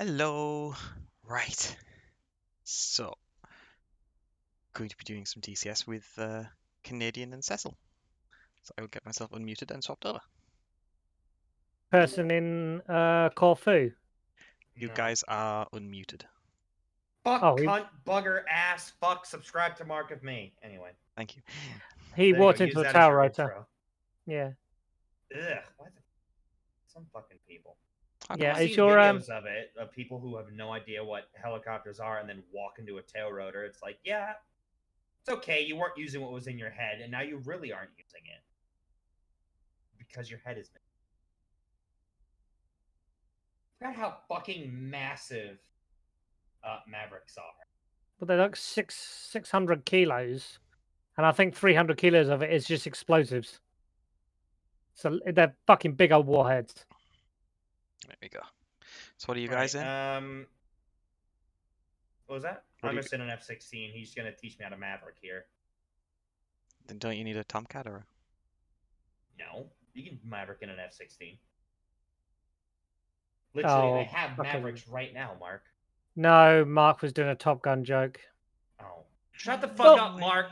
Hello. Right. So, going to be doing some DCS with Canadian and Cecil. So I will get myself unmuted and swapped over. Person in Corfu. You No. guys are unmuted. Fuck, Oh, cunt, bugger, ass, fuck, subscribe to Mark of Me. Anyway. Thank you. he There you walked go, into use a that as tower your rotor. intro. Yeah. Ugh, why the... Some fucking people. Yeah, I've it's seen your videos of it, of people who have no idea what helicopters are and then walk into a tail rotor. It's like, yeah, it's okay, you weren't using what was in your head, and now you really aren't using it. Because your head is missing. Forgot how fucking massive Mavericks are. But they're like 600 kilos, and I think 300 kilos of it is just explosives. So they're fucking big old warheads. There we go. So what are you Right, guys in? What was that? What I'm do you- just in an F-16. He's gonna teach me how to Maverick here. Then don't you need a Tomcat or? No, you can Maverick in an F-16. Literally, I Oh, have fucking... Mavericks right now, Mark. No, Mark was doing a Top Gun joke. Oh, shut the fuck Oh. up, Mark.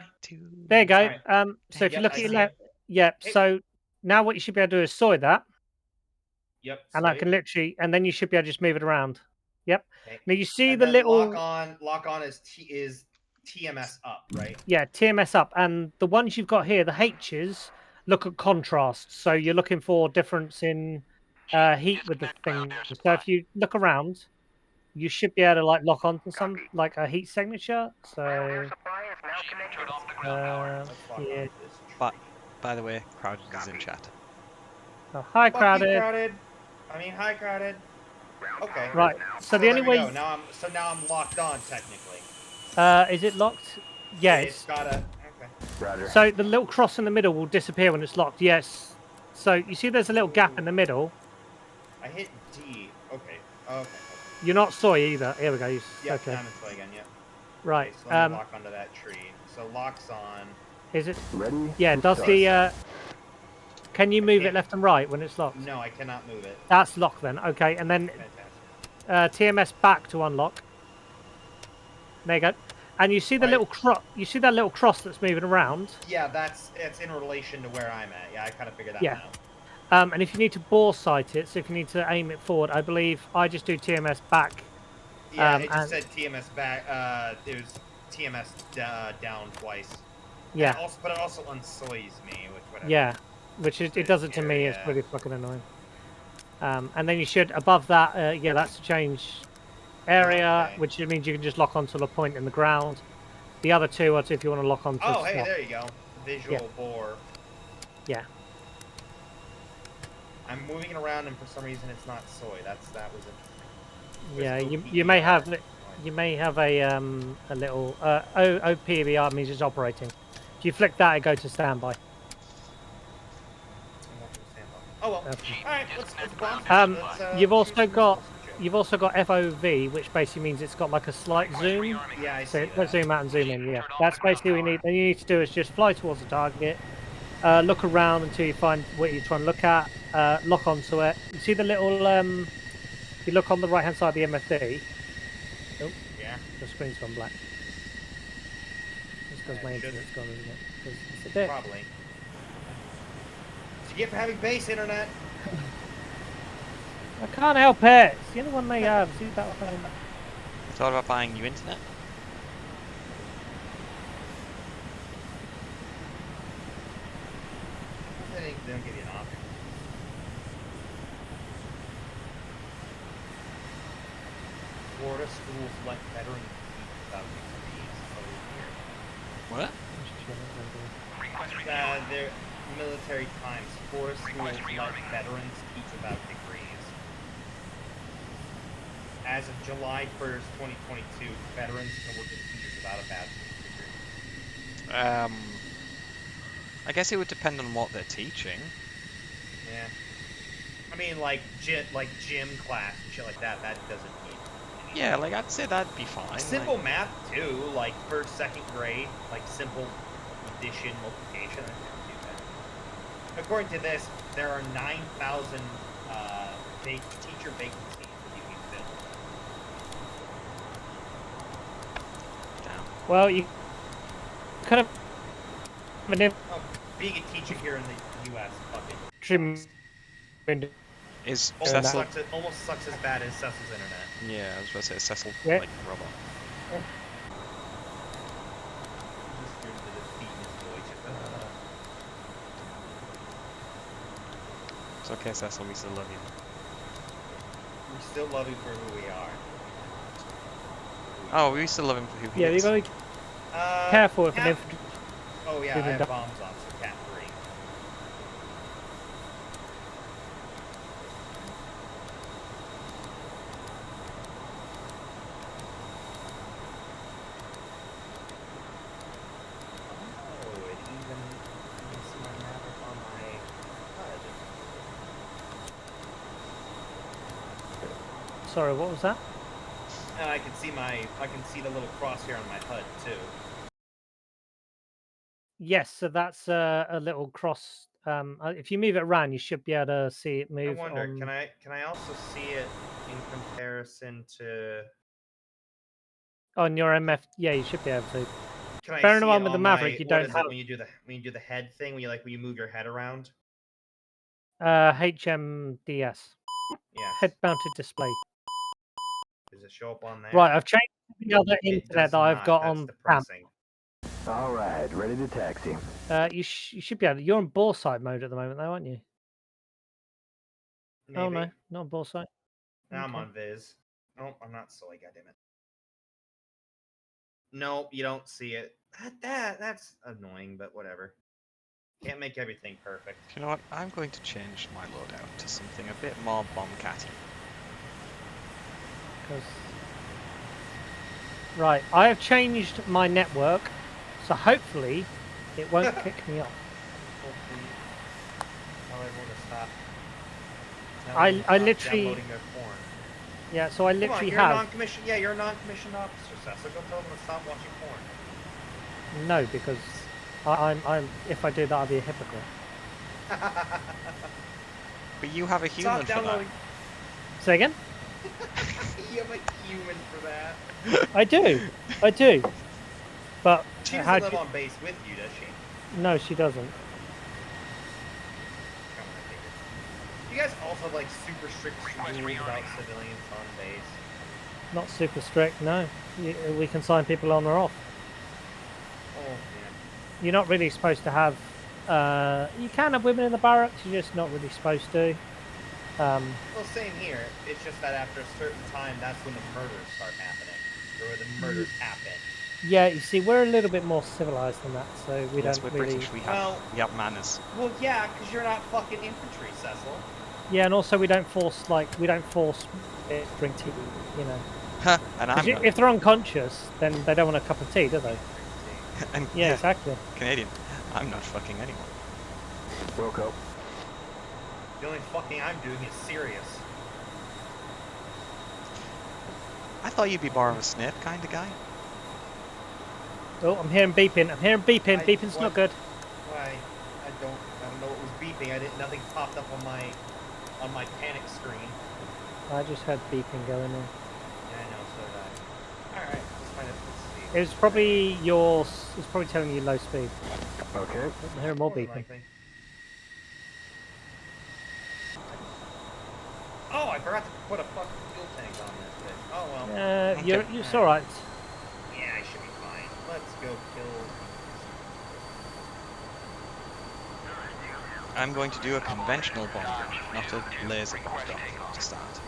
There you go. Alright. So if you Yep, look I at your see left, it. yeah. Hey. So now what you should be able to do is soy that, Yep. and I sweet. can literally, and then you should be able to just move it around. Yep. Okay. Now you see And the then little lock on is TMS up, right? Yeah, TMS up, and the ones you've got here, the H's, look at contrast. So you're looking for difference in heat with the thing. So if you look around, you should be able to like lock onto some like a heat signature. So Let's lock yeah. onto this tree. But by the way, Crowded is in chat. Oh, hi, Fuck crowded. you, crowded. I mean, hi, crowded. Okay. Right. So the there only we way go. Now I'm locked on technically. is it locked? Yes. It's gotta. Okay. Roger. So the little cross in the middle will disappear when it's locked. Yes. So you see, there's a little gap in the middle. I hit D. Okay. Okay. You're not soy either. Here we go. Yeah. Okay. Now I'm in play again. Yep. Right. Okay, so let me lock onto that tree. So locks on. Is it? Ready? Yeah. Does the can you move it left and right when it's locked? No, I cannot move it. That's locked then. Okay, and then Fantastic. TMS back to unlock. There you go. And you see the little you see that little cross that's moving around. Yeah, it's in relation to where I'm at. Yeah, I kind of figured that Yeah. one out. And if you need to bore sight it, so if you need to aim it forward, I believe I just do TMS back. Yeah, it just said TMS back. It was TMS down twice. Yeah. But it also unsoys me, which whatever. Yeah, which it does it to me. It's pretty fucking annoying. And then you should above that. Yeah, that's to change area, Okay. which means you can just lock onto a point in the ground. The other two are if you want to lock onto. Oh, hey, stuff. there you go. Visual bore. Yeah. I'm moving it around, and for some reason, it's not soy. That was interesting. Yeah, Physical you may have PBR. a little OPBR means it's operating. If you flick that, it goes to standby. Oh well. Okay. All right, let's bomb. You've also got FOV, which basically means it's got like a slight zoom. Yeah, I So see let's that. zoom out and zoom in. Yeah, that's basically what you need. Then you need to do is just fly towards the target, look around until you find what you're trying to look at, lock onto it. You see the little if you look on the right hand side of the MFD. Oh, Yeah. the screen's gone black. It's because my It internet's gone, isn't it? 'Cause it's a bit. Probably. What you get for having base internet? I can't help it. It's the only one they have. See that fucking. I thought about buying new internet. They don't give you an option. Florida schools let veterans teach without degrees. What? Their military times. Florida schools let veterans teach without degrees. As of July 1st, 2022, veterans can work as teachers without a bachelor's degree. I guess it would depend on what they're teaching. Yeah. I mean, like gym class and shit like that. That doesn't need. Yeah, like I'd say that'd be fine. Simple math too, like first, second grade, like simple addition, multiplication. That's not too bad. According to this, there are 9,000 teacher vacancies that you can fill. Well, you could have an Oh, being a teacher here in the U.S. fucking infantry sucks. Is Doing that. Cecil? Almost sucks as bad as Cecil's internet. Yeah, I was about to say, is Cecil Yeah. like a robot? Just hear the defeat in his voice. It's okay, Cecil, we still love you. We still love him for who we are. Oh, we still love him for who he Yeah, you is. gotta be careful if an Cat. infantry. Oh yeah, I Even have though- bombs on, so cat 3. Oh, it even you can see my map up on my HUD. Sorry, what was that? And I can see the little crosshair on my HUD too. Yes, so that's a little cross. If you move it around, you should be able to see it I move wonder, on. can I also see it in comparison to? On your MF. Yeah, you should be able to. Can I Bearing in see it mind with the on Maverick, my you what don't is have it when you do the head thing when you move your head around? HMDS, Yes. head-mounted display. Does it show up on there? Right, I've changed the other It internet does that I've not. got That's on. depressing. All right, ready to taxi. You should be able. You're in bore site mode at the moment, though, aren't you? Maybe. Oh no, not on bore site. Now I'm Okay. on Viz. Oh, I'm not soy. Goddammit. Nope, you don't see it. That's annoying, but whatever. Can't make everything perfect. You know what? I'm going to change my loadout to something a bit more bombcatty. Right, I have changed my network, so hopefully it won't kick me off. Hopefully, tell everyone to stop. Tell I everyone to stop literally- downloading their porn. Yeah, so I Come on, literally you're a have non-commissioned. Yeah, you're a non-commissioned officer, Seth. So go tell them to stop watching porn. no because I'm if I do that I'll be a hypocrite. But you have a human Stop for downloading. Say again? You have a human for that. I do, but She how doesn't do live on base with you, does she? no, she doesn't. Come on, I figured. You guys also have like super strict rules about civilians on base. Not super strict. No, we can sign people on or off. Oh man. You're not really supposed to have. You can have women in the barracks. You're just not really supposed to. Well, same here. It's just that after a certain time, that's when the murders start happening, or where the murders happen. Yeah, you see, we're a little bit more civilized than that, so we Yes, don't we're really. British. We Well- have manners. Well, yeah, because you're not fucking infantry, Cecil. Yeah, and also we don't force drink tea. You know, Ha! And 'Cause I'm not. if they're unconscious, then they don't want a cup of tea, do they? And Yeah, exactly. Canadian. I'm not fucking anyone. Wilco. The only fucking I'm doing is serious. I thought you'd be more of a Snape kind of guy. Oh, I'm hearing beeping. Beeping's What? not good. Why? I don't know what was beeping. Nothing popped up on my panic screen. I just heard beeping going on. Yeah, I know, so did I. Alright, let's see. It was probably it's probably telling you low speed. Okay. I'm hearing more More than beeping. likely. Oh, I forgot to put a fucking fuel tank on this thing. Oh well. Okay. You're all right. Yeah, I should be fine. Let's go kill. I'm going to do a conventional bomb drop, not a laser bomb drop to start.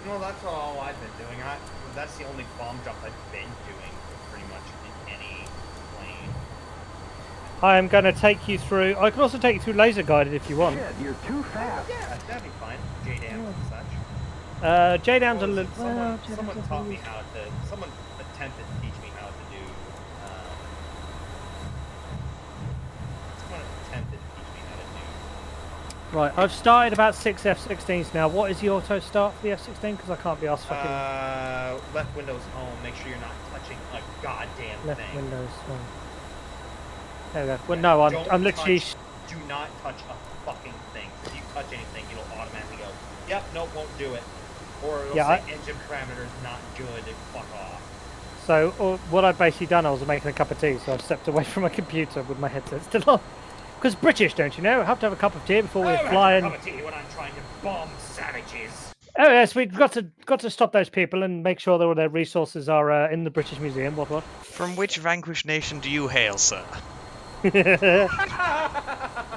Well, that's all I've been doing. That's the only bomb drop I've been doing pretty much in any plane. I am going to take you through. I can also take you through laser guided if you want. Shit, you're too fast. Yeah, that'd be fine. JDAM and such. JDAM's a Well, little. someone taught me how to. Someone attempted to teach me how to do. Someone attempted to teach me how to do. Right, I've started about 6 F-16s now. What is the auto start for the F-16? Because I can't be asked fucking Left Windows home. Make sure you're not touching a goddamn left thing. Windows. There we go. Well, no, I'm literally. Do not touch a fucking thing. If you touch anything, it'll automatically go, yep, nope, won't do it. Or it'll Yeah, say engine parameters not good and fuck off. So what I've basically done, I was making a cup of tea, so I've stepped away from my computer with my headset still on. Because British, don't you know? Have to have a cup of tea before we fly in. Cup of tea when I'm trying to bomb savages. Oh yes, we've got to stop those people and make sure that all their resources are in the British Museum. What? From which vanquished nation do you hail, sir?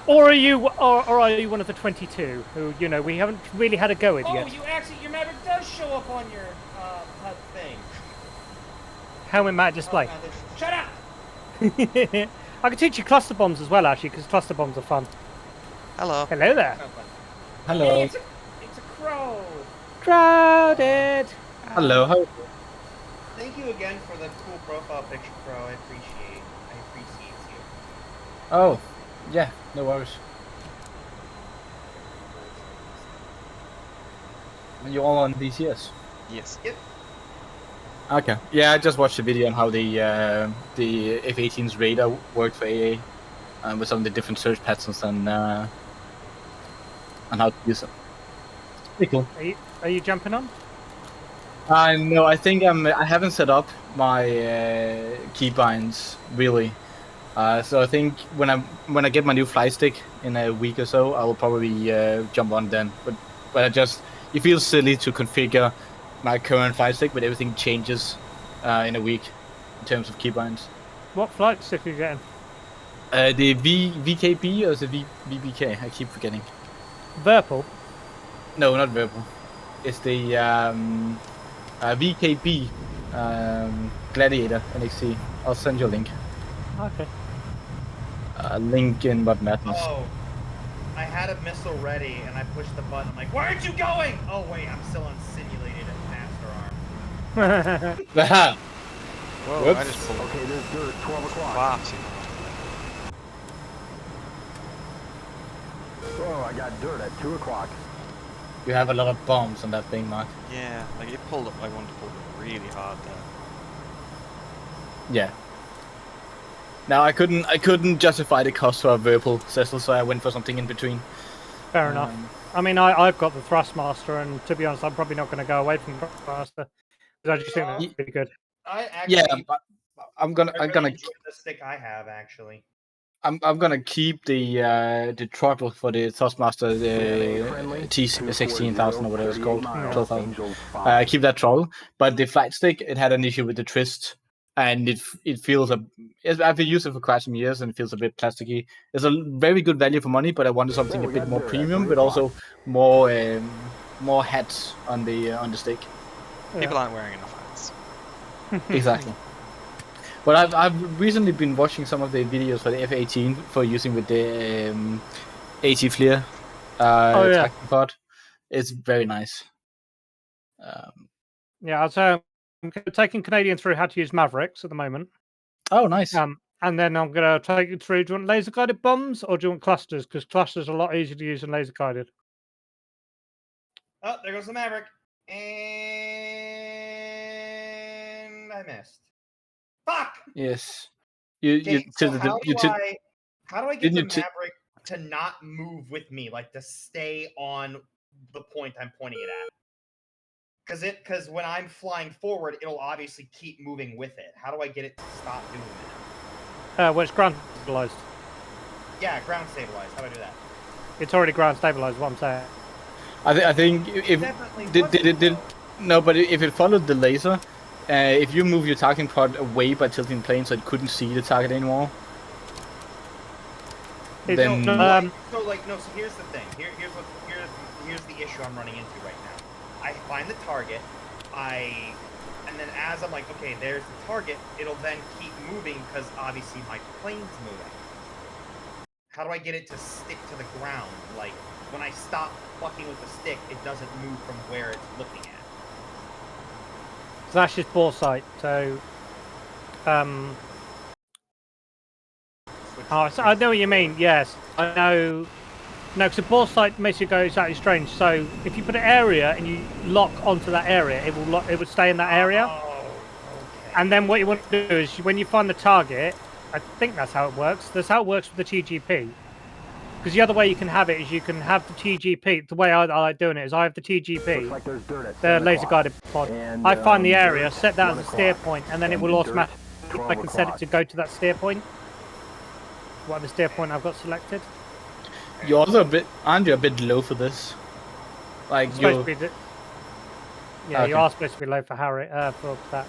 Or are you one of the 22 who we haven't really had a go at yet? Your Maverick does show up on your thing. Helmet mat display. Shut up! I can teach you cluster bombs as well, actually, because cluster bombs are fun. Hello. Hello there. Hello. It's a crow. Crowded. Hello. How? Thank you again for the cool profile picture, Crow. I appreciate you. Oh, yeah. No worries. And you're all on DCS. Yes. Yep. Okay. Yeah, I just watched the video on how the F-18's radar worked for AA, with some of the different search patterns and how to use them. Pretty cool. Are you jumping on? No, I think I haven't set up my keybinds really. So I think when I get my new fly stick in a week or so, I will probably jump on then. But it feels silly to configure my current fly stick, but everything changes in a week in terms of keybinds. What flight stick are you getting? The VKB or the VBK? I keep forgetting. Verpal. No, not Verbal. It's the VKB Gladiator NXT. I'll send you a link. Okay. Link in what matters. Oh, I had a missile ready and I pushed the button. I'm like, why aren't you going? Oh wait, I'm still on simulated master arm. Whoa, Whoops. I just pulled Okay, there's dirt. 12 o'clock. far too Oh, I got dirt at 2 o'clock. You have a lot of bombs on that thing, Mark. Yeah, like it pulled up. I wanted to pull it really hard there. Yeah. Now I couldn't justify the cost for a Virpal Cecil, so I went for something in between. Fair enough. I mean, I've got the Thrustmaster, and to be honest, I'm probably not going to go away from Thrustmaster because I just think that's pretty good. I actually, Yeah, I'm gonna enjoy the stick I have actually. I'm gonna keep the throttle for the Thrustmaster T16,000 or whatever it's called, 12,000. Keep that throttle, but the flight stick it had an issue with the twist, and it feels I've been using it for quite some years and it feels a bit plasticky. It's a very good value for money, but I wanted something a bit more premium, but also more hats on the stick. People aren't wearing enough hats. Exactly. But I've recently been watching some of the videos for the F-18 for using with the AT FLIR tracking pod. It's very nice. Yeah, so I'm taking Canadian through how to use Mavericks at the moment. Oh, nice. And then I'm going to take you through. Do you want laser guided bombs or do you want clusters? Because clusters are a lot easier to use than laser guided. Oh, there goes the Maverick, and I missed. Fuck. Yes. How do I get the Didn't you Maverick to not move with me, like to stay on the point I'm pointing it at? Because when I'm flying forward, it'll obviously keep moving with it. How do I get it to stop doing that? Well, it's ground stabilized. Yeah, ground stabilized. How do I do that? It's already ground stabilized. What I'm saying. I think if no, but if it followed the laser, if you move your targeting pod away by tilting the plane so it couldn't see the target anymore, then So here's the thing. Here's the issue I'm running into right now. I find the target, and then as I'm like, okay, there's the target, it'll then keep moving because obviously my plane's moving. How do I get it to stick to the ground? Like, when I stop fucking with the stick, it doesn't move from where it's looking at. So that's just bore sight. So, so I know what you mean. Yes, I know. No, because the bore sight makes you go exactly strange. So if you put an area and you lock onto that area, it will stay in that area. Oh, okay. And then what you want to do is when you find the target, I think that's how it works. That's how it works with the TGP. Because the other way you can have it is you can have the TGP. The way I like doing it is I have the Looks TGP, like there's dirt at the 7 laser o'clock. guided pod. And, I find the dirt, area, set that 1 as a steer o'clock. point, and then it And will dirt, automatically. I 12 can set it o'clock. to go to that steer point. Whatever steer point I've got selected. You're also a bit, aren't you a bit low for this? Like It's supposed you. to be. Yeah, you Okay. are supposed to be low for Harry for that.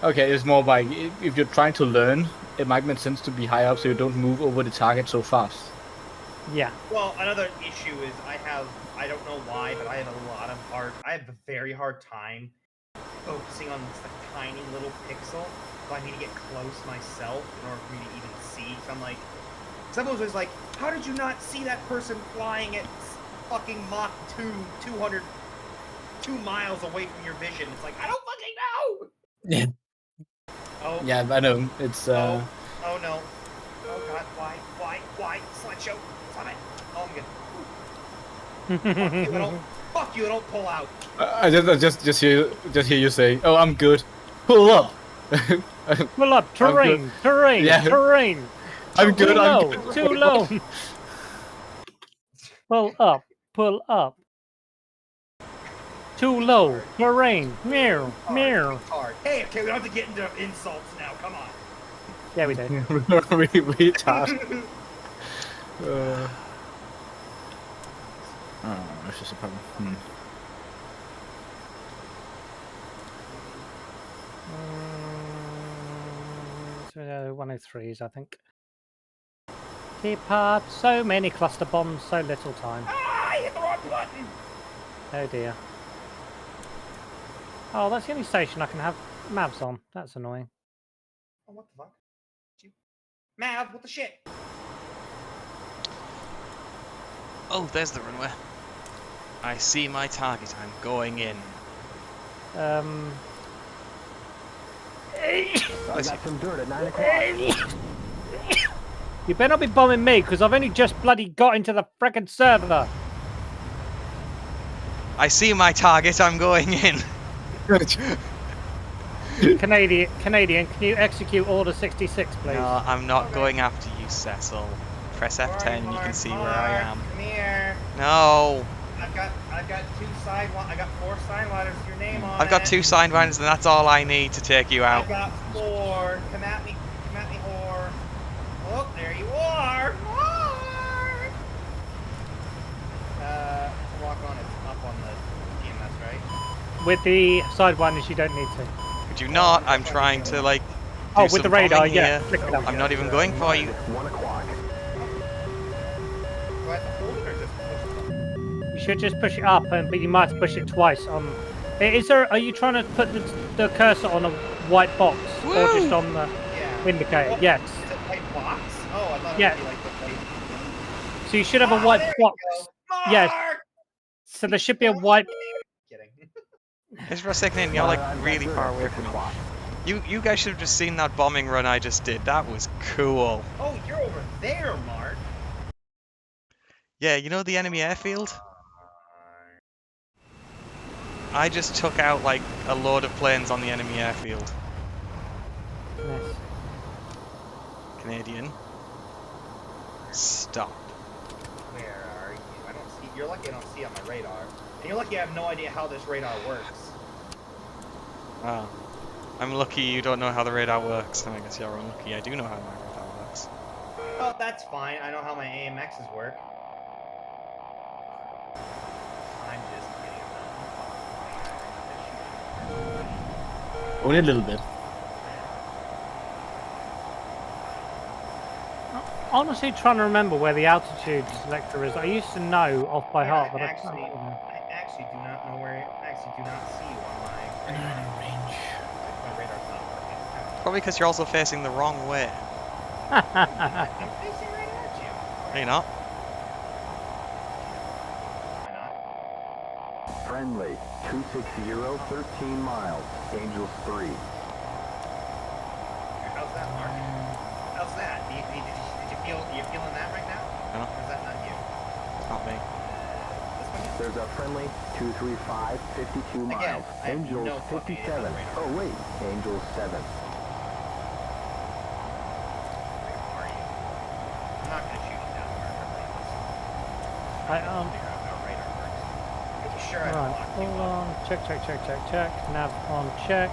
Okay, it's more like if you're trying to learn, it might make sense to be high up so you don't move over the target so fast. Yeah. Well, another issue is I don't know why, but I have a very hard time focusing on this like, tiny little pixel. So I need to get close myself in order for me to even see. So I'm like, someone was like, how did you not see that person flying at fucking Mach 2 miles away from your vision? It's like, I don't fucking know! Yeah. Oh. Yeah, I know. It's Oh no. Oh god, why? Slideshow. Stop it. Oh, I'm good. Fuck you, I don't pull out. I just hear you say, "Oh, I'm good." Pull up. Pull up, terrain, terrain, Yeah. terrain. I'm good. Too I'm low, good. too low. Pull up, pull up. Too low, terrain. Meow, meow. Hard. Hey, okay, we don't have to get into insults now. Come on. Yeah, we do. Retard. Oh, that's just a problem. So 103s, I think. Keep up. So many cluster bombs, so little time. Ah, I hit the wrong button. Oh dear. Oh, that's the only station I can have Mavs on. That's annoying. Oh, what the fuck? Mav, what the shit? Oh, there's the runway. I see my target. I'm going in. I got some dirt at 9 o'clock. You better not be bombing me, because I've only just bloody got into the frickin' server. I see my target. I'm going in. Canadian, can you execute Order 66, please? No, I'm not going after you, Cecil. Press F10 and you can see where I am. Come here. No. I've got I got 4 sidewinders with your name on I've got it. 2 sidewinders and that's all I need to take you out. I've got 4. Come at me, whore. Oh, there you are. Walk on. It's up on the EMS, right? With the sidewinders, you don't need to. Could you not? I'm trying to like do Oh, with some the radar, bombing yeah. here. Flick it up. I'm not even going for you. 1 o'clock. Do I have to hold it or just push it? You should just push it up, but you might have to push it twice. Is there? Are you trying to put the cursor on a white box or just Woo! on the Yeah. indicator? Well, Yes. Is it white box? Oh, I thought Yeah. it would be like the white. So you should have a Oh, white there we box. go. Yes. Mark! So there should be a white. Kidding. Just for a second, you're like really far away from me. You guys should have just seen that bombing run I just did. That was cool. Oh, you're over there, Mark. Yeah, you know the enemy airfield? I just took out like a load of planes on the enemy airfield. Yes. Canadian. Stop. Where are you? I don't see. You're lucky I don't see on my radar. And you're lucky I have no idea how this radar works. Wow. I'm lucky you don't know how the radar works, and I guess you're unlucky I do know how my radar works. Oh, that's fine. I know how my AMXs work. I'm just kidding. Only a little bit. Honestly, trying to remember where the altitude selector is. I used to know off by heart, but I can't. I actually do not know where. I actually do not see you on my Range. my radar's not working. Probably because you're also facing the wrong way. I'm facing right at you. No, you're not. Why not? Friendly, 260, 13 miles. Angels 3. How's that, Mark? How's that? Did you feel? You're feeling that right now? No. Or is that not you? It's not me. This one? There's a friendly, 235, 52 miles. Again, I have Angels no fucking idea how 57. the radar Oh, wait. Angels 7. Where are you? I'm not gonna shoot you down, Mark. Pretty sure I Right, blocked you hold up. on. Check. Nav on check.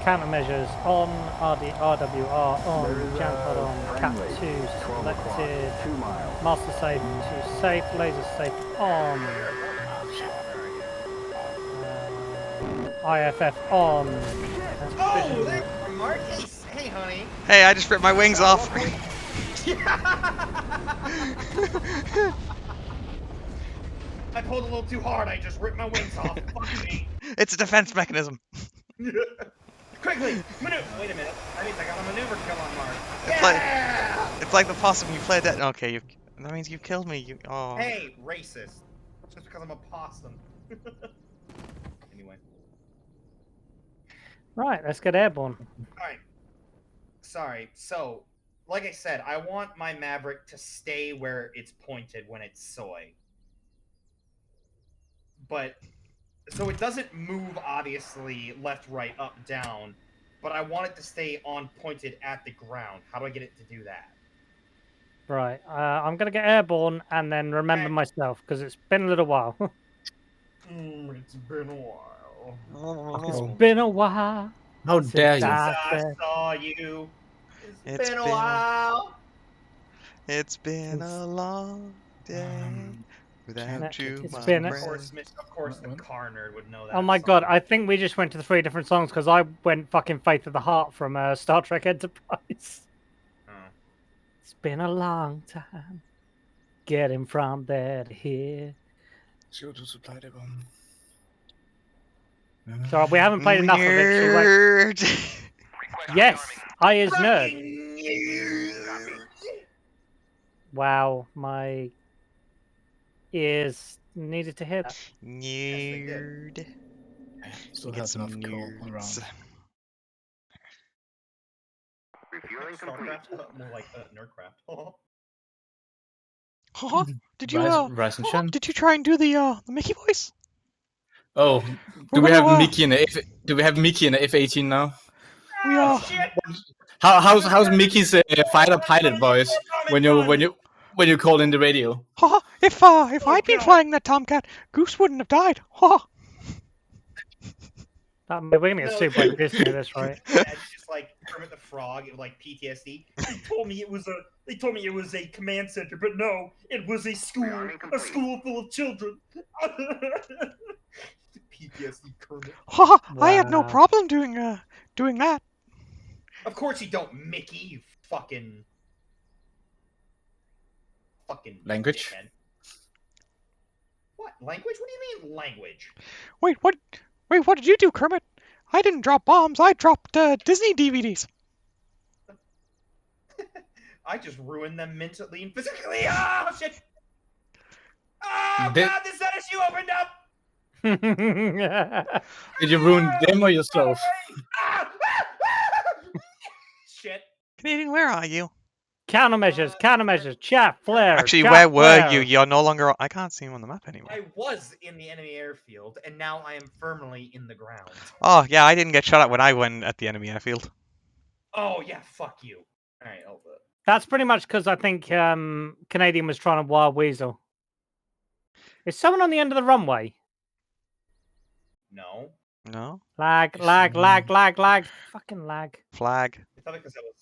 Countermeasures on. RWR on. There is Jam pod a on. Cat friendly. 2 12 o'clock. selected. 2 miles. Master safe to safe. Laser safe on. IFF on. Oh, there you are, Mark. Hey, honey. Hey, I just ripped my wings off. I pulled a little too hard. I just ripped my wings off. Fuck me. It's a defense mechanism. Quickly, maneuver. Wait a minute. That means I got a maneuver kill on Mark. It's Yeah! like the possum you played that. Okay, that means you killed me. Oh. Hey, racist. Just because I'm a possum. Anyway. Right, let's get airborne. Alright. Sorry. So, like I said, I want my Maverick to stay where it's pointed when it's soy. But, so it doesn't move, obviously, left, right, up, down. But I want it to stay on pointed at the ground. How do I get it to do that? Right, I'm gonna get airborne and then remember Okay. myself because it's been a little while. It's been a while. It's been a while How dare since you? I I said saw you. It's It's been a been- while. It's been It's- a long day without you, it's my been a- Of friend. course, the What? car nerd would know that. Oh my god, song. I think we just went to the 3 different songs because I went fucking Faith of the Heart from Star Trek Enterprise. Oh. It's been a long time getting from there to here. CO2 supply depot. So we haven't played enough of it. She went, Nerd. yes, I is nerd. Fucking nerd. Wow, my ears needed to hear that. Nerd. Still Get have some enough coal nerds. around. Starcraft? More like Nerdcraft. Huh? Did you Rise and shine. did you try and do the Mickey voice? Oh, We're do we gonna, have Mickey in the F? Do we have Mickey in the F-18 now? We Oh, are. shit! How's Mickey's fighter pilot voice when you call in the radio? Haha, if Oh, I'd been God. flying that Tomcat, Goose wouldn't have died. Haha. We're gonna get No, sued by Disney, that's right. That's just like Kermit the Frog, like PTSD. They told me it was a command center, but no, it was a school full of children. PTSD Kermit. Haha, I had no Wow. problem doing that. Of course you don't, Mickey. You fucking Language? dickhead. What language? What do you mean language? Wait, what did you do, Kermit? I didn't drop bombs. I dropped Disney DVDs. I just ruined them mentally and physically. Oh shit! Oh Did- god, this SU opened up. Did you ruin them or yourself? Ah! Shit. Canadian, where are you? Countermeasures, chat, flare. Actually, chat, where were flare. you? You're no longer. I can't see you on the map anymore. I was in the enemy airfield, and now I am firmly in the ground. Oh yeah, I didn't get shot at when I went at the enemy airfield. Oh yeah, fuck you. All right, hold up. That's pretty much because I think Canadian was trying to wild weasel. Is someone on the end of the runway? No, No Lag. Fucking lag. flag. I thought because I was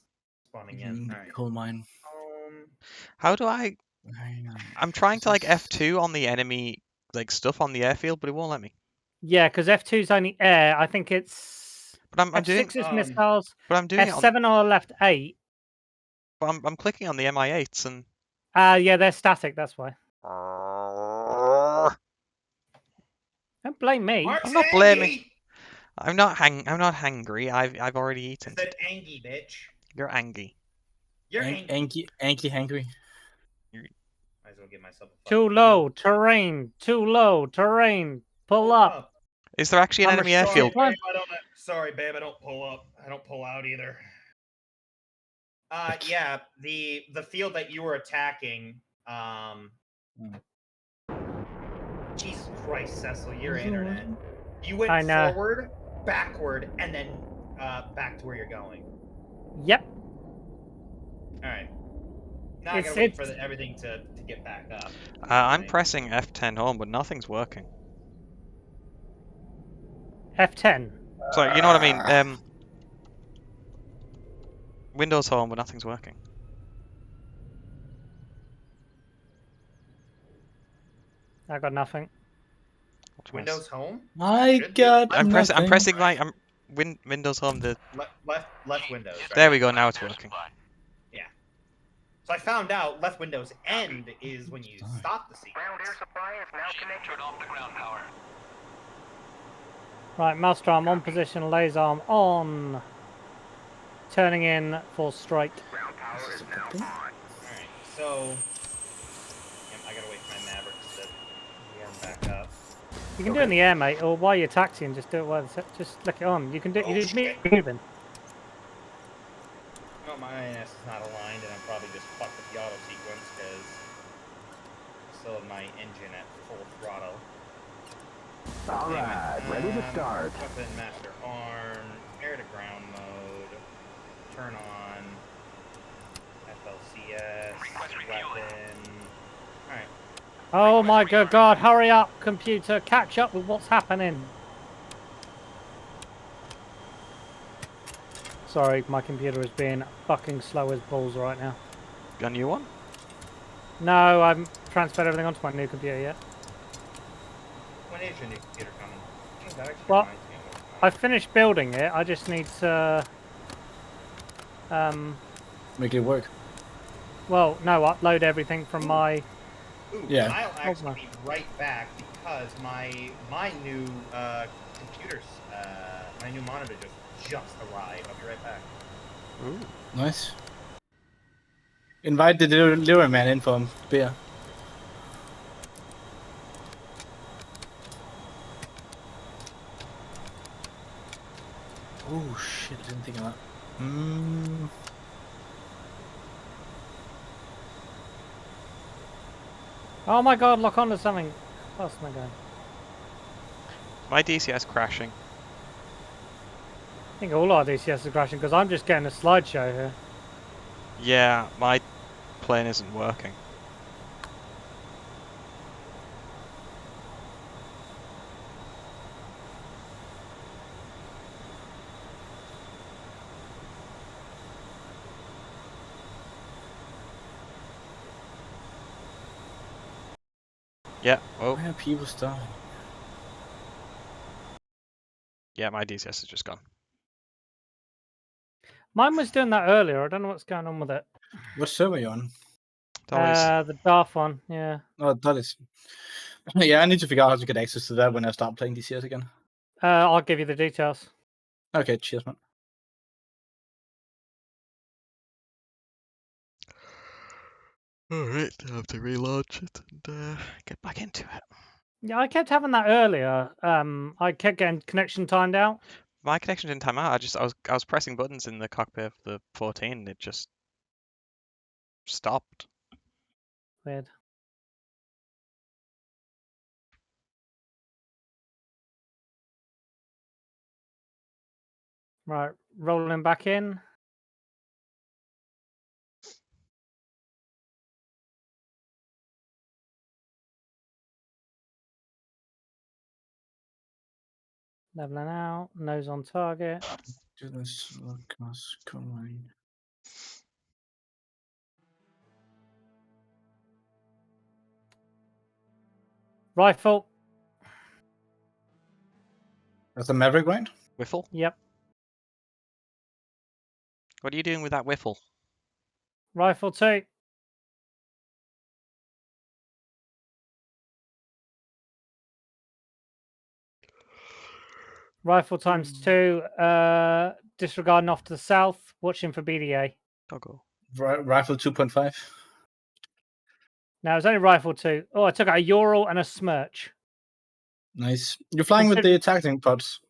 spawning in. All right. Coal mine. How do I? I'm trying to like F2 on the enemy like stuff on the airfield, but it won't let me. Yeah, because F2's only air. I think it's But I'm doing. F6 is missiles. But I'm doing it on. F7 or left 8. But I'm clicking on the MI8s and. Yeah, they're static. That's why. Don't blame me. Mark's I'm not blaming- angry! I'm not hangry. I've already I eaten. said angry, bitch. You're angry. You're angry. Anky hangry. Might as well give myself a Too fucking low terrain. Too low terrain. Pull up. Is there actually an I'm enemy sorry. airfield? Sorry, babe, sorry, babe, I don't pull up. I don't pull out either. Yeah, the field that you were attacking, Jesus Christ, Cecil, your internet. You I went know. forward, backward, and then back to where you're going. Yep. Alright. Now I It's- gotta wait for it's- everything to get back up. I'm Right. pressing F10 home, but nothing's working. F10. Sorry, you know what I mean? Windows home, but nothing's working. I got nothing. Optimize. Windows Home. I Should be. got I'm nothing. pressing my Windows home. Left Windows. Right? There we go. Now it's working. So I found out left Windows end is when you stop the sequence. Ground air supply is now connected. Turn off the ground power. Right, master arm on position, laser arm on. Turning in for strike. Ground power is now on. Alright, so I gotta wait for my Mavericks to warm back up. You can do it in the air, mate, or while you're taxiing, just do it while just flick it on. You can do. Oh, You just shit. moving. Oh, my INS is not aligned, and I'm probably just fucked with the auto sequence because I still have my engine at full throttle. All right, ready to start. Weapon master arm, air to ground mode, turn on, FLCS, Request refueling. weapon. Alright. Oh my good God! Hurry up, computer! Catch up with what's happening. Sorry, my computer is being fucking slow as balls right now. Got a new one? No, I haven't transferred everything onto my new computer yet. When is your new computer coming? Oh, that actually Well, reminds me of what's I finished building it. I just need to. Make it work. Well, no, upload everything from my. Ooh, Yeah. I'll actually on. be right back because my new computer's my new monitor just arrived. I'll be right back. Ooh. Nice. Invite the delivery man in for beer. Oh shit! I didn't think of that. Oh my God! Lock onto something. What's my going? My DCS crashing. I think all our DCS are crashing because I'm just getting a slideshow here. Yeah, my plane isn't working. Yeah. Oh, Why are people dying? yeah. My DCS is just gone. Mine was doing that earlier. I don't know what's going on with it. What server are you on? Always. The Darth one, yeah. Oh, that is. Yeah, I need to figure out how to get access to that when I start playing DCS again. I'll give you the details. Okay, cheers, man. Alright, I have to relaunch it and get back into it. Yeah, I kept having that earlier. I kept getting connection timed out. My connection didn't time out. I was pressing buttons in the cockpit of the 14 and it just stopped. Weird. Right, rolling back in. Leveling out, nose on target. Rifle. That's a Maverick, right? Whiffle? Yep. What are you doing with that whiffle? Rifle 2. Rifle times 2. Disregarding off to the south. Watching for BDA. Doggo. Rifle 2.5. Now it's only rifle 2. Oh, I took out a Ural and a Smirch. Nice. You're flying with the tacting pods.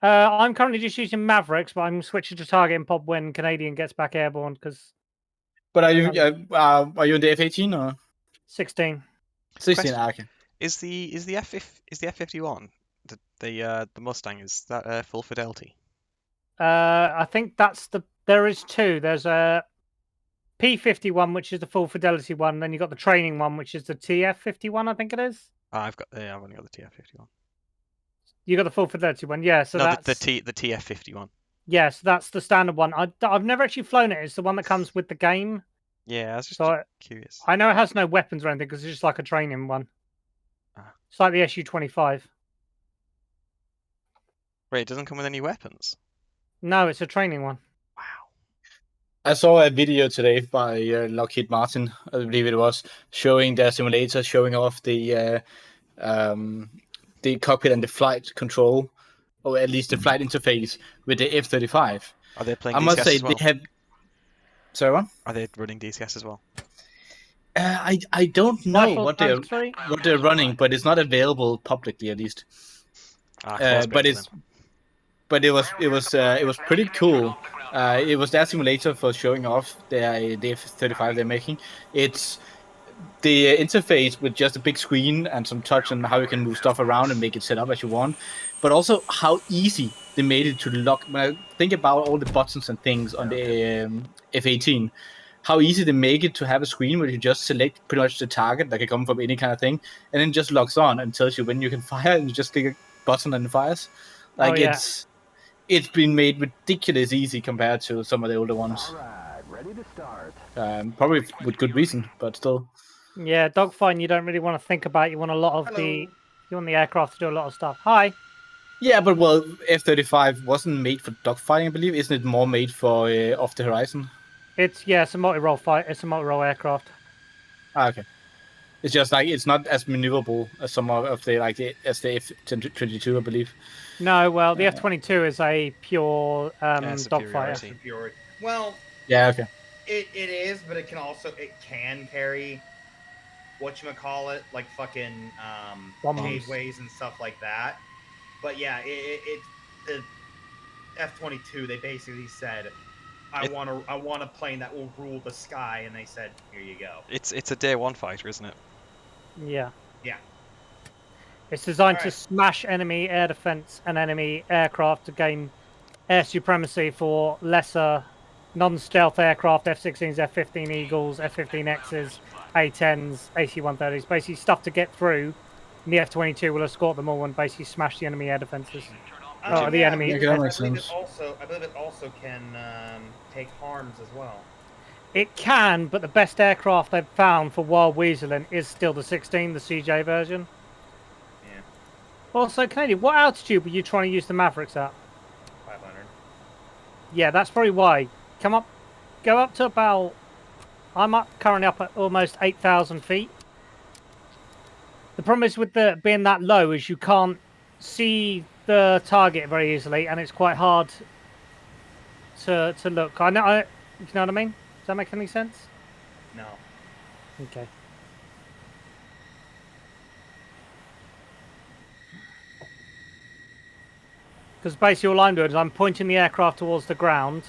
I'm currently just using Mavericks, but I'm switching to targeting pod when Canadian gets back airborne because But are you in the F-18 or 16. 16? Question. Okay. Is the F-51 the Mustang, is that full fidelity? I think that's there is 2. There's a P51, which is the full fidelity one. Then you've got the training one, which is the TF51, I think it is. I've only got the TF51. You got the full fidelity one, yeah. So No, that's the TF51. yes, that's the standard one. I've never actually flown it. It's the one that comes with the game. Yeah, I was just So curious. I know it has no weapons or anything because it's just like a training one. Ah. It's like the SU-25. Wait, it doesn't come with any weapons? No, it's a training one. Wow. I saw a video today by Lockheed Martin, I believe it was, showing their simulator, showing off the cockpit and the flight control, or at least the flight interface with the F-35. Are they playing I DCS must say as well? they have. Sorry, what? Are they running DCS as well? I don't know Marshall what times three? they're running, but it's not available publicly at least. Close But beta it was pretty cool. It was their simulator for showing off the F-35 they're making. It's the interface with just a big screen and some touch on how you can move stuff around and make it set up as you want, but also how easy they made it to lock. When I think about all the buttons and things on the F-18, how easy they make it to have a screen where you just select pretty much the target that can come from any kind of thing, and then just locks on and tells you when you can fire, and you just click a button and it fires. Like it's been made ridiculous easy compared to some of the older ones. All right, ready to start. Probably with good reason, but still. Yeah, dogfighting you don't really want to think about. You want a lot of you want the aircraft to do a lot of stuff. Hi. Yeah, but well, F-35 wasn't made for dogfighting, I believe. Isn't it more made for off the horizon? It's a multi-role fight. It's a multi-role aircraft. Ah, okay. It's just like it's not as maneuverable as some of the as the F-22, I believe. No, well, the F-22 is a pure dogfighter. superiority. Well, Yeah, okay. it is, but it can carry whatchamacallit, like fucking gateways and stuff like that. But yeah, the F-22, they basically said, I want a plane that will rule the sky, and they said, here you go. It's a day one fighter, isn't it? Yeah. Yeah. It's designed to smash enemy air defense and enemy aircraft to gain air supremacy for lesser non-stealth aircraft, F-16s, F-15 Eagles, F-15Xs, A-10s, AC-130s, basically stuff to get through. And the F-22 will escort them all and basically smash the enemy air defenses. The enemy. I believe it also can take harms as well. It can, but the best aircraft they've found for wild weaseling is still the 16, the CJ version. Yeah. Also, Canadian, what altitude were you trying to use the Mavericks at? 500. Yeah, that's probably why. Go up to about. I'm currently up at almost 8,000 feet. The problem is with being that low is you can't see the target very easily, and it's quite hard to look. You know what I mean? Does that make any sense? No. Okay. Because basically all I'm doing is I'm pointing the aircraft towards the ground,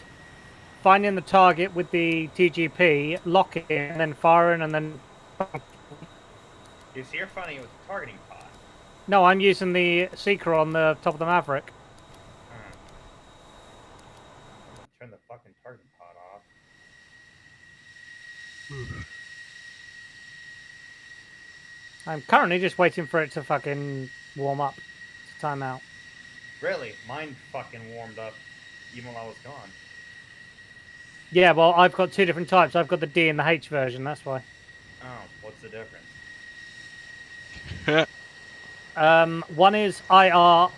finding the target with the TGP, locking it, and then firing, and then... So you're finding it with the targeting pod? No, I'm using the Seeker on the top of the Maverick. Turn the fucking targeting pod off. I'm currently just waiting for it to fucking warm up. To time out. Really? Mine fucking warmed up even while I was gone. Yeah, well, I've got two different types. I've got the D and the H version, that's why. Oh, what's the difference? One is IRR,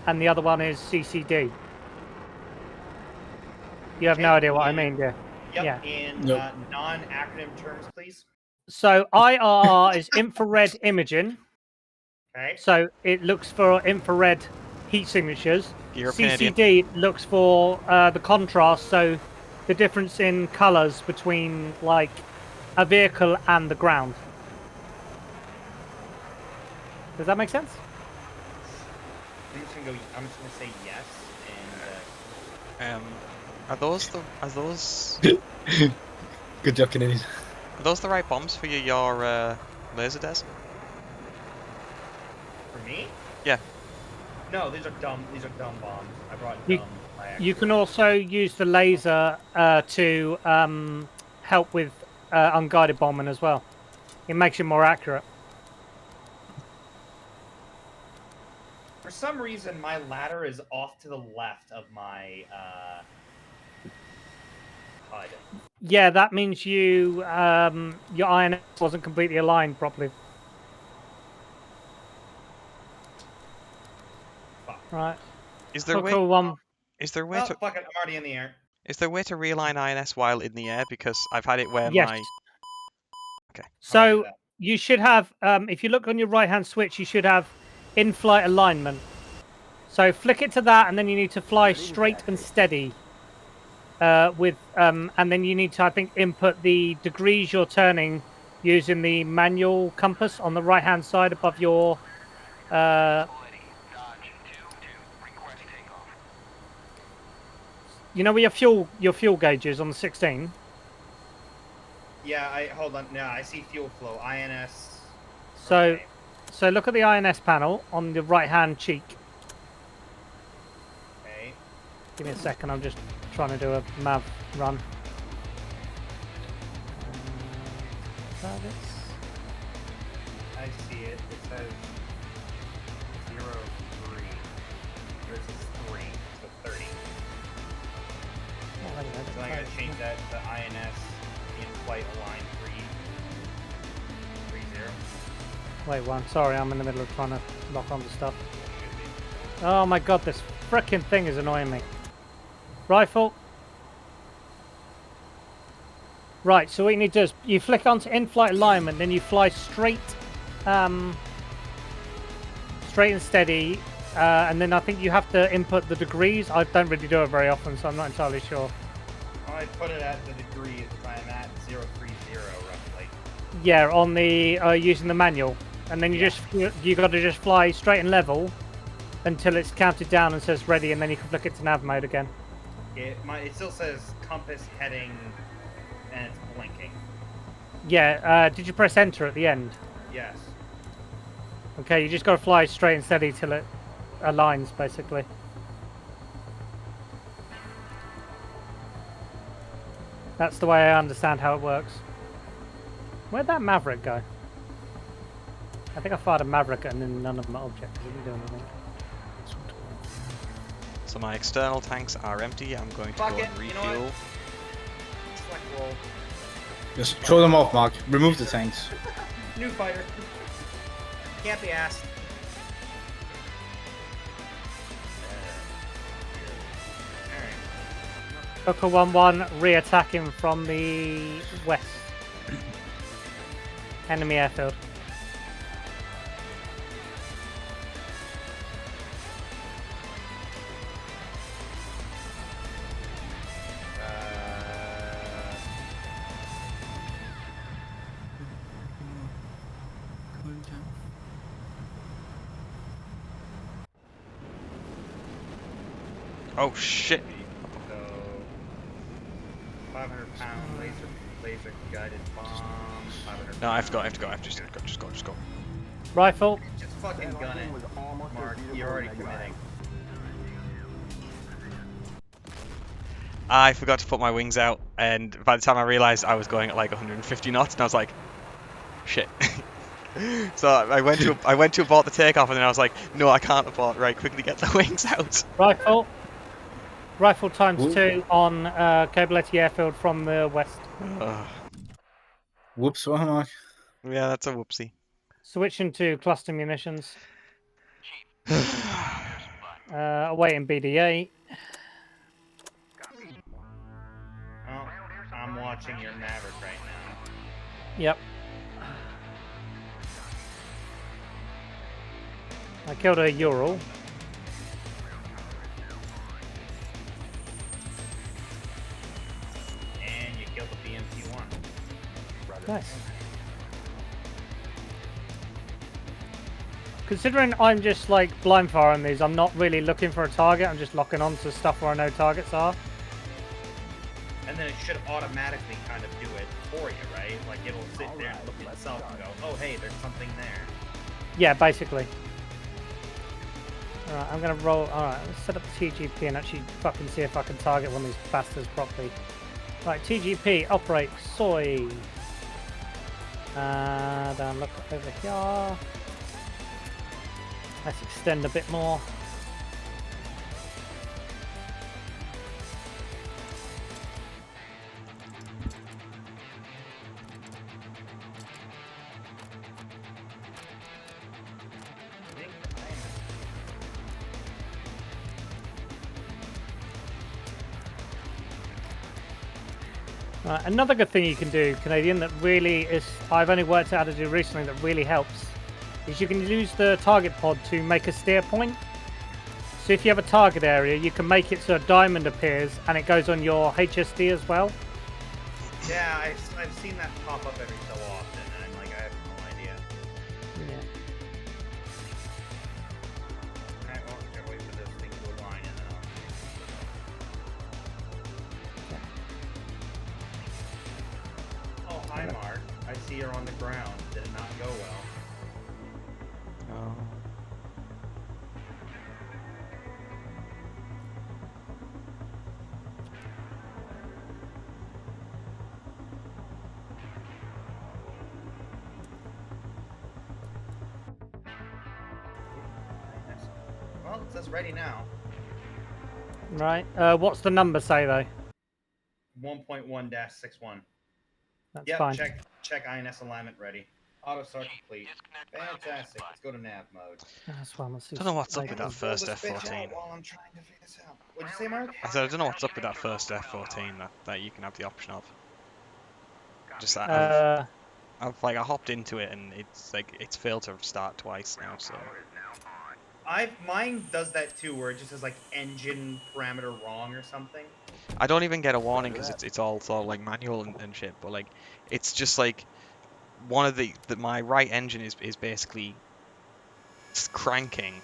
and the other one is CCD. You have no idea what I mean, yeah? Yep, Yeah. in non-acronym terms, please. So IRR is infrared imaging. Okay. So it looks for infrared heat signatures. You're CCD looks for the contrast, so the difference in colours between like a vehicle and the ground. Does that make sense? I'm just gonna say yes, and Are those Good job, Canadian. are those the right bombs for your laser des? for me? Yeah. No, these are dumb bombs. I brought You- dumb You can also use the laser to help with unguided bombing as well. It makes it more accurate. For some reason, my ladder is off to the left of my HUD. Yeah, that means your INS wasn't completely aligned properly. Fuck. Right. Is there a way? Hooker one. Is there a way Oh, to? fuck it, I'm already in the air. Is there a way to realign INS while in the air? Because I've had it where Yes. my. How do I do So that? you should have, if you look on your right-hand switch, you should have in-flight alignment. So flick it to that, and then you need to fly straight and steady. And then you need to, I think, input the degrees you're turning using the manual compass on the right-hand side above your. You know where your fuel gauge is on the 16. Yeah, hold on. No, I see fuel flow. INS. So, Okay. so look at the INS panel on the right-hand cheek. Okay. Give me a second. I'm just trying to do a MAV run. Targets. I see it. It says 0, 3. This is 3, so 30. Oh, wait a minute. So I'm gonna change that to INS in-flight align 330. Wait one. Sorry, I'm in the middle of trying to lock onto stuff. Oh my god, this frickin' thing is annoying me. Rifle. Right, so what you need to do is you flick onto in-flight alignment, then you fly straight, straight and steady, and then I think you have to input the degrees. I don't really do it very often, so I'm not entirely sure. I put it at the degree I'm at 030 roughly. Yeah, on the using the manual, and then you got to just fly straight and level until it's counted down and says ready, and then you can flick it to nav mode again. It still says compass heading, and it's blinking. Yeah, did you press enter at the end? Yes. Okay, you just got to fly straight and steady till it aligns, basically. That's the way I understand how it works. Where'd that Maverick go? I think I fired a Maverick and then none of my objectives didn't do anything. So my external tanks are empty. I'm going to Fuck go it, and you know refuel. what? Select roll. Just throw them off, Mark. Remove the tanks. New fighter. Can't be asked. Hooker 1-1 re-attacking from the west. Enemy airfield. Oh shit! So 500-pound laser guided bomb. 500. No, I have to go. I have to go. Just go. Rifle. Just fucking gun it, Mark. You're already committing. I forgot to put my wings out, and by the time I realized I was going at like 150 knots, and I was like, shit. So I went to abort the takeoff, and then I was like, no, I can't abort. Right, quickly get the wings out. Rifle. Rifle times 2 on Cabletti airfield from the west. Whoops, what, Mark? Yeah, that's a whoopsie. Switching to cluster munitions. Awaiting BDA. Well, I'm watching your Maverick right now. Yep. I killed a Ural. And you killed the BMP-1. Nice. Considering I'm just like blind firing these, I'm not really looking for a target, I'm just locking onto stuff where I know targets are. And then it should automatically kind of do it for you, right? Like it'll sit there and look at itself and go, oh hey, there's something there. Yeah, basically. Alright, I'm gonna roll. Alright, let's set up the TGP and actually fucking see if I can target one of these bastards properly. Right, TGP, operate, soy. Then look over here. Let's extend a bit more. Another good thing you can do, Canadian, that really is, I've only worked out how to do recently that really helps, is you can use the target pod to make a steer point. So if you have a target area, you can make it so a diamond appears and it goes on your HSD as well. Yeah, I've seen that pop up every so often, and I'm like, I have no idea. Yeah. Alright, well, I'm gonna wait for this thing to align, and then I'll... Oh, hi, Mark. I see you're on the ground. Did it not go well? Oh. Well, it says ready now. Right. What's the number say though? 1.1-61. That's Yep, fine. check INS alignment ready. Auto start complete. Fantastic. Let's go to nav mode. That's one. Let's see. Don't know what's up like, with that first F-14. While I'm trying to figure this out. What'd you say, Mark? I said I don't know what's up with that first F-14 that you can have the option of. Just I've like I hopped into it and it's like it's failed to start twice now. So Mine does that too, where it just says like engine parameter wrong or something. I don't even get a warning because it's all like manual and shit. But like it's just like one of my right engine is basically cranking.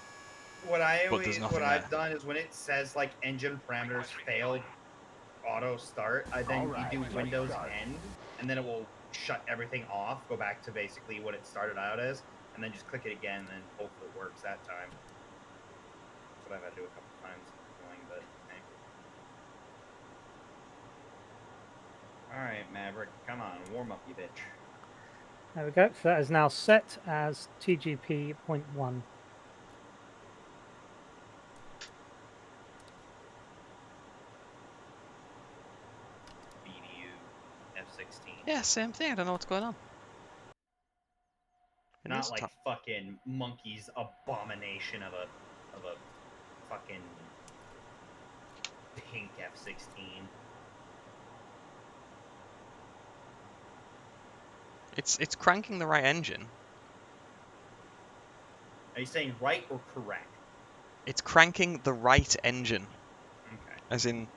What there's nothing I've there. done is when it says like engine parameters failed auto start, you do Windows end, and then it will shut everything off, go back to basically what it started out as, and then just click it again, and then hopefully it works that time. That's what I've had to do a couple times. Annoying, but hey. Alright, Maverick, come on, warm up, you bitch. There we go. So that is now set as TGP.1. BDU F-16. Yeah, same thing. I don't know what's going on. Not like fucking monkey's abomination of a fucking pink F-16. It's cranking the right engine. Are you saying right or correct? It's cranking the right engine. Okay. As in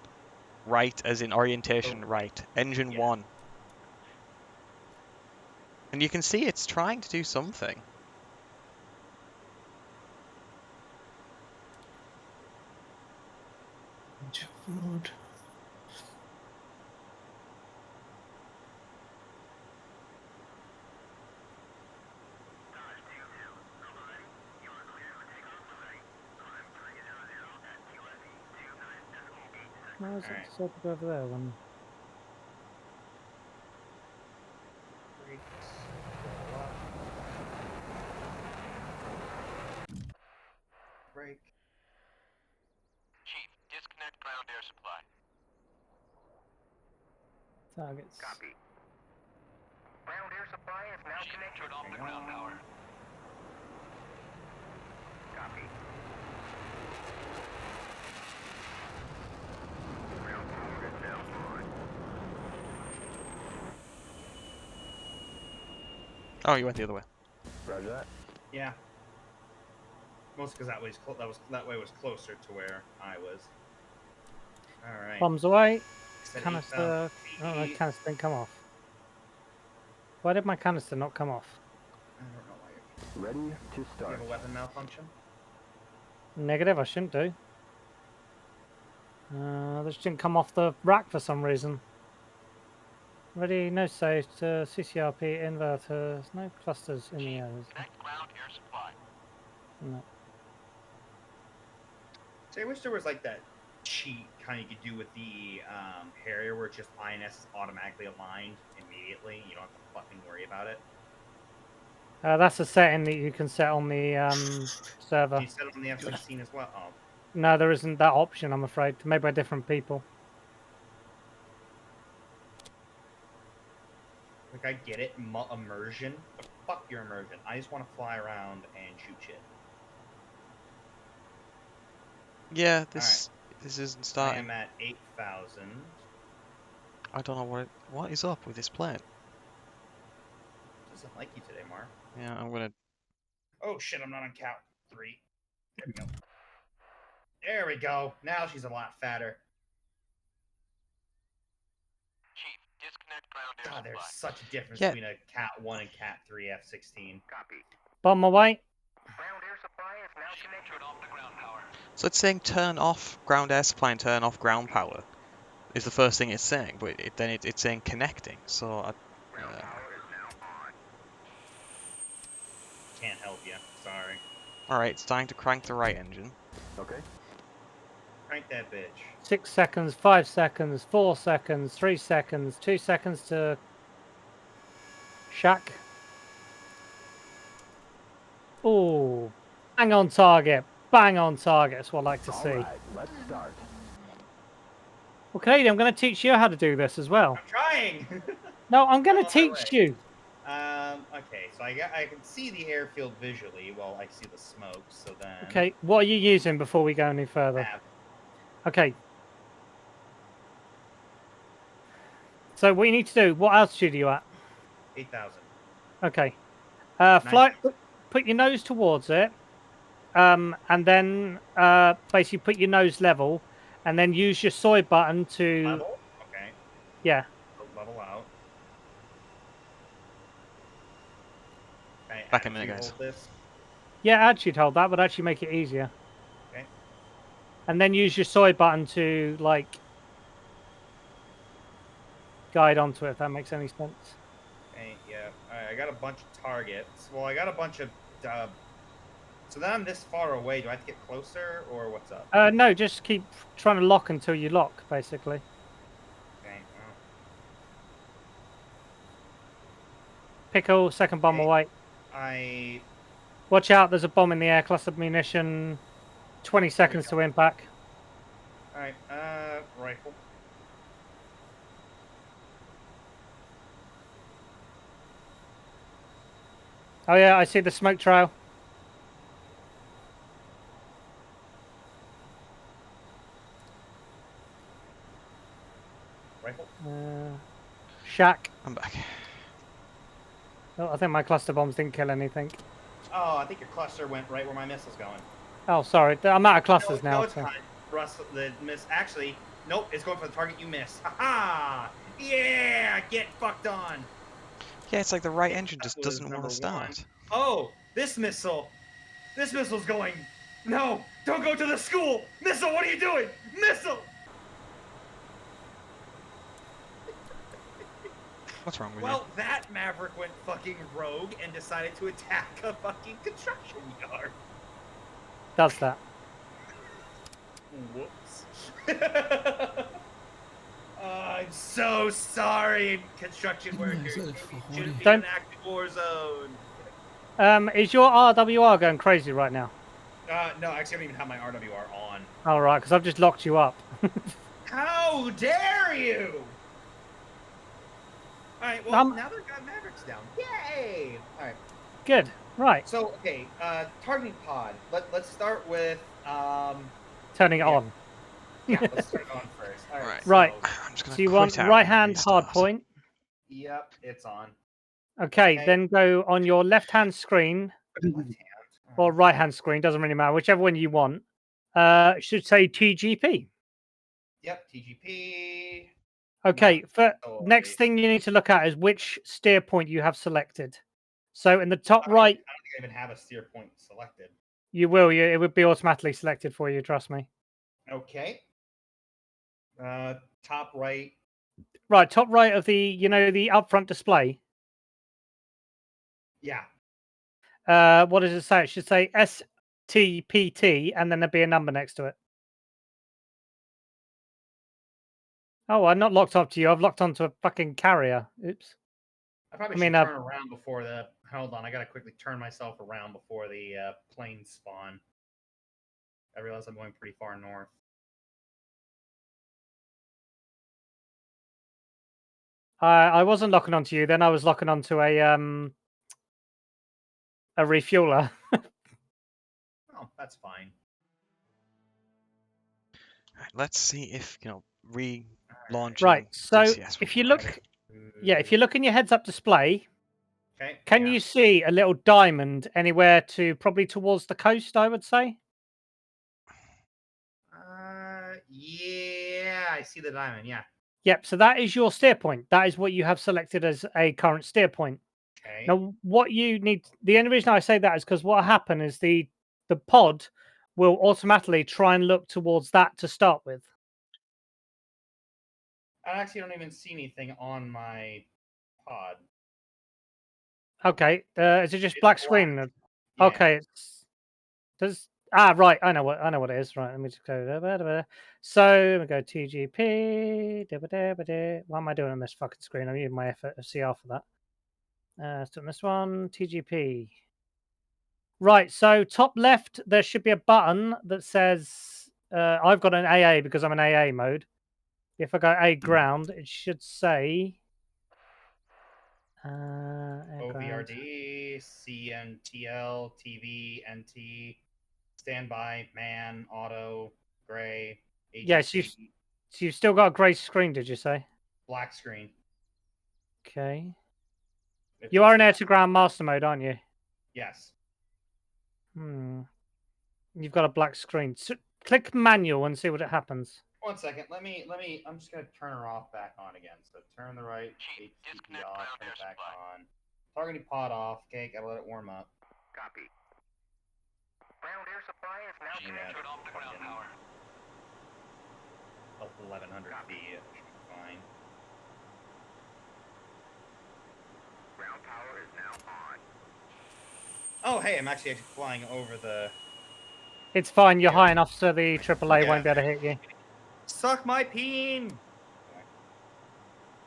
right, as in orientation right. Engine 1. And you can see it's trying to do something. Food. Why is it decided to go over there when... Break. Chief, disconnect ground air supply. Targets. Copy. Ground air supply is now connected. Turn off the ground power. Copy. Ground power is now on. Oh, you went the other way. Roger that. Yeah. Mostly because that way was closer to where I was. All right. Bombs away. Set Canister. Oh, my canister didn't come off. Why did my canister not come off? I don't know why Ready to you start. have a weapon malfunction. Negative, I shouldn't do. This didn't come off the rack for some reason. Ready, no safe to CCRP inverters, no clusters in the areas. Connect ground air supply. No. See, I wish there was like that cheat kind of you could do with the Harrier where it's just INS is automatically aligned immediately. You don't have to fucking worry about it. That's a setting that you can set on the Do server. you set it on the F-16 as well? Oh, No, there isn't that option, I'm afraid. Made by different people. like I get it, immersion, but fuck your immersion. I just want to fly around and shoot shit. Yeah, this isn't I starting. am at 8,000. I don't know what is up with this plane. Doesn't like you today, Mark. Yeah, I'm gonna. Oh shit, I'm not on count 3. There we go. There we go. Now she's a lot fatter. Chief, disconnect ground air God, there's supply. such a difference Yeah. between a Cat 1 and Cat 3 F-16. Copy. Bomb away. Ground air supply is now connected. Turn off the ground power. So it's saying turn off ground air supply and turn off ground power. Is the first thing it's saying, but then it's saying connecting. So Ground power is now on. Can't help you. Sorry. all right, it's time to crank the right engine. Okay. Crank that bitch. 6 seconds, 5 seconds, 4 seconds, 3 seconds, 2 seconds to shack. Oh, bang on target. Bang on target. That's what I like to see. All right, let's start. Well, Canadian, I'm going to teach you how to do this as well. I'm trying. No, I'm going On to my teach way. you. Okay, so I can see the airfield visually. Well, I see the smoke. So then. Okay, what are you using before we go any further? Nav. Okay. So what you need to do, what altitude are you at? 8,000. Okay. Fly, put your nose towards it. And then basically put your nose level and then use your soy button to Level. Okay. yeah. Level out. Okay, Back in a attitude minute, guys. hold this. Yeah, actually hold that would actually make it easier. Okay. And then use your soy button to like guide onto it, if that makes any sense. Okay, yeah. Alright, I got a bunch of targets. Well, I got a bunch of so then I'm this far away. Do I have to get closer or what's up? No, just keep trying to lock until you lock, basically. Okay, well, Pickle, second bomb Okay. away. I Watch out, there's a bomb in the air, cluster munition. 20 seconds to impact. alright, rifle. Oh yeah, I see the smoke trail. Rifle. Shack. I'm back. Oh, I think my cluster bombs didn't kill anything. Oh, I think your cluster went right where my missile's going. Oh, sorry. I'm out of clusters no, now. it's fine. Russ, the miss. Actually, nope. It's going for the target you missed. Ha! Yeah, get fucked on. Yeah, it's like the right engine That just was doesn't want number to start. Oh, this missile. This missile's going. No, don't go to the school. Missile, what are you doing? Missile. What's wrong with Well, that Maverick went fucking rogue and decided to attack a fucking construction yard. Does that? Whoops. I'm so sorry, construction workers. You shouldn't be in an active war zone. Is your RWR going crazy right now? No, actually, I don't even have my RWR on. All right, because I've just locked you up. How dare you! Alright, well, now they've got Mavericks down. Yay! Alright. Good. Right. So, okay, targeting pod. Let's start with, Turning it yeah. on. Yeah, let's start on first. Alright. Right. I'm just gonna So you quit want out right and hand hard restart. point. Yep, it's on. Okay, Okay. then go on your left hand screen Left hand. or right hand screen, doesn't really matter, whichever one you want. Should say TGP. Yep, TGP. Okay, Oh, next wait. thing you need to look at is which steer point you have selected. So in the top I don't right, think I even have a steer point selected. you will. It would be automatically selected for you. Trust me. Okay. Top right. Right, top right of the the upfront display. Yeah. What does it say? It should say STPT, and then there'll be a number next to it. Oh, I'm not locked up to you. I've locked onto a fucking carrier. Oops. I probably I should mean, turn around before the. Hold on, I gotta quickly turn myself around before the planes spawn. I realize I'm going pretty far north. I wasn't locking onto you. Then I was locking onto a refueler. Oh, that's fine. Right, let's see if relaunching Right. So DCS will if you work. look, yeah, if you look in your heads-up display, Okay. can you see a little diamond anywhere probably towards the coast? I would say. Yeah, I see the diamond. Yeah. Yep. So that is your steer point. That is what you have selected as a current steer point. Okay. Now, what you need, the only reason I say that is because what will happen is the pod will automatically try and look towards that to start with. I actually don't even see anything on my pod. Okay. Is it just It's black black. screen? Yeah. Okay. Right. I know what it is. Right. Let me just go. So we go TGP. What am I doing on this fucking screen? I'm using my FCR for that. Let's do this one. TGP. Right, so top left, there should be a button that says, I've got an AA because I'm in AA mode. If I go A ground, it should say, air ground. OVRD, CNTL, TV, NT, standby, man, auto, gray, Yes, agency, so you've still got a grey screen, did you say? black screen. Okay. If You it's are in the air one- to ground master mode, aren't you? Yes. You've got a black screen. So click manual and see what it happens. 1 second. Let me. I'm just gonna turn her off back on again. So turn the right HTTP off, turn it back on. Targeting pod off. Okay, gotta let it warm up. Copy. Ground air supply is now connected. Turn off the ground power. Up 1,100 feet. It should be fine. Ground power is now on. Oh, hey, I'm actually flying over the. It's fine, you're Yeah. high enough so the AAA Yeah. won't be able to hit you. Suck my peen! Okay.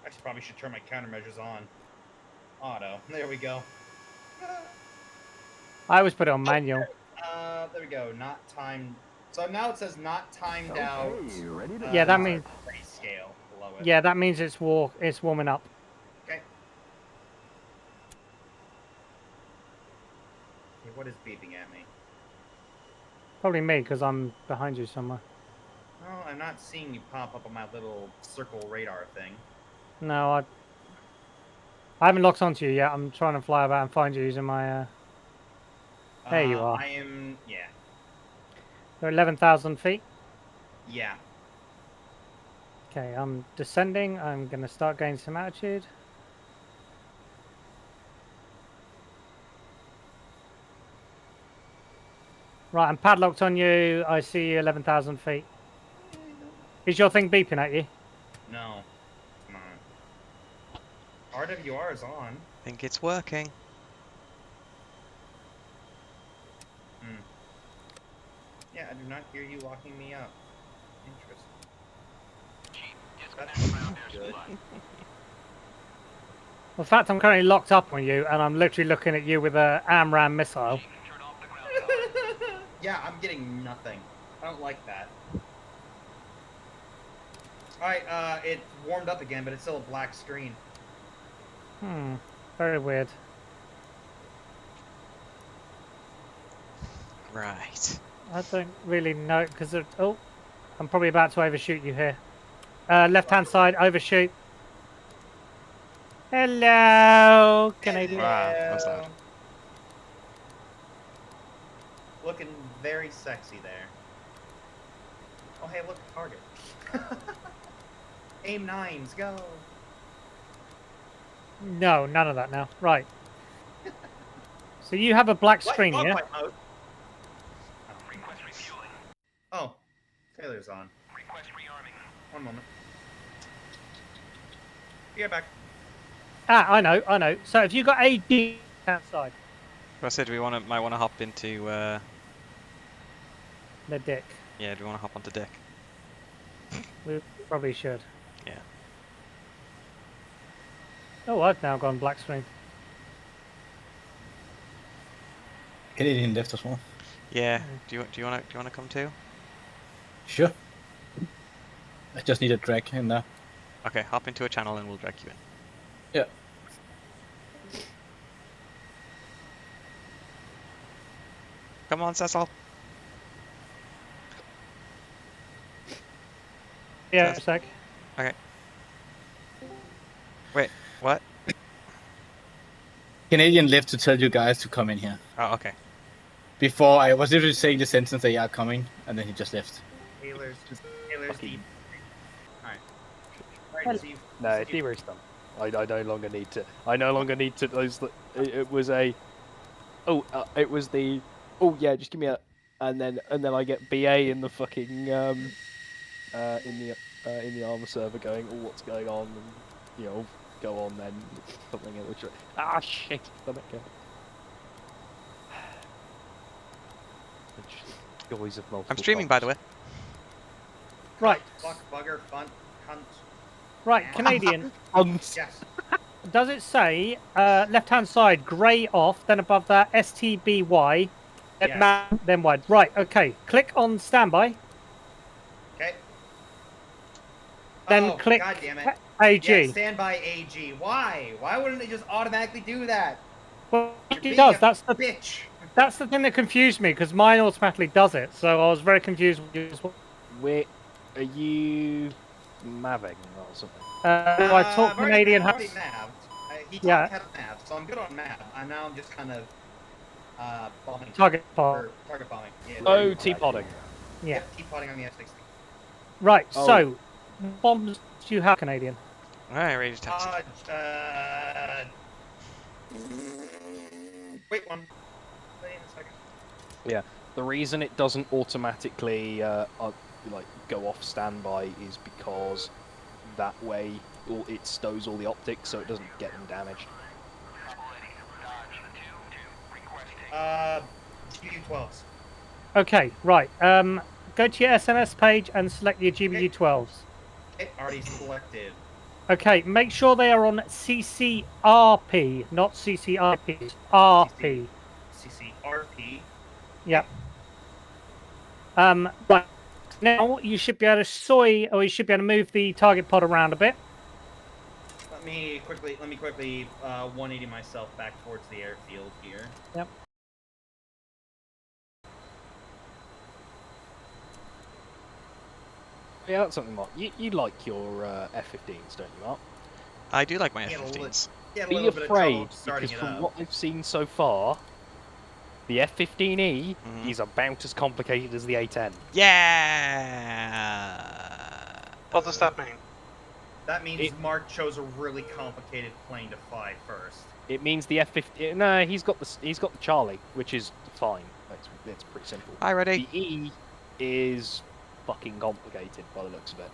Actually, probably should turn my countermeasures on. Auto. There we go. I always put it on manual. There we go. Not timed. So now it says not timed out. Okay, ready to Yeah, that start. means Grayscale below it. Yeah, that means it's warming up. Okay. Okay, what is beeping at me? Probably me because I'm behind you somewhere. Oh, I'm not seeing you pop up on my little circle radar thing. No, I haven't locked onto you yet. I'm trying to fly about and find you using my. There you are. I am. Yeah. You're 11,000 feet. Yeah. Okay, I'm descending. I'm going to start gaining some altitude. Right, I'm padlocked on you. I see you 11,000 feet. Is your thing beeping at you? No. Come on. RWR is on. Think it's working. Yeah, I do not hear you locking me up. Interesting. That's good. Well, in fact, I'm currently locked up on you, and I'm literally looking at you with a AMRAAM missile. Yeah, I'm getting nothing. I don't like that. Alright, it warmed up again, but it's still a black screen. Very weird. Right. I don't really know because oh, I'm probably about to overshoot you here. Left-hand side, overshoot. Hello, Canadian. Wow, that's loud. Looking very sexy there. Oh, hey, look, target. Aim 9s, go. No, none of that now. Right. So you have a black screen here. Mode? Request refueling. Oh, Taylor's on. Request rearming. 1 moment. Be right back. I know. So if you got AD outside, I said we might want to hop into. the dick. Yeah, do we want to hop onto deck? We probably should. Yeah. Oh, I've now gone black screen. Canadian left as well. Yeah. Do you wanna come too? Sure. I just need a drag in there. Okay, hop into a channel and we'll drag you in. Yeah. Come on, Cecil. Yeah, Yes. a sec. Okay. Wait, what? Canadian left to tell you guys to come in here. Oh, okay. Before I was literally saying the sentence they are coming, and then he just left. Taylor's fucking- deep. Alright. Alright, Well- so you No, said you- debrief's done. I no longer need to. I no longer need to. It was a. Oh, it was the. Oh yeah, just give me a. And then I get BA in the fucking in the armor server going, oh, what's going on? And you know, go on then something in which. Ah shit, done it again. The joys of multiple. I'm streaming, by the way. Right, Fuck, bugger, fun, cunt. right, Canadian. Yes. Does it say left-hand side grey off, then above that STBY, then Yes. man, then wide? Right. Okay. Click on standby, Okay. then Oh, click God damn it. AG. Yeah, standby AG. Why? Why wouldn't it just automatically do that? Well, You're it being does. a That's the bitch. thing that confused me because mine automatically does it. So I was very confused. Where are you maving or something? So I taught I've already- Canadian I've how. already mapped. He taught Yeah. me how to map, so I'm good on map. And now I'm just kind of bombing. Target pod. Or target bombing. Yeah. Oh, T-podding. Yeah. Yep, keep potting on the F-16. Right. Oh. So bombs do you have, Canadian? Alright, ready to test. Wait one. Wait a second. The reason it doesn't automatically like go off standby is because that way it stows all the optics, so it doesn't get them damaged. GU-12s. Okay. Right. Go to your SMS page and select your GBU12s. Okay, already selected. Okay. Make sure they are on CCRP, not CCIP. RP. CCRP. Yep. Right. Now you should be able to or you should be able to move the target pod around a bit. Let me quickly 180 myself back towards the airfield here. Yep. Yeah, that's something, Mark. You like your F-15s, don't you, Mark? I do like my Yeah, F-15s. Yeah, a Be little bit of trouble afraid, starting because it from up. what I've seen so far, the F-15E Mhm. is about as complicated as the A-10. Yeah. What does that mean? That means It- Mark chose a really complicated plane to fly first. It means the F-15. No, he's got the Charlie, which is fine. It's pretty simple. Hi, ready? The E is fucking complicated by the looks of it.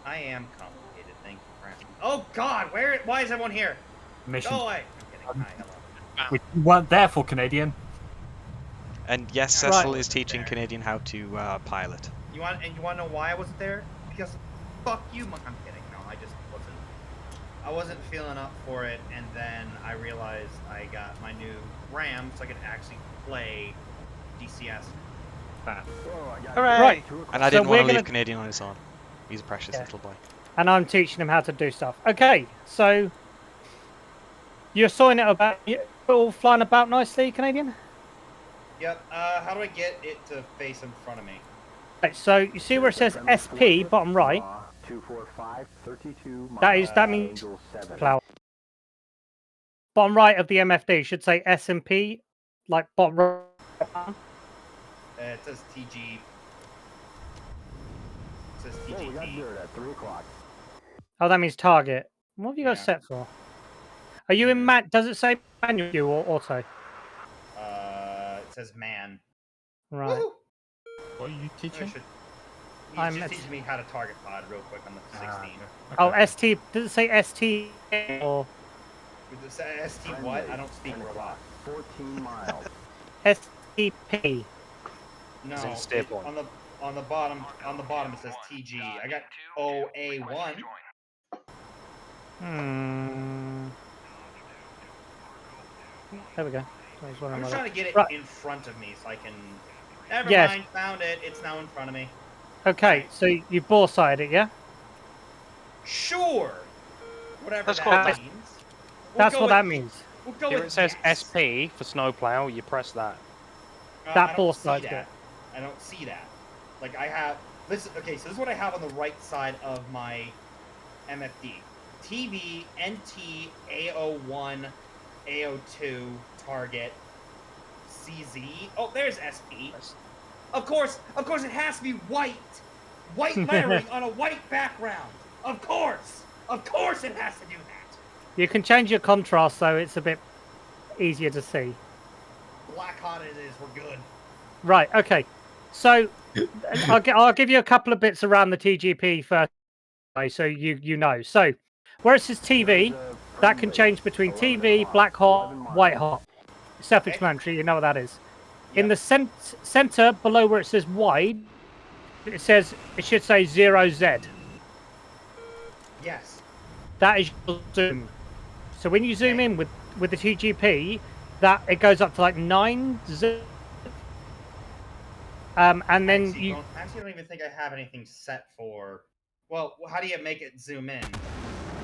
I am complicated, thank you for asking. Oh God, why is everyone here? Mission. Go away. I'm kidding. Hi, hello. We weren't there for Canadian. And yes, Right. Cecil is teaching There. Canadian how to pilot. You want to know why I wasn't there? Because fuck you, I'm kidding. No, I wasn't feeling up for it, and then I realized I got my new RAM, so I could actually play DCS. Right. And I So didn't we're want to leave gonna- Canadian on his own. He's a precious Yeah. little boy. And I'm teaching him how to do stuff. Okay. So you're sawing it about. You're all flying about nicely, Canadian. Yep. How do I get it to face in front of me? Right. So you see where it says SP, bottom right. 245, 32 That means cloud. Bottom right of the MFD should say SMP, like bottom right. It says TG. It says Oh, we got TGT. dirt at 3 o'clock. Oh, that means target. What have you got Yeah. set for? Are you in Does it say manual or auto? It says man. Right. Woohoo! What are you I teaching? should. I'm He's at- just teaching me how to target pod real quick on the 16. Oh, ST. Does it say ST or Does it say ST what? I don't speak 10 robot. o'clock, 14 miles. STP? No, It's in steer point. On the bottom it says TG. I got OA1. There we go. I was wondering I'm why just trying to get it Right. in front of me so I can. Never Yes. mind, found it. It's now in front of me. Okay, Alright. so you bore side it, yeah? Sure. Whatever Let's that call it means. That's what that with- means. We'll go Here with it says yes. SP for snowplow. You press that. That I bore don't see side's that. I don't see that. Like I have this. Okay, so this is what I have on the right side of my MFD. TV, NT, AO1, AO2, target, CZ. Oh, there's SP. Of course, it has to be white. White lettering on a white background. Of course it has to do that. You can change your contrast so it's a bit easier to see. Black hot it is. We're good. Right, okay. So I'll give you a couple of bits around the TGP first, so you know. So where it says TV, that can change between TV, black hot, white hot. Self-explanatory, you know what that is. In the center below where it says wide, it should say 0Z. Yes. That is your zoom. So when you zoom in with the TGP, that it goes up to like 9Z. And then actually, I don't even think I have anything set for. Well, how do you make it zoom in?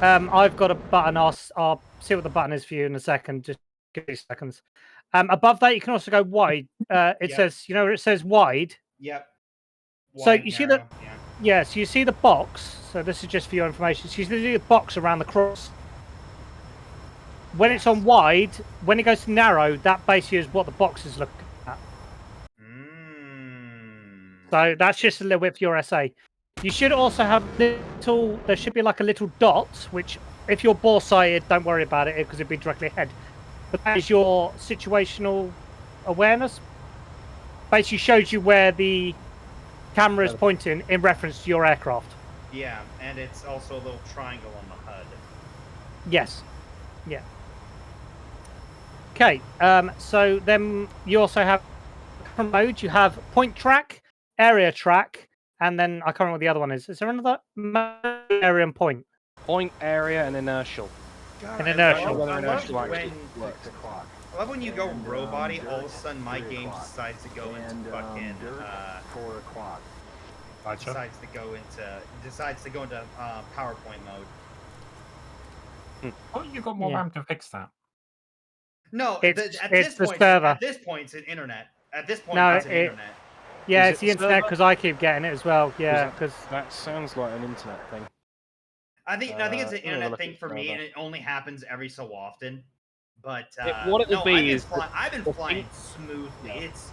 I've got a button. I'll see what the button is for you in a second. Just give me seconds. Above that, you can also go wide. It says, you know, where it says wide. Yep. So Wide, you see narrow, the so you see the box. So this is just for your information. So you see the box around the cross. When it's on wide, when it goes to narrow, that basically is what the box is looking at. So that's just a little bit for your SA. You should also have little. There should be like a little dot, which if you're bore sighted, don't worry about it because it'd be directly ahead. But that is your situational awareness. Basically shows you where the camera is pointing in reference to your aircraft. Yeah, and it's also a little triangle on the HUD. Yes. Yeah. Okay. So then you also have different modes. You have point track, area track, and then I can't remember what the other one is. Is there another area and point? Point, area, and inertial. God, And inertial. I love Inertial when o'clock. I love when you go And, robot-y, all of a dirt, sudden my 3 game o'clock. decides to go into And fucking dirt, 4 o'clock. Gotcha. decides to go into PowerPoint mode. Oh, you got more Yeah. RAM to fix that. No, It's at the this point, server. at this point, it's an internet. At this point, No, it's an internet. Yeah, Is it's it the a internet server? because I keep getting it as well. Yeah, that- because That sounds like an internet thing. I think it's an let me have a internet look thing at for me, server. and it only happens every so often. But what it will no, be is I've been the flying thing- smoothly. Yeah. It's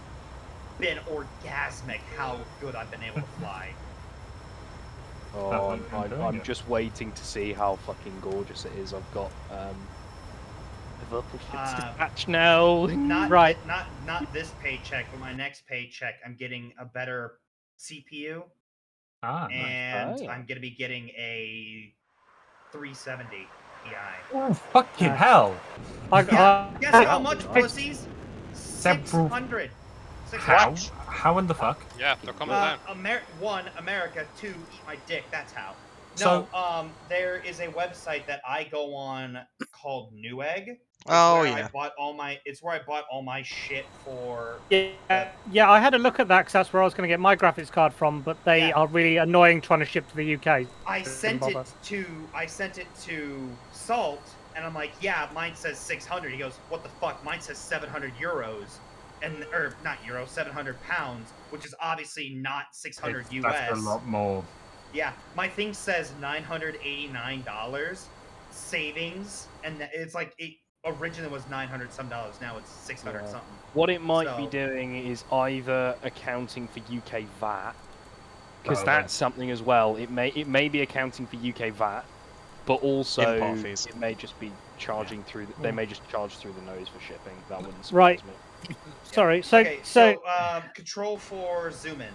been orgasmic how good I've been able to fly. Oh, I'm doing I'm it. just waiting to see how fucking gorgeous it is. I've got dispatch now. Not Right. not this paycheck, but my next paycheck, I'm getting a better CPU, Ah, nice. and Oh, yeah. I'm gonna be getting a 370 Ti. Oh, fucking Nice. hell! Guess how much, nice. pussies? Several- 600. How in the fuck? Yeah, they're coming down. One, America. Two, eat my dick. That's how. So- No, there is a website that I go on called Newegg. Oh, where yeah. I bought all my. It's where I bought all my shit for. yeah, I had a look at that because that's where I was going to get my graphics card from, but they Yeah. are really annoying trying to ship to the UK. I Didn't sent bother. it to Salt, and I'm like, yeah, mine says 600. He goes, what the fuck? Mine says 700 euros, or not euros, 700 pounds, which is obviously not 600 US. That's a lot more. Yeah, my thing says $989 savings, and it's like it originally was $900 some dollars. Now it's 600 Yeah. something. What it might be So- doing is either accounting for UK VAT, because Oh, that's something as well. It may be accounting for UK VAT, but also Import fees. it may just be charging through. They may just charge through the nose for shipping. That wouldn't surprise Right. me. Sorry, so Okay, so control for zoom in.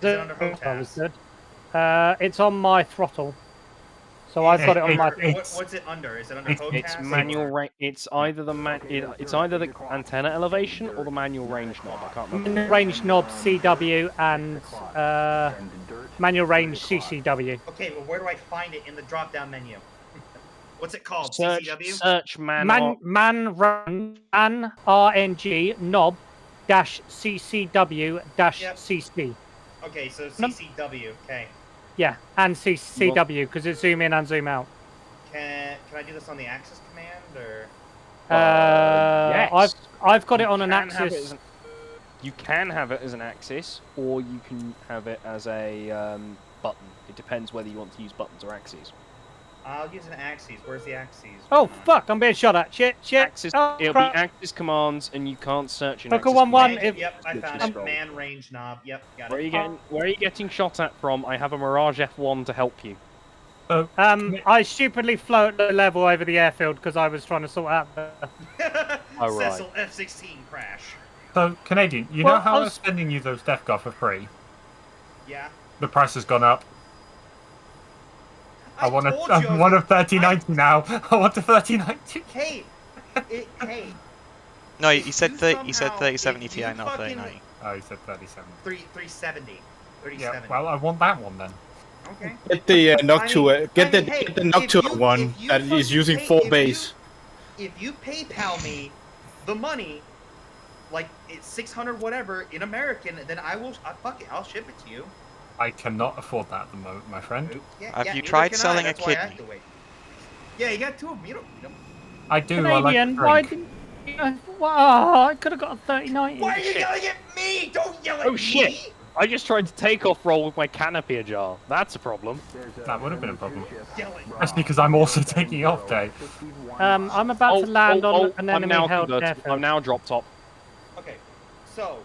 Is it under the HOTAS? it's on my throttle. So I've got it on my. What's it under? Is it under HOTAS? It's manual range. It's either the it's either the antenna elevation or the manual range knob. I can't remember. Range knob CW and manual range CCW. Okay, well, where do I find it in the drop-down menu? What's it called? Search CCW? Man RNG knob dash CCW dash CC. Okay, so CCW. Okay. Yeah, and CCW because it's zoom in and zoom out. Can I do this on the Axis command or? Yes. I've got it on an can have axis. You can have it as an axis, or you can have it as a button. It depends whether you want to use buttons or axes. I'll use an Axis. Where's the Axis? Oh fuck! I'm being shot at. Shit! Axis, Oh, it'll crap. be axis commands, and you can't search an Hooker axis 1-1. command. Yep, I found it. Scroll. Man range knob. Yep, got Where are it. you getting? Where are you getting shot at from? I have a Mirage F1 to help you. I stupidly flew at low level over the airfield because I was trying to sort out the. Oh, right. Cecil F-16 crash. So, Canadian, you know how I was sending you those Death Guard for free? Yeah. The price has gone up. I want told you I was a 3090 now. I want a 3090. Hey, hey. No, he said you 3070 if Ti, you not fucking- 3090. Oh, he said 37. 370. Yeah, 370. well, I want that one then. Okay. Get the Noctua, get the Noctua if one you that is fucking using pay- 4 if base. If you PayPal me the money, like it's 600 whatever in American, then fuck it, I'll ship it to you. I cannot afford that at the moment, my friend. Have you neither tried can I, selling a that's why I have kidney? to wait. Yeah, you got two of them. You don't need them. I do. Canadian, I why like to drink. didn't? Wow, I could have got a 3090. Why are you yelling at me? Don't yell at me! Oh shit! I just tried to take off roll with my canopy ajar. That's a problem. That would have been a problem. Yelling. Especially because I'm also taking off day. I'm about to land on an I'm now enemy-held converted. airfield. I'm now drop top. Okay, so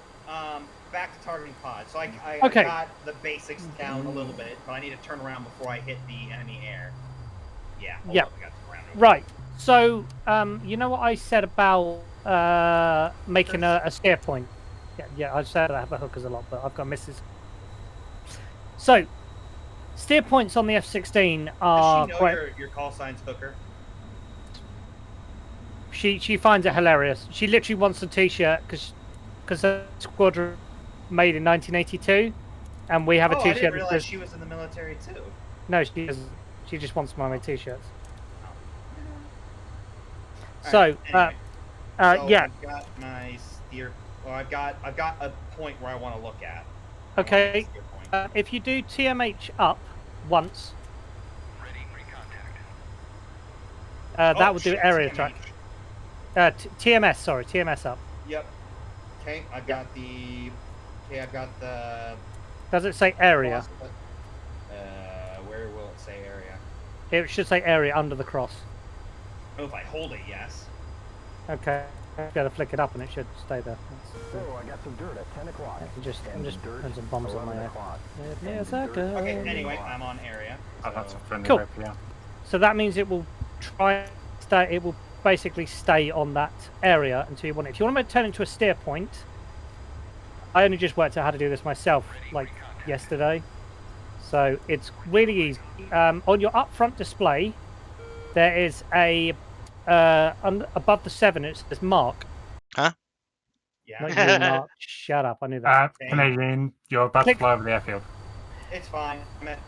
back to targeting pod. So I Okay. got the basics down a little bit, but I need to turn around before I hit the enemy air. Yeah. hold Yeah. up, I got to turn around. Right. So, you know what I said about making a steer point? Yeah, I said I have a hookers a lot, but I've got misses. So, steer points on the F-16 are Does she know quite. your call sign's hooker? She finds it hilarious. She literally wants a T-shirt because the squadron made in 1982, and we have a I T-shirt didn't that realize says she was in the military too. no. She doesn't. She just wants my T-shirts. All So, right, anyway. So yeah. I've got my steer. Well, I've got a point where I want to look at. Okay. If you do TMH up once, that would do area track. TMS, sorry, TMS up. Yep. Okay, I've got the. Okay, I've got the. Does it say area? Where will it say area? It should say area under the cross. Oh, if I hold it, yes. Okay. I've got to flick it up and it should stay there. So I got some dirt at 10 o'clock. I'm just putting some bombs on my 11 head. o'clock. Yes, Okay, anyway, I'm on area. Oh, that's a friendly Cool. rep, yeah. So that means it will it will basically stay on that area until you want it. If you want to turn it into a steer point, I only just worked out how to do this myself, like yesterday. So it's really easy. On your up front display, there is a above the 7. It says mark. Huh? Yeah. Not you, Mark. Shut up. I knew that. Canadian, you're about to fly over the airfield. It's fine. I'm at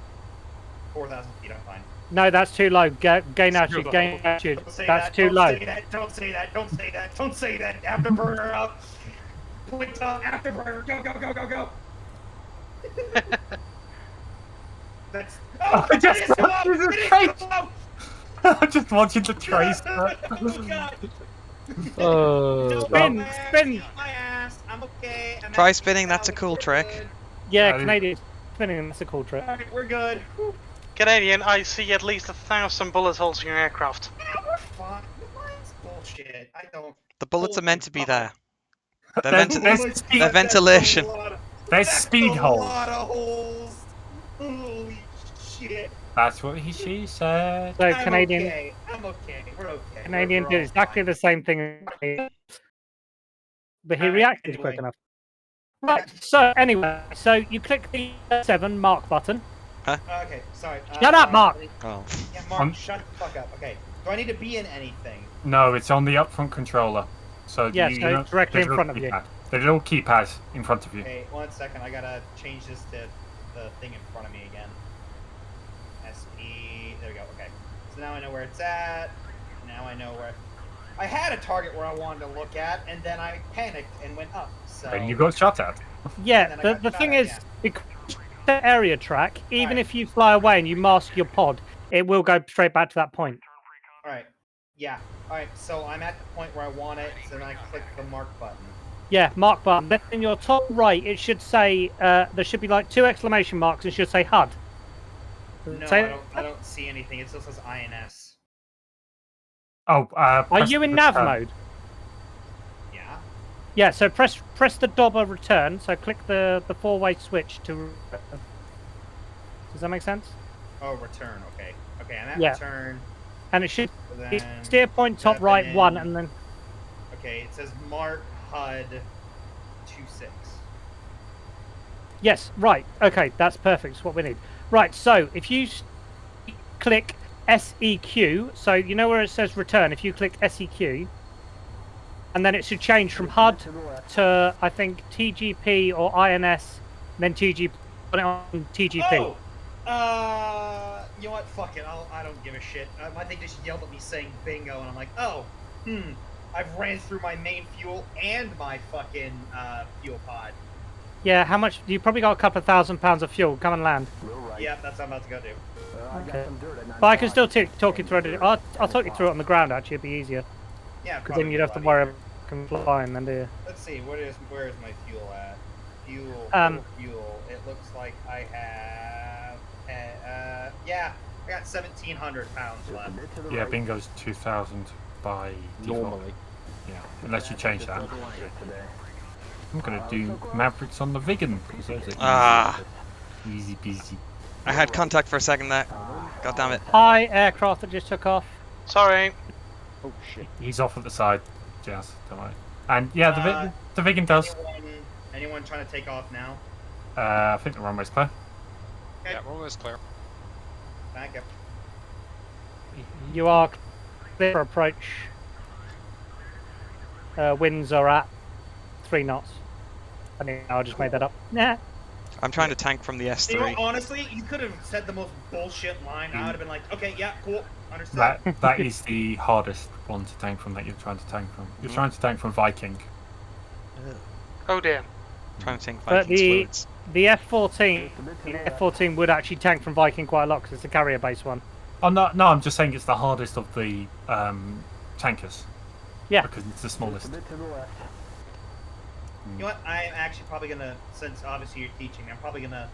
4,000 feet. I'm fine. No, that's too low. Gain altitude. Gain altitude. Don't say That's that, too don't low. Say that, don't say that. Don't say that. Don't say that. Afterburner up. Point up. Afterburner. Go, go, go, go, go. That's. Oh, I just it is watched low, the it is trace. low. I'm just watching the trace. Oh, God. Spin. My ass. I'm okay. I'm Try at spinning, that's a 8,000. cool We're trick. good. Yeah, Canadian spinning. That's a cool trick. All right, we're good. Canadian, I see at least 1,000 bullet holes in your aircraft. We're fine. That's bullshit. I don't. The bullets are meant to be Holy there. They're There's- meant to, there's fuck. speed- they're ventilation. There's That's speed a holes. lot of holes. Holy shit. That's what she said. So I'm Canadian, okay. I'm okay. We're okay. Canadian We're did all exactly fine. the same thing, but he Alright, reacted anyway. quick enough. Right. So anyway, so you click the 7 mark button. Okay, sorry. Shut up, Mark. Oh. Yeah, Mark, shut the fuck up. Okay. Do I need to be in anything? No, it's on the upfront controller. So Yeah, you so know, directly there's in a front of little you. keypad. There's a little keypad in front of you. Okay, 1 second. I gotta change this to the thing in front of me again. SP. There we go. Okay. So now I know where it's at. Now I know where. I had a target where I wanted to look at, and then I panicked and went up. So. And you got shot at. Yeah, then I the got shot thing at, is, yeah. because the area track, even Alright. if you fly away and you mask your pod, it will go straight back to that point. All right. Yeah. All right. So I'm at the point where I want it. So then I click the mark button. Yeah, mark button. Then in your top right, it should say there should be like 2 exclamation marks. It should say HUD. Does it No, say I don't see anything. It still says INS. Oh, Are press you in the nav return. mode? Yeah. Yeah. So press the dobber return. So click the 4-way switch to. Does that make sense? Oh, return. Okay. Okay. I'm at Yeah. return. And it should So it's then steer point top step right in. 1, and then Okay. It says mark HUD 26. yes, right. Okay, that's perfect. It's what we need. Right. So if you click SEQ, so you know where it says return. If you click SEQ, and then it should change from HUD to I think TGP or INS, then TGP on TGP. Oh, you know what? Fuck it. I don't give a shit. I think they just yelled at me saying bingo, and I'm like, oh, I've ran through my main fuel and my fucking fuel pod. Yeah, how much? You probably got a couple of £1,000 of fuel. Come and land. Yeah, that's what I'm about to go do. Okay. But I can still talk you through it. I'll talk you through it on the ground. Actually, it'd be easier. Yeah, Because then you'd have to worry about flying, then do you? Let's see. Where is my fuel at? Fuel. Fuel. It looks like I have. Yeah, I got 1,700 pounds left. Yeah, bingo's 2,000 by default. Normally. Yeah, unless you change that. I'm gonna do Mavericks on the vegan because those are easy peasy. I had contact for a second there. God damn it. Hi, aircraft that just took off. Sorry. Oh shit. He's off at the side, Jazz. Don't worry. And yeah, the vegan does. Anyone trying to take off now? I think the runway's clear. Okay. Yeah, runway's clear. Back up. You are clear for approach. Winds are at 3 knots. I mean, I just made that up. Nah. I'm trying to tank from the You know, S3. honestly, you could have said the most bullshit line. I would have been like, okay, yeah, cool, understood. That is the hardest one to tank from that you're trying to tank from. You're trying to tank from Viking. Oh dear. Trying to tank But Viking's fluids. the F-14 would actually tank from Viking quite a lot because it's a carrier-based one. Oh no, I'm just saying it's the hardest of the tankers. Yeah. Because it's the smallest. You know what? I'm actually probably gonna, since obviously you're teaching, I'm probably gonna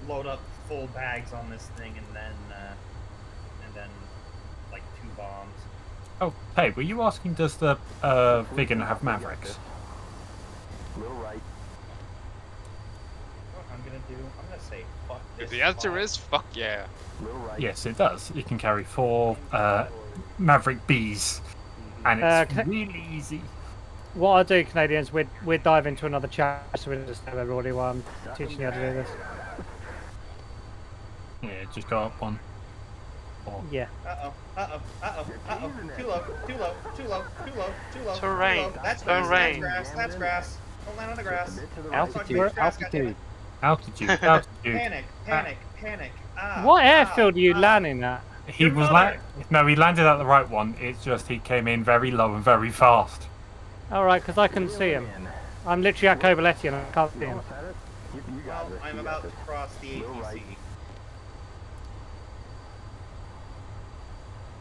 load up full bags on this thing and then like 2 bombs. Oh, hey, were you asking does the vegan have Mavericks? Little right. What I'm gonna do? I'm gonna say fuck this. The answer spot. is fuck yeah. Little right. Yes, it does. It can carry 4 Maverick Bs, and it's really easy. What I'll do, Canadians, we'd dive into another chat so we just have everybody while I'm teaching you how to do this. Yeah, just go up 1. 4. Yeah. Uh-oh. Too low. Terrain. That's Terrain. That's grass. Don't land on the grass. Altitude. Altitude. Panic. What airfield are you landing at? He was no, he landed at the right one. It's just he came in very low and very fast. Alright, because I couldn't see him. I'm literally at Cobaletti and I can't see him. Well, I'm about to cross the ATC.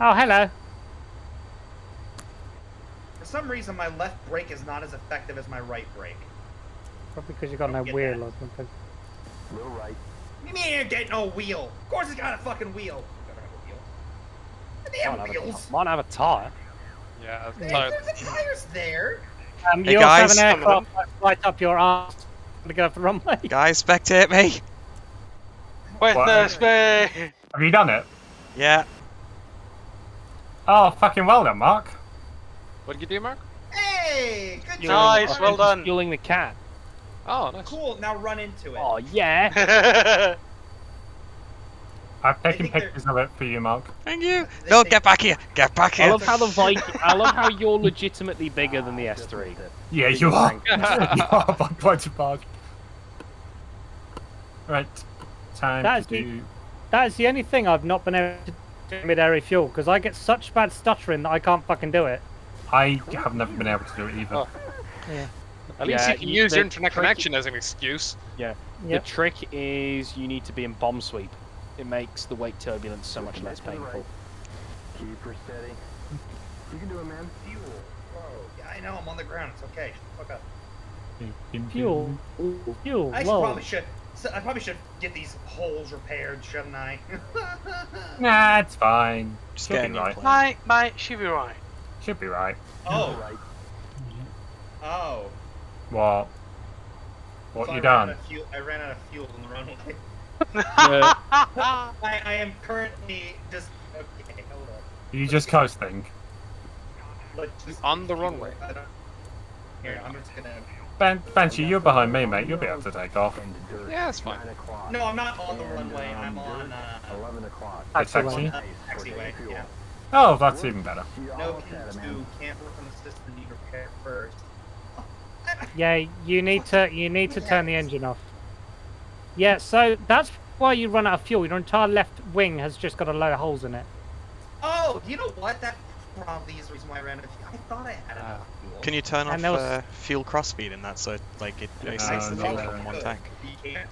Oh, hello. For some reason, my left brake is not as effective as my right brake. Probably because you got no Don't get wheel that. or something. Little right. You mean you get no wheel? Of course it's got a fucking wheel. They have wheels. Might have a tyre. Yeah, There's the tires there. Hey, You also have guys. an aircraft right up your arse to get off the runway. Guys, spectate me. Witness me! Have you done it? Yeah. Oh, fucking well done, Mark. What did you do, Mark? Hey, good Nice, job. well done. Fueling the cat. Oh, nice. Cool. Now run into it. Oh yeah. I've taken think they're- pictures of it for you, Mark. Thank you. No, get back here. Get back I here. love how I love how you're legitimately bigger than the S3. Yeah, you are. You are by quite a part. Right. Time That to is do. That is the only thing I've not been able to do mid-air refuel because I get such bad stuttering that I can't fucking do it. I have never been able to do it either. Oh. Yeah. At least Yeah, you can use the your internet trick- connection as an excuse. Yeah. Yep. The trick is you need to be in bomb sweep. It makes the weight turbulence so much less painful. Keep her steady. You can do it, man. Fuel. Whoa. Yeah, I know. I'm on the ground. It's okay. Shut the fuck up. Fuel. Fuel. I Whoa. probably should get these holes repaired, shouldn't I? Nah, it's fine. Just Should get a be new right. plane. Mate, she'll be right. Should be right. Oh. Right. Oh. What? What So you I done? ran out of fuel on the runway. Yeah. I am currently just okay. Hold up. You just coasting. Look, just On the runway. I don't- Here, I'm just gonna. Banshee, you're behind me, mate. You'll be able to take off. Yeah, that's fine. 9 o'clock. No, I'm not on the runway. I'm on 11 o'clock. The taxi? taxiway. Yeah. Oh, that's even better. No, can't work on the system. Need repair first. Yeah, you need to turn the engine off. Yeah, so that's why you run out of fuel. Your entire left wing has just got a load of holes in it. Oh, you know what? That probably is the reason why I ran out of fuel. I thought I had enough fuel. Can you turn off And there was- fuel cross speed in that so like it takes the no, fuel no. from one tank? You can't.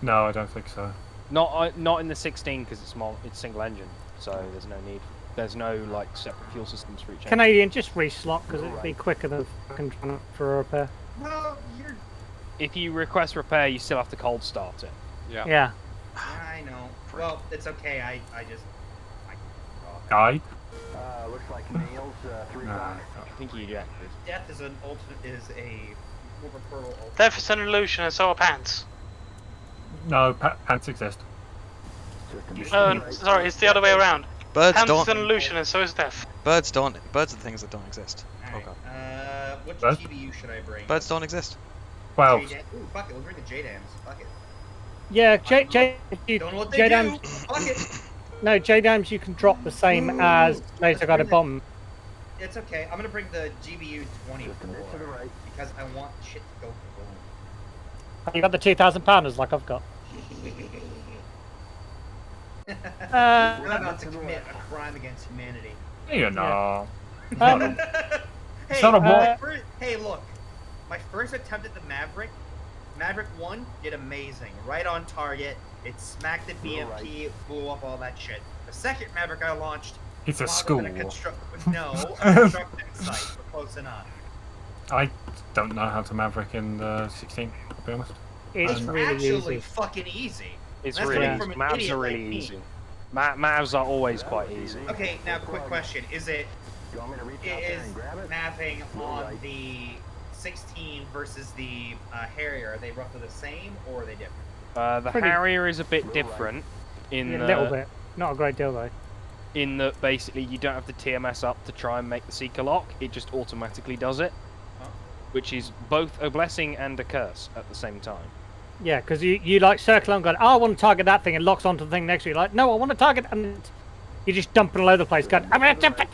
No, I don't think so. Not in the 16 because it's single engine, so there's no need. There's no like separate fuel systems for each engine. Canadian, just reslot because it'd be quicker than fucking trying for a repair. No, you're. If you request repair, you still have to cold start it. Yeah. Yeah. Yeah, I know. Well, it's okay. I just. Guy? Looks like nails, 3 o'clock. I think he ejected. Death is an alternate. Is a more preferable alternate. Death is an illusion and so are pants. No, pants exist. Sorry, it's the other way around. Birds Pants is don't. an illusion and so is death. Birds don't. Birds are the things that don't exist. Alright. Which What? GBU should I bring? Birds don't exist. 12. Ooh, fuck it. We'll bring the JDAMs. Fuck it. Yeah, Don't know what they do. JDAMs. Fuck it. No, JDAMs you can drop the same as laser guided bomb. It's okay. I'm gonna bring the GBU 24 Just a bit to the right. because I want shit to go boom. You got the 2,000 pounders like I've got. I'm about to commit a crime against humanity. You know. Um, Hey, not a war. hey, look. My first attempt at the Maverick 1 did amazing. Right on target. It smacked the BMP, blew up all that shit. The second Maverick I launched. It's a wound up school. in No, a construction site. We're close enough. I don't know how to Maverick in the 16, to be honest. it's It's really actually easy. fucking easy. It's That's really coming easy. from an Mavs idiot are like really me. easy. Mavs are always quite easy. Okay, now quick question: Is it You want me to reach out there is and grab it? mapping on right. the 16 versus the Harrier? Are they roughly the same or are they different? The Pretty- Harrier is a bit different in A the, little bit. Not a great deal though. in that basically you don't have to TMS up to try and make the Seeker lock. It just automatically does it, Huh? which is both a blessing and a curse at the same time. Yeah, because you like circle on going, oh, I want to target that thing, and locks onto the thing next to you. Like, no, I want to target, and you're just dumping all over the place. Going, I'm gonna jump it.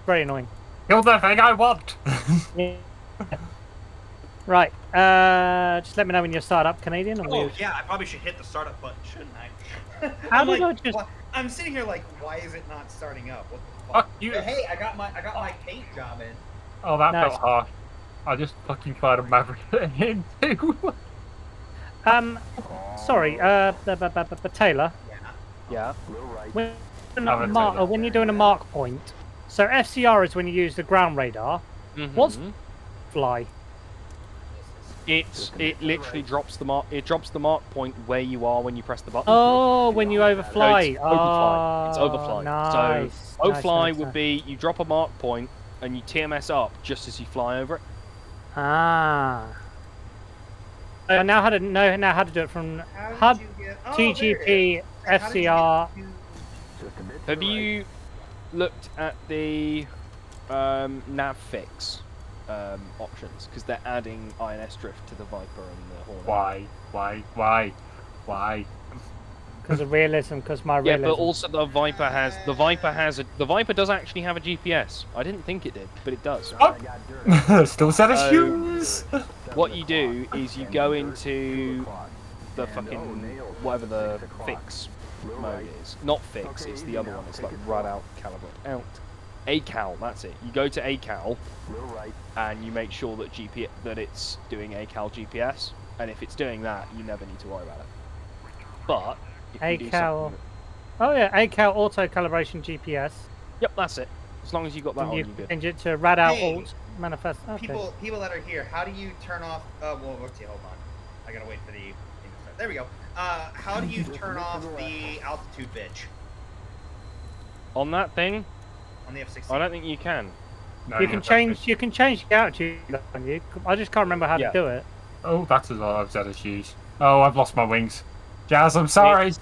Very annoying. You're the thing I want! Yeah. Right. Just let me know when you start up, Canadian. And Oh yeah, I probably should hit the startup button, shouldn't I? How I'm did like, I just- I'm sitting here like, why is it not starting up? What the fuck? Fuck you. But hey, I got my paint job in. Oh, that Nice. felt harsh. I just fucking fired a Maverick into. Sorry. Taylor. Yeah. Little right. When, Have a when you're doing a mark point, so FCR is when you use the ground radar. What's fly? It literally drops the mark. It drops the mark point where you are when you press the button. Oh, when you overfly. So it's overfly. It's overfly. Nice. So overfly nice, would nice. be you drop a mark point and you TMS up just as you fly over it. Ah. I now how to do it from How Hub, did you get? Oh, there it TGP, is. How did you get FCR. to- Just a bit to Have the right. you looked at the nav fix options? Because they're adding INS drift to the Viper and the Hornet. Why? Because because of realism, because my Yeah, realism. but also the Viper does actually have a GPS. I didn't think it did, but it does. Still set of So, shoes. What you do is you go into the fucking whatever the fix mode is. Not fix, it's the other one. It's like run out, calibrate out. ACAL, that's it. You go to ACAL and you make sure that that it's doing ACAL GPS. And if it's doing that, you never need to worry about it. But if you do ACAL. something... Oh yeah, ACAL auto calibration GPS. Yep, that's it. As long as you got that And on, you you're good. change it to rad out Hey, alt manifest. Okay. People that are here, how do you turn off? Well, let's see. Hold on. I gotta wait for the thing to start. There we go. How do you turn off the altitude bitch On that thing, on the F-16? I don't think you can. No, You can change the altitude on you. I just can't remember how to do it. Oh, that's a lot of set of shoes. Oh, I've lost my wings. Jazz, I'm sorry. It's,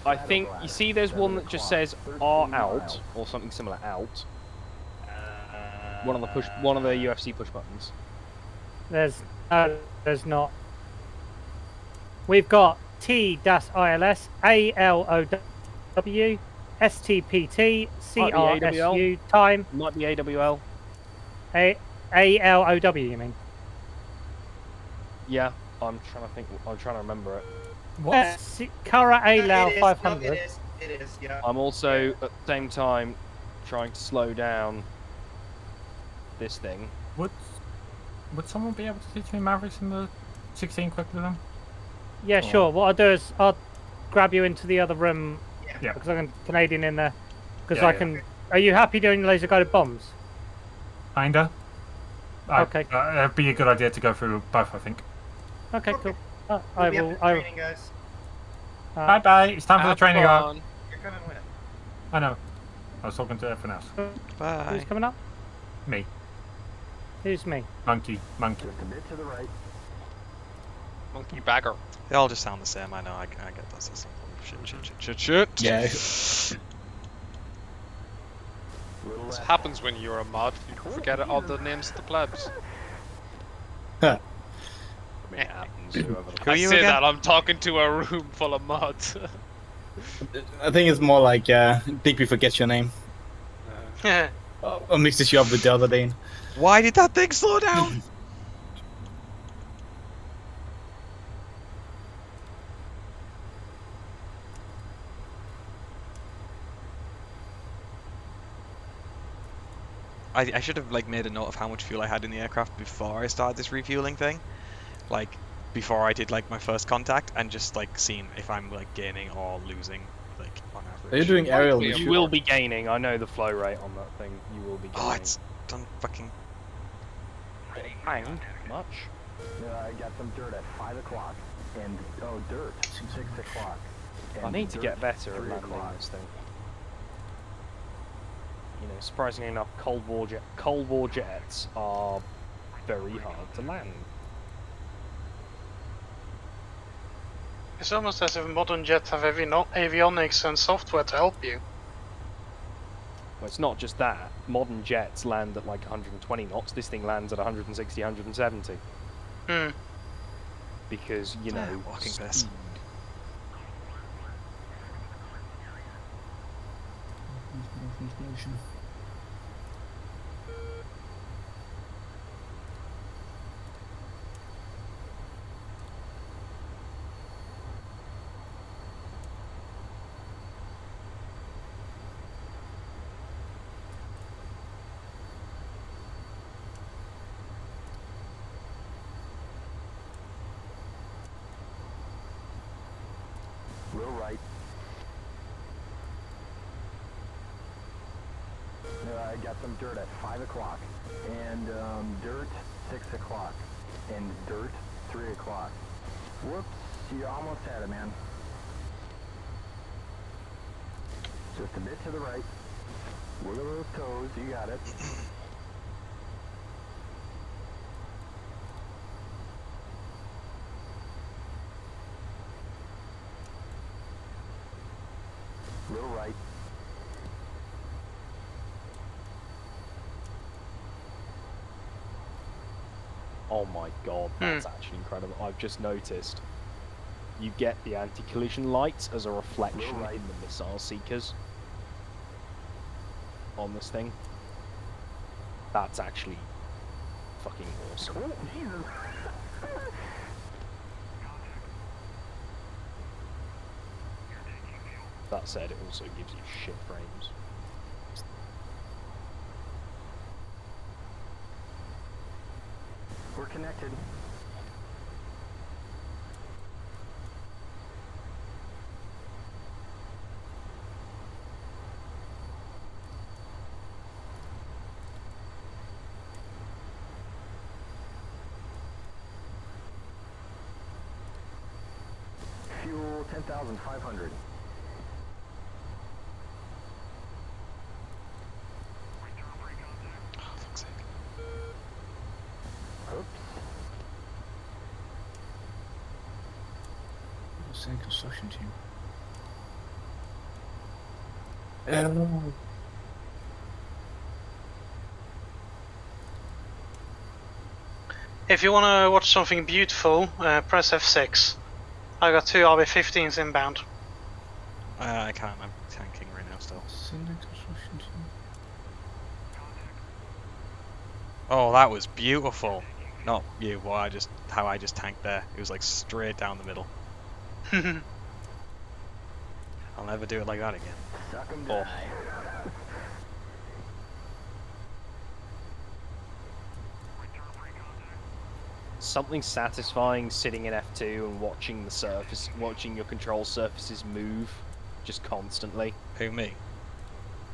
I think you see. There's one that just says R out or something similar out. One of the UFC push buttons. There's not. We've got T-ILS, ALOW, STPT, CRSU, time. Might be AWL. ALOW, you mean? Yeah, I'm trying to think. I'm trying to remember it. What? Kara ALOW 500. No, it is. Yeah. I'm also at the same time trying to slow down this thing. Would someone be able to teach me Mavericks in the 16 quickly then? Yeah, sure. What I'll do is I'll grab you into the other room Yeah. because I'm Canadian in there. Because Yeah, I can. Are you happy doing laser guided bombs? Kinda. Okay. It'd be a good idea to go through both, I think. Okay, cool. We'll I be will. up to training, guys. Bye bye. It's time for the Have training fun. arc. You're coming with. I know. I was talking to everyone else. Bye. Who's coming up? Me. Who's me? Monkey. Just a bit to the right. Monkey bagger. They all just sound the same. I know. I get that. Shit. Yeah. This happens when you're a mod. You forget all the names of the plebs. I mean, it happens. Whoever the Who are I you say again? that I'm talking to a room full of mods. I think it's more like Digby forgets your name. Or mixes you up with the other Dane. Why did that thing slow down? I should have like made a note of how much fuel I had in the aircraft before I started this refueling thing, like before I did like my first contact, and just like seeing if I'm like gaining or losing like on average. Are you doing aerial? You will be gaining. I know the flow rate on that thing. You will be gaining. Oh, it's done fucking. Hang much. I got some dirt at 5 o'clock. And, dirt, 6 o'clock. I need to get better at 3 landing o'clock. this thing. You know, surprisingly enough, Cold War jets are very hard to land. It's almost as if modern jets have avionics and software to help you. Well, it's not just that. Modern jets land at like 120 knots. This thing lands at 160, 170. Hmm. Because, you know, walking pace. speed. Real right. I got some dirt at 5 o'clock. And, dirt, 6 o'clock. And dirt, 3 o'clock. Whoops, you almost had it, man. Just a bit to the right. Wiggle those toes, you got it. Real right. Oh my god, that's actually incredible. I've just noticed you get the anti-collision lights as a reflection in the missile seekers on this thing. That's actually fucking awesome. Oh, Jesus. That said, it also gives you shit frames. We're connected. Fuel 10,500. Oh, fuck's sake. Oops. Same construction team. If you want to watch something beautiful, press F6. I got 2 RB-15s inbound. I can't. I'm tanking right now still. Same construction team. Oh, that was beautiful. Not you. Well, how I just tanked there. It was like straight down the middle. I'll never do it like that again. Suck 'em Oh. die. Something satisfying sitting in F2 and watching the surface, watching your control surfaces move just constantly Who, me?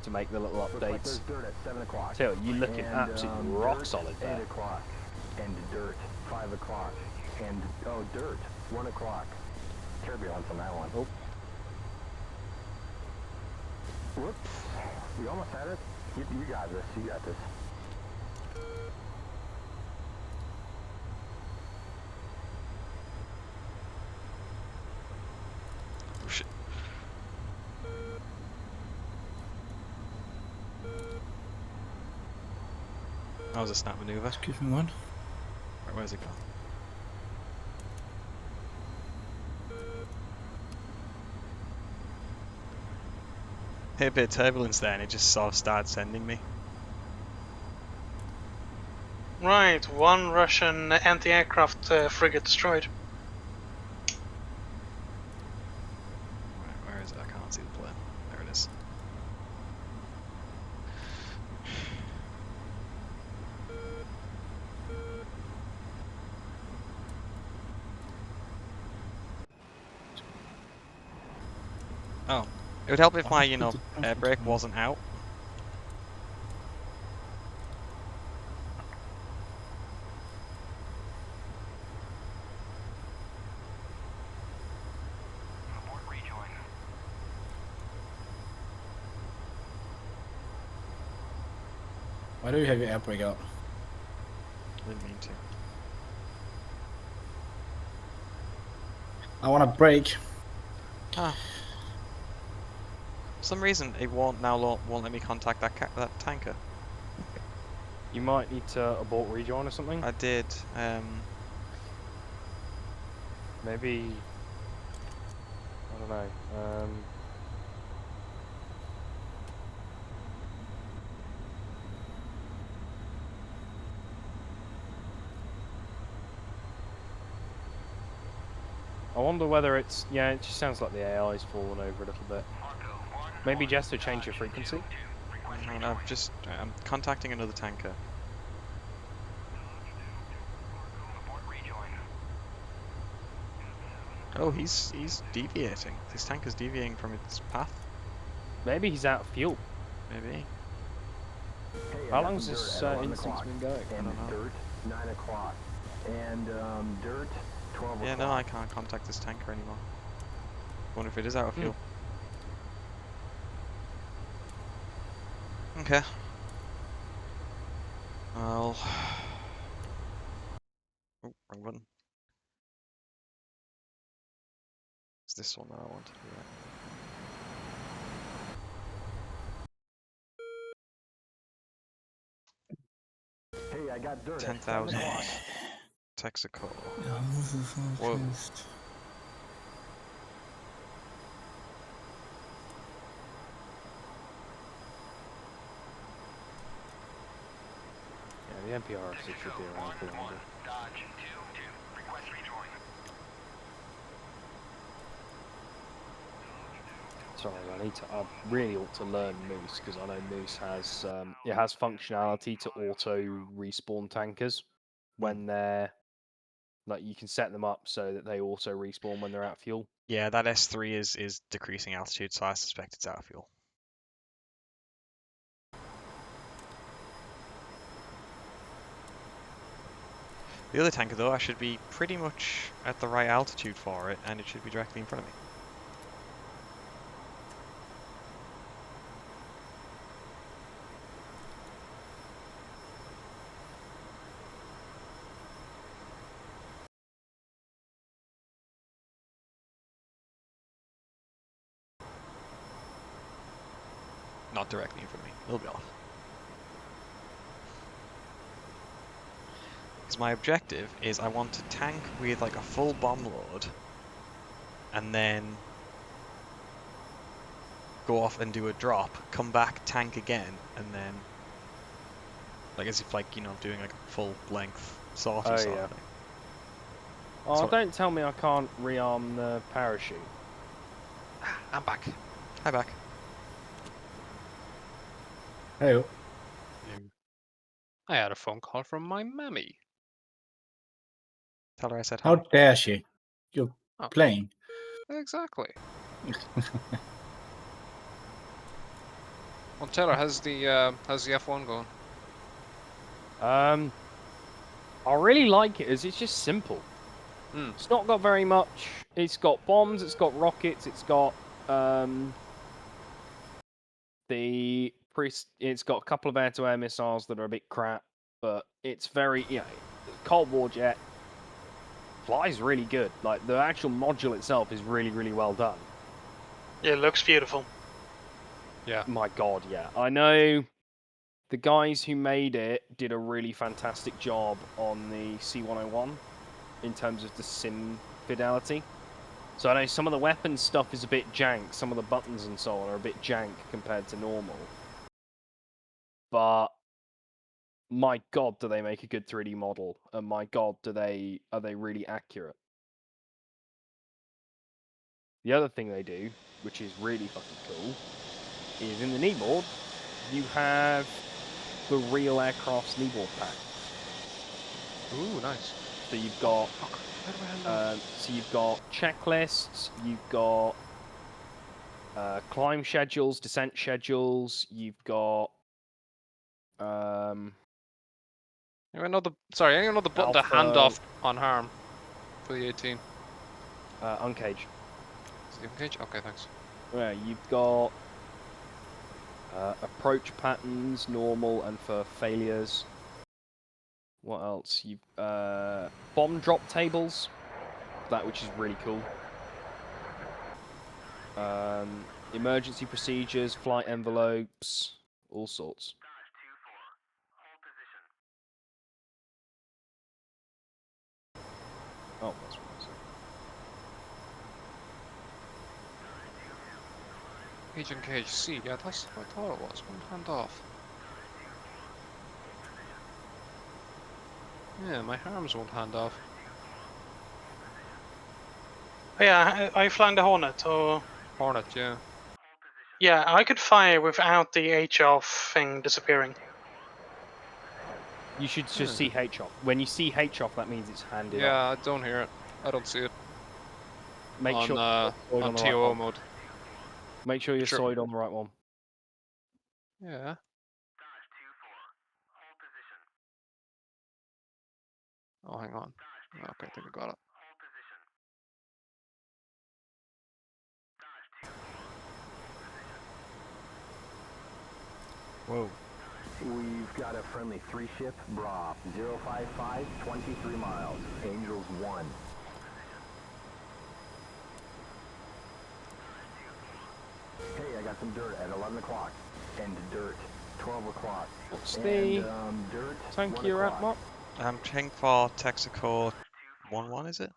to make the little Looks like there's updates. dirt at 7 o'clock. Tell you, looking And, absolutely rock dirt, solid there. 8 o'clock. And dirt, 5 o'clock. And, oh, dirt, 1 o'clock. Turbulence on that one. Oh. Whoops. We almost had it. You got this. You got this. Oh shit. That was a snap maneuver. Excuse me, one. Right, where's it gone? Hit a bit of turbulence there and it just sort of started sending me. Right, 1 Russian anti-aircraft frigate destroyed. Right, where is it? I can't see the plane. There it is. Oh, it would help if my, air brake wasn't out. Abort rejoin. Why do you have your air brake out? Didn't mean to. I want to brake. Ah. For some reason, it won't let me contact that tanker. You might need to abort rejoin or something. I did. Maybe. I don't know. I wonder whether it's. Yeah, it just sounds like the AI's fallen over a little bit. Maybe just to change your frequency. No, I'm contacting another tanker. Abort rejoin. Oh, he's deviating. This tanker's deviating from its path. Maybe he's out of fuel. Maybe. Hey, I How got long has some this dirt at 11 instance o'clock. been going? And don't know. dirt, 9 o'clock. And dirt, 12 Yeah, o'clock. no, I can't contact this tanker anymore. Wonder if it is out of fuel. Okay. Well. Oh, wrong button. It's this one that I want to do that. Hey, I got dirt. 10,000. Texaco. Yeah, move Whoa. first. The NPRS should be around for longer. Dodge 2-2. Request rejoin. Sorry, I really ought to learn Moose because I know Moose has it has functionality to auto respawn tankers when they're like you can set them up so that they auto respawn when they're out of fuel. Yeah, that S3 is decreasing altitude, so I suspect it's out of fuel. The other tanker, though, I should be pretty much at the right altitude for it, and it should be directly in front of me. Not directly in front of me. A little bit off. Because my objective is I want to tank with like a full bomb load, and then go off and do a drop, come back, tank again, and then like as if like, you know, doing like a full length sortie Oh, sort yeah. of thing. Oh, So- don't tell me I can't rearm the parachute. I'm back. Hi back. Hey, I had a phone call from my mammy. Tell her I said hi. how dare she? You're Oh. playing. Exactly. Well, Taylor, how's the F1 going? I really like it as it's just simple. Mm. It's not got very much. It's got bombs. It's got rockets. It's got it's got a couple of air-to-air missiles that are a bit crap, but it's very Cold War jet flies really good. Like the actual module itself is really really well done. Yeah, it looks beautiful. Yeah. My God, yeah. I know the guys who made it did a really fantastic job on the C101 in terms of the sim fidelity. So I know some of the weapon stuff is a bit jank, some of the buttons and so on are a bit jank compared to normal. But my God, do they make a good 3D model, and my God, are they really accurate? The other thing they do, which is really fucking cool, is in the kneeboard, you have the real aircraft's kneeboard pack. Ooh, nice. So you've got Fuck. Where do I hand off? so you've got checklists, you've got climb schedules, descent schedules, you've got Anyone know the button to hand off on harm for the 18? uncage. Is it engage? Okay, thanks. Yeah, you've got approach patterns, normal and for failures. What else? You've bomb drop tables, that which is really cool. Emergency procedures, flight envelopes, all sorts. Oh, that's what I said. Agent Cage C, yeah, that's what I thought it was. One hand off. Yeah, my arms won't hand off. Oh, yeah, are you flying the Hornet or? Hornet, yeah. Yeah, I could fire without the H-off thing disappearing. You should just see H off. When you see H off, that means it's handed off. Yeah, I don't hear it. I don't see it. Make on, sure you're soid on the right TOO one. mode. Make sure you're Sure. soid on the right one. Yeah. Oh, hang on. Okay, I think I got it. Whoa. We've got a friendly 3-ship, Bra, 055, 23 miles, Angels 1. Hey, I got some dirt at 11 o'clock, and dirt, 12 o'clock. What's and, the dirt, tank 1 you're at, o'clock. Mark? I'm checking for Texaco 1-1, is it?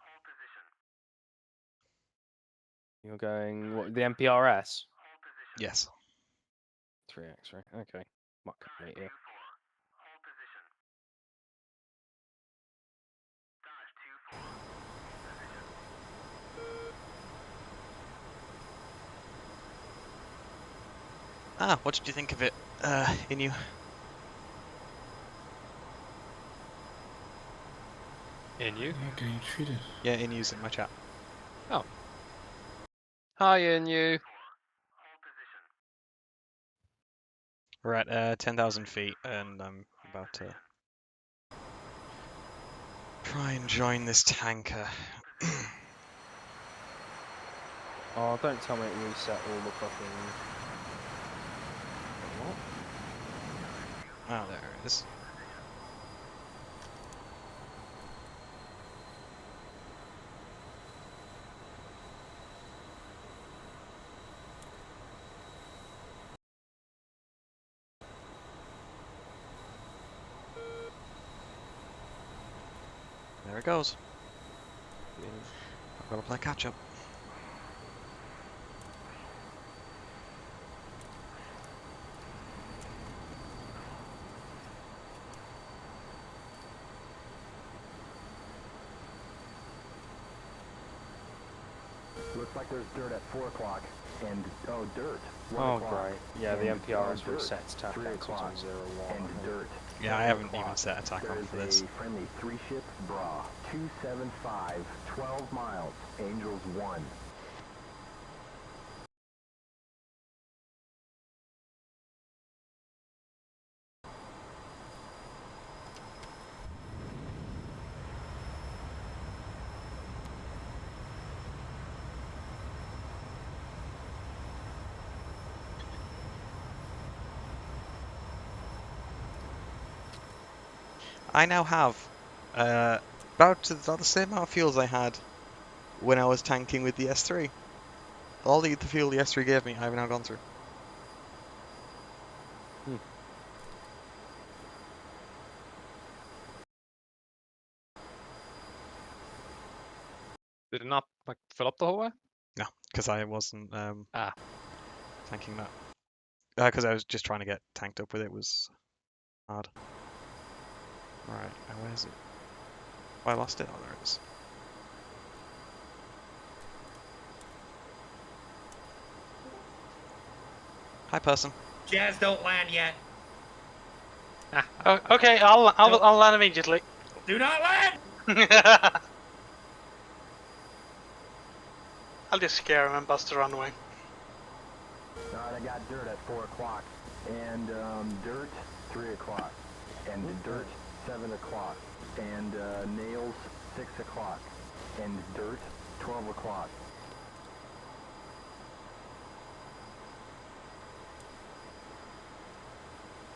You're going, what, the MPRS? Yes. 3X, right? Okay. Might come meet you. Ah, what did you think of it, Inu? In you. How can you treat it? Yeah, Inu's in my chat. Hi, in you. We're at 10,000 feet, and I'm about to try and join this tanker. Oh, don't tell me it reset all the fucking. What? Oh, there it is. There it goes. I've got to play catch up. Looks like there's dirt at 4 o'clock. And, dirt. 1 Oh, o'clock. great. Yeah, the And, MPR is dirt, reset to tap 3 cancels o'clock. on 0-1. And dirt. Yeah, I 7 haven't o'clock. even set attack on for There's this. a friendly 3-ship bra. 275, 12 miles. Angels 1. I now have about the same amount of fuel as I had when I was tanking with the S3. All the fuel the S3 gave me, I've now gone through. Did it not like fill up the whole way? No, because I wasn't Ah. tanking that. Because I was just trying to get tanked up with it was hard. Alright, now where is it? Oh, I lost it. Oh, there it is. Hi, person. Jazz, don't land yet. Okay, I'll land immediately. Do not land! I'll just scare him and bust the runway. Alright, I got dirt at 4 o'clock. And, dirt, 3 o'clock. And dirt, 7 o'clock. And, nails, 6 o'clock. And dirt, 12 o'clock.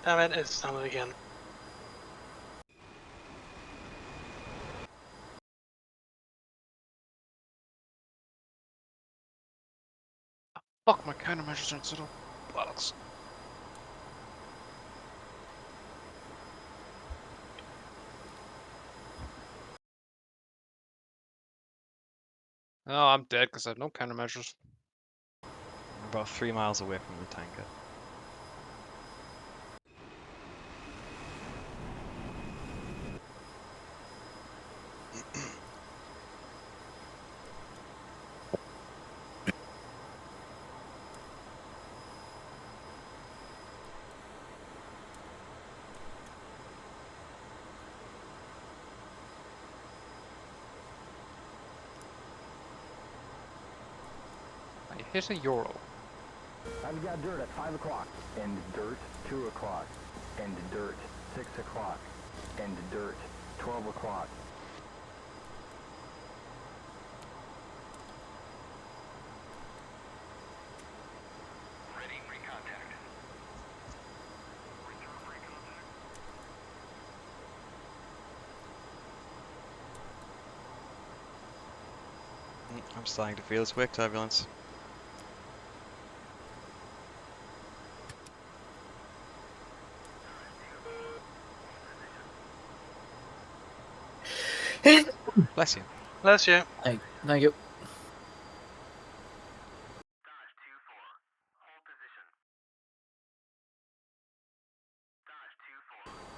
Damn it, it's done it again. Fuck, my countermeasures aren't set up. Bollocks. Oh, I'm dead because I have no countermeasures. I'm about 3 miles away from the tanker. I hit a euro. I've got dirt at 5 o'clock. And dirt, 2 o'clock. And dirt, 6 o'clock. And dirt, 12 o'clock. Ready for contact. I'm starting to feel this wake turbulence. Bless you. Bless you. Thank you. Dodge 2-4. Hold position. Dodge 2-4.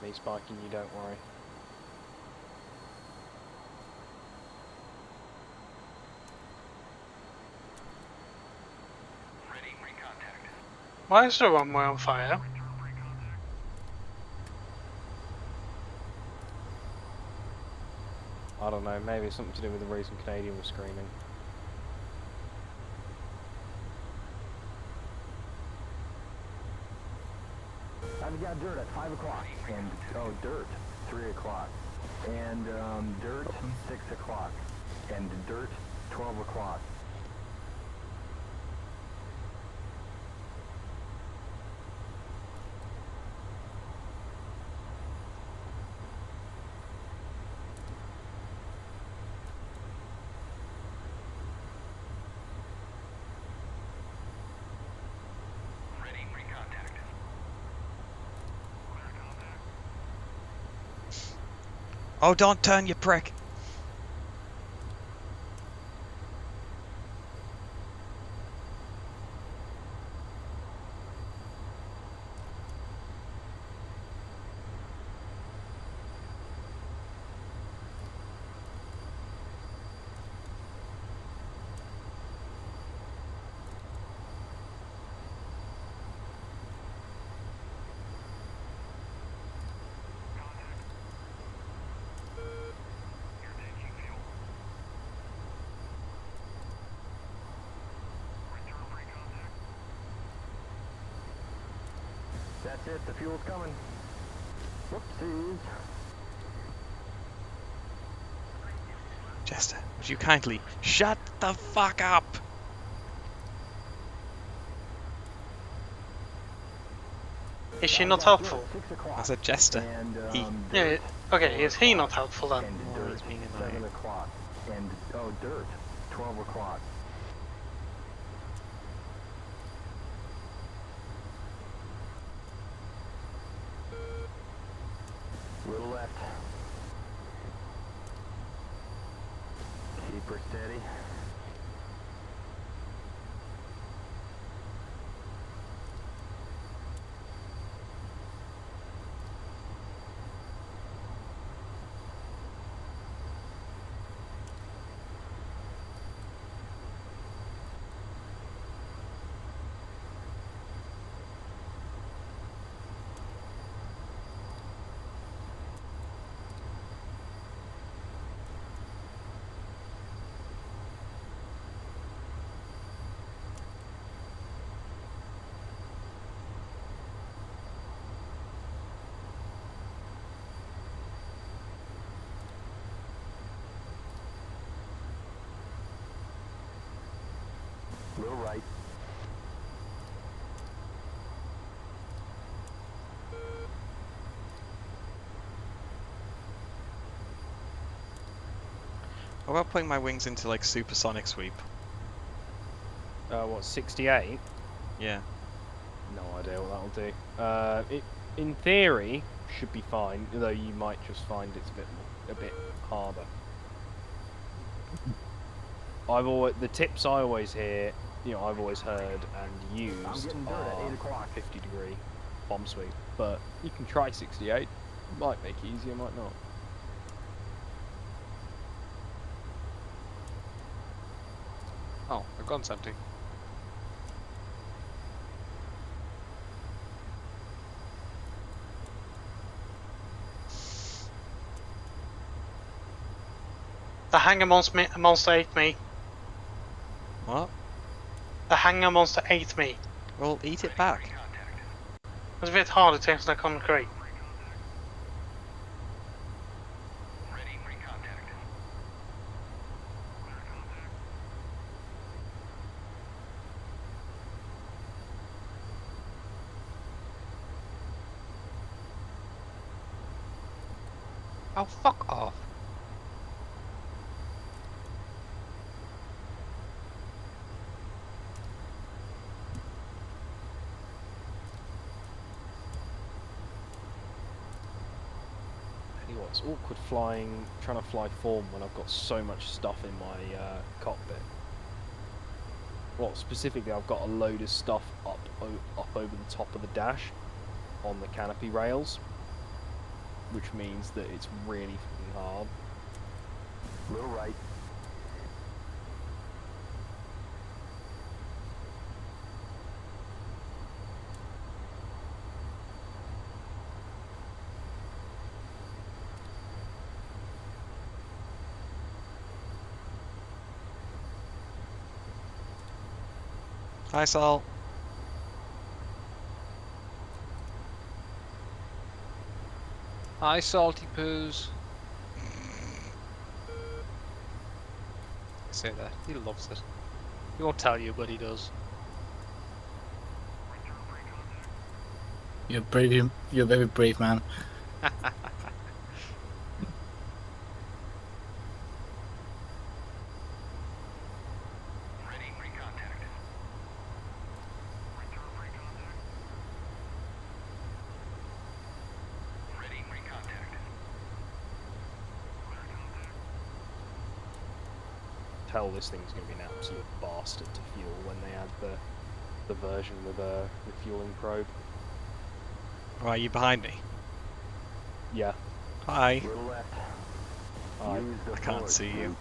Me spiking you, don't worry. Why is the runway on fire? I don't know, maybe it's something to do with the reason Canadian was screaming. I've got dirt at 5 o'clock, and, oh, dirt, 3 o'clock, and, dirt, 6 o'clock, and dirt, 12 o'clock. Oh, don't turn, you prick. That's it, the fuel's coming. Whoopsies. Jester, would you kindly shut the fuck up? Is she not helpful? I said Jester. And, He. Yeah, okay, is he not helpful then? And Oh, dirt, he's being 7 annoying. o'clock, and, oh, dirt, 12 o'clock. Little left. Keep her steady. Little right. How about putting my wings into like supersonic sweep? What, 68? Yeah. No idea what that'll do. It, in theory, should be fine, though you might just find it's a bit harder. The tips I always hear, I've always heard and used getting dirt at 8 o'clock. 50-degree bomb sweep, but you can try 68. Might make it easier, might not. Oh, the gun's empty. The hangar monster ate me. What? The hangar monster ate me. Well, eat it back. It's a bit hard, it tastes like concrete. Oh, fuck off. Anyway, it's awkward trying to fly form when I've got so much stuff in my cockpit. Well, specifically, I've got a load of stuff up over the top of the dash on the canopy rails. which means that it's really fucking hard. Little right. Hi, Sol. Hi, salty poos. I say that. He loves it. He won't tell you, but he does. You're brave. You're a very brave man. Tell this thing's going to be an absolute bastard to fuel when they add the version with a refueling probe. Right, you behind me? Yeah. Hi. Little left. I can't see you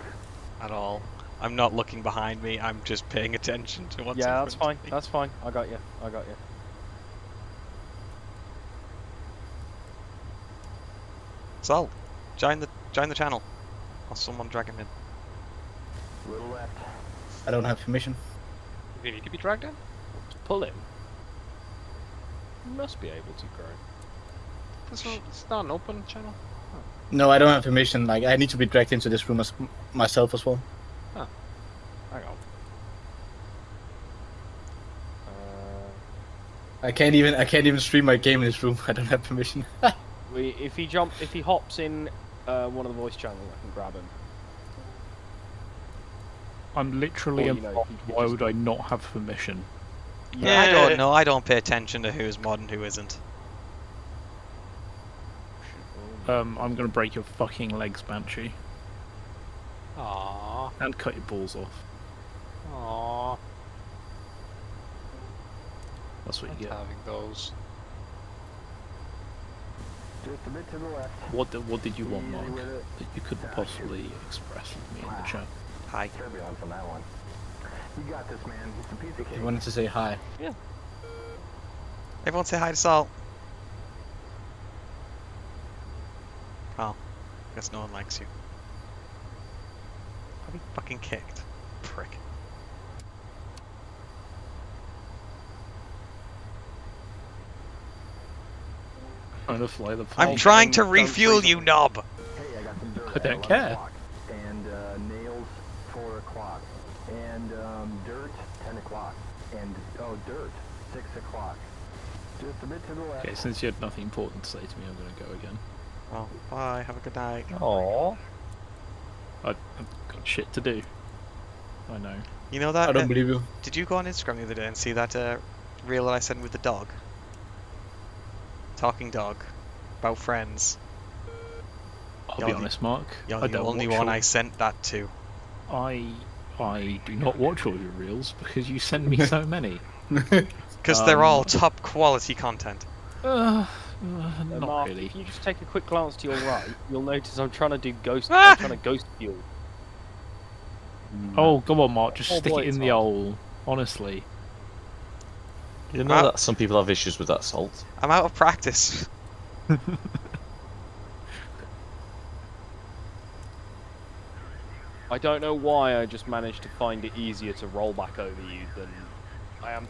at all. I'm not looking behind me. I'm just paying attention to what's in Yeah, front that's of fine. me. That's fine. I got you. I got you. Sol, join the channel. Or someone drag him in. Little left. I don't have permission. Do you need to be dragged in? Pull him. You must be able to, Crow. It's not an open channel. No, I don't have permission. Like, I need to be dragged into this room myself as well. Hang on. I can't even stream my game in this room. I don't have permission. If he hops in one of the voice channels, I can grab him. I'm literally Or, a you know, mod. you could Why just- would I not have permission? Yeah, I don't know. I don't pay attention to who's mod and who isn't. I'm gonna break your fucking legs, Banshee, Aww. and cut your balls off. Aww. That's what you Not get. having those. Just a bit to the left. What did you want, Easy Mark? with it. That you couldn't possibly express with me in the chat. Hi. Turbulence on that one. You got this, man. It's a piece of cake. I wanted to say hi. Everyone say hi to Sol. Oh, guess no one likes you. I'll be fucking kicked. Prick. Trying to fly the plane. I'm trying to refuel you, knob! Hey, I got some dirt I at don't 11 care. o'clock. And nails 4 o'clock. And dirt 10 o'clock. And dirt 6 o'clock. Just a bit to the left. Okay, since you had nothing important to say to me, I'm gonna go again. Well, bye, have a good night. Aww. I've got shit to do. I know. You know that? I don't believe you. Did you go on Instagram the other day and see that reel that I sent with the dog? Talking dog. About friends. I'll You're be the- honest, Mark. You're I the don't only watch one all- I sent that to. I do not watch all your reels because you send me so many. Because they're all top quality content. Not Mark, really. if you just take a quick glance to your right, you'll notice I'm trying to do ghost. I'm trying to ghost fuel. Oh, go on, Mark. Just Oh stick boy, it in it's the hard. hole. Honestly. You know that some people have issues with that salt. I'm out of practice. I don't know why I just managed to find it easier to roll back over you than I am.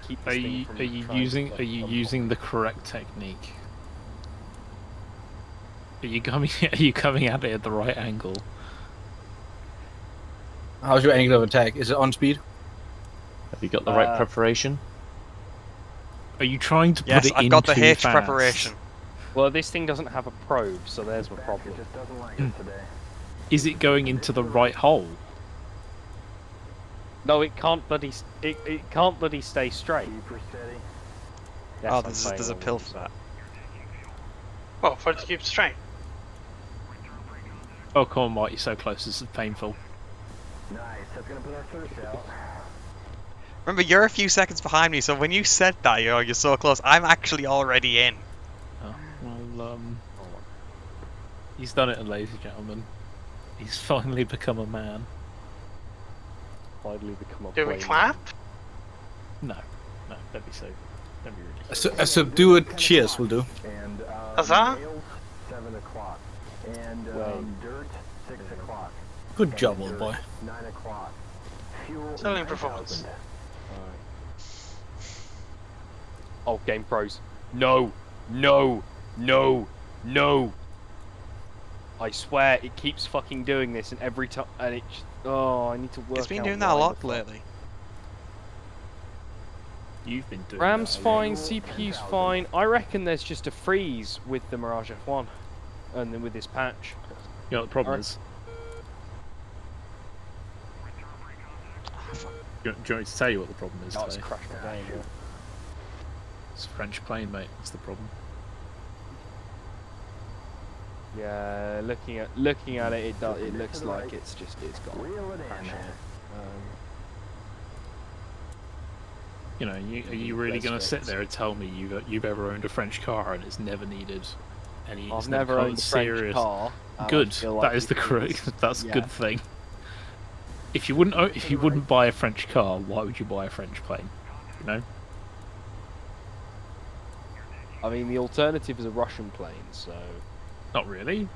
Keep Are this thing you from are you trying to, using like, are you jump using the correct technique? Are you coming at it at the right angle? How's your angle of attack? Is it on speed? Have you got the right preparation? Are you trying to put Yes, it in I've got the too H fast? preparation. Well, this thing doesn't have a probe, so there's my It problem. just doesn't like us today. Is it going into the right hole? No, it can't bloody. It can't bloody stay straight. Keep her steady. Yes, Oh, I'm there's saying a all pill this. for that. Well, for it to keep straight. Oh, come on, Mark, you're so close. This is painful. Nice. That's gonna put our thirst out. Remember, you're a few seconds behind me, so when you said that, you're so close. I'm actually already in. Well, he's done it, ladies and gentlemen. He's finally become a man. Finally become a Do we plain clap? No, don't be so. Don't be ridiculous. A subdued cheers will do. And Huzzah? nails, 7 o'clock. And dirt, 6 o'clock. Good job, And old dirt, boy. 9 o'clock. Fuel, Selling 9,000. performance. Oh, game pros. No, no, no, no. I swear it keeps fucking doing this, and every time, and it. Oh, I need to work. It's been out doing that a why lot the fuck. lately. You've been doing RAM's that. fine, CPU's fine. I reckon there's just a freeze with the Mirage F1, and then with this patch. You know what the problem is? Do you want me to tell you what the problem is? Oh, it's Clay? crashed my game. Yeah. It's a French plane, mate. That's the problem. Yeah, looking at it, it looks like it's got a crash in it. You know, are you really going to sit there and tell me you've ever owned a French car and it's never needed any? I've it's never come owned a French serious. car. and I Good. feel like That is the it correct. That's a yeah. good thing. If you wouldn't buy a French car, why would you buy a French plane? You know. I mean, the alternative is a Russian plane, so Not really.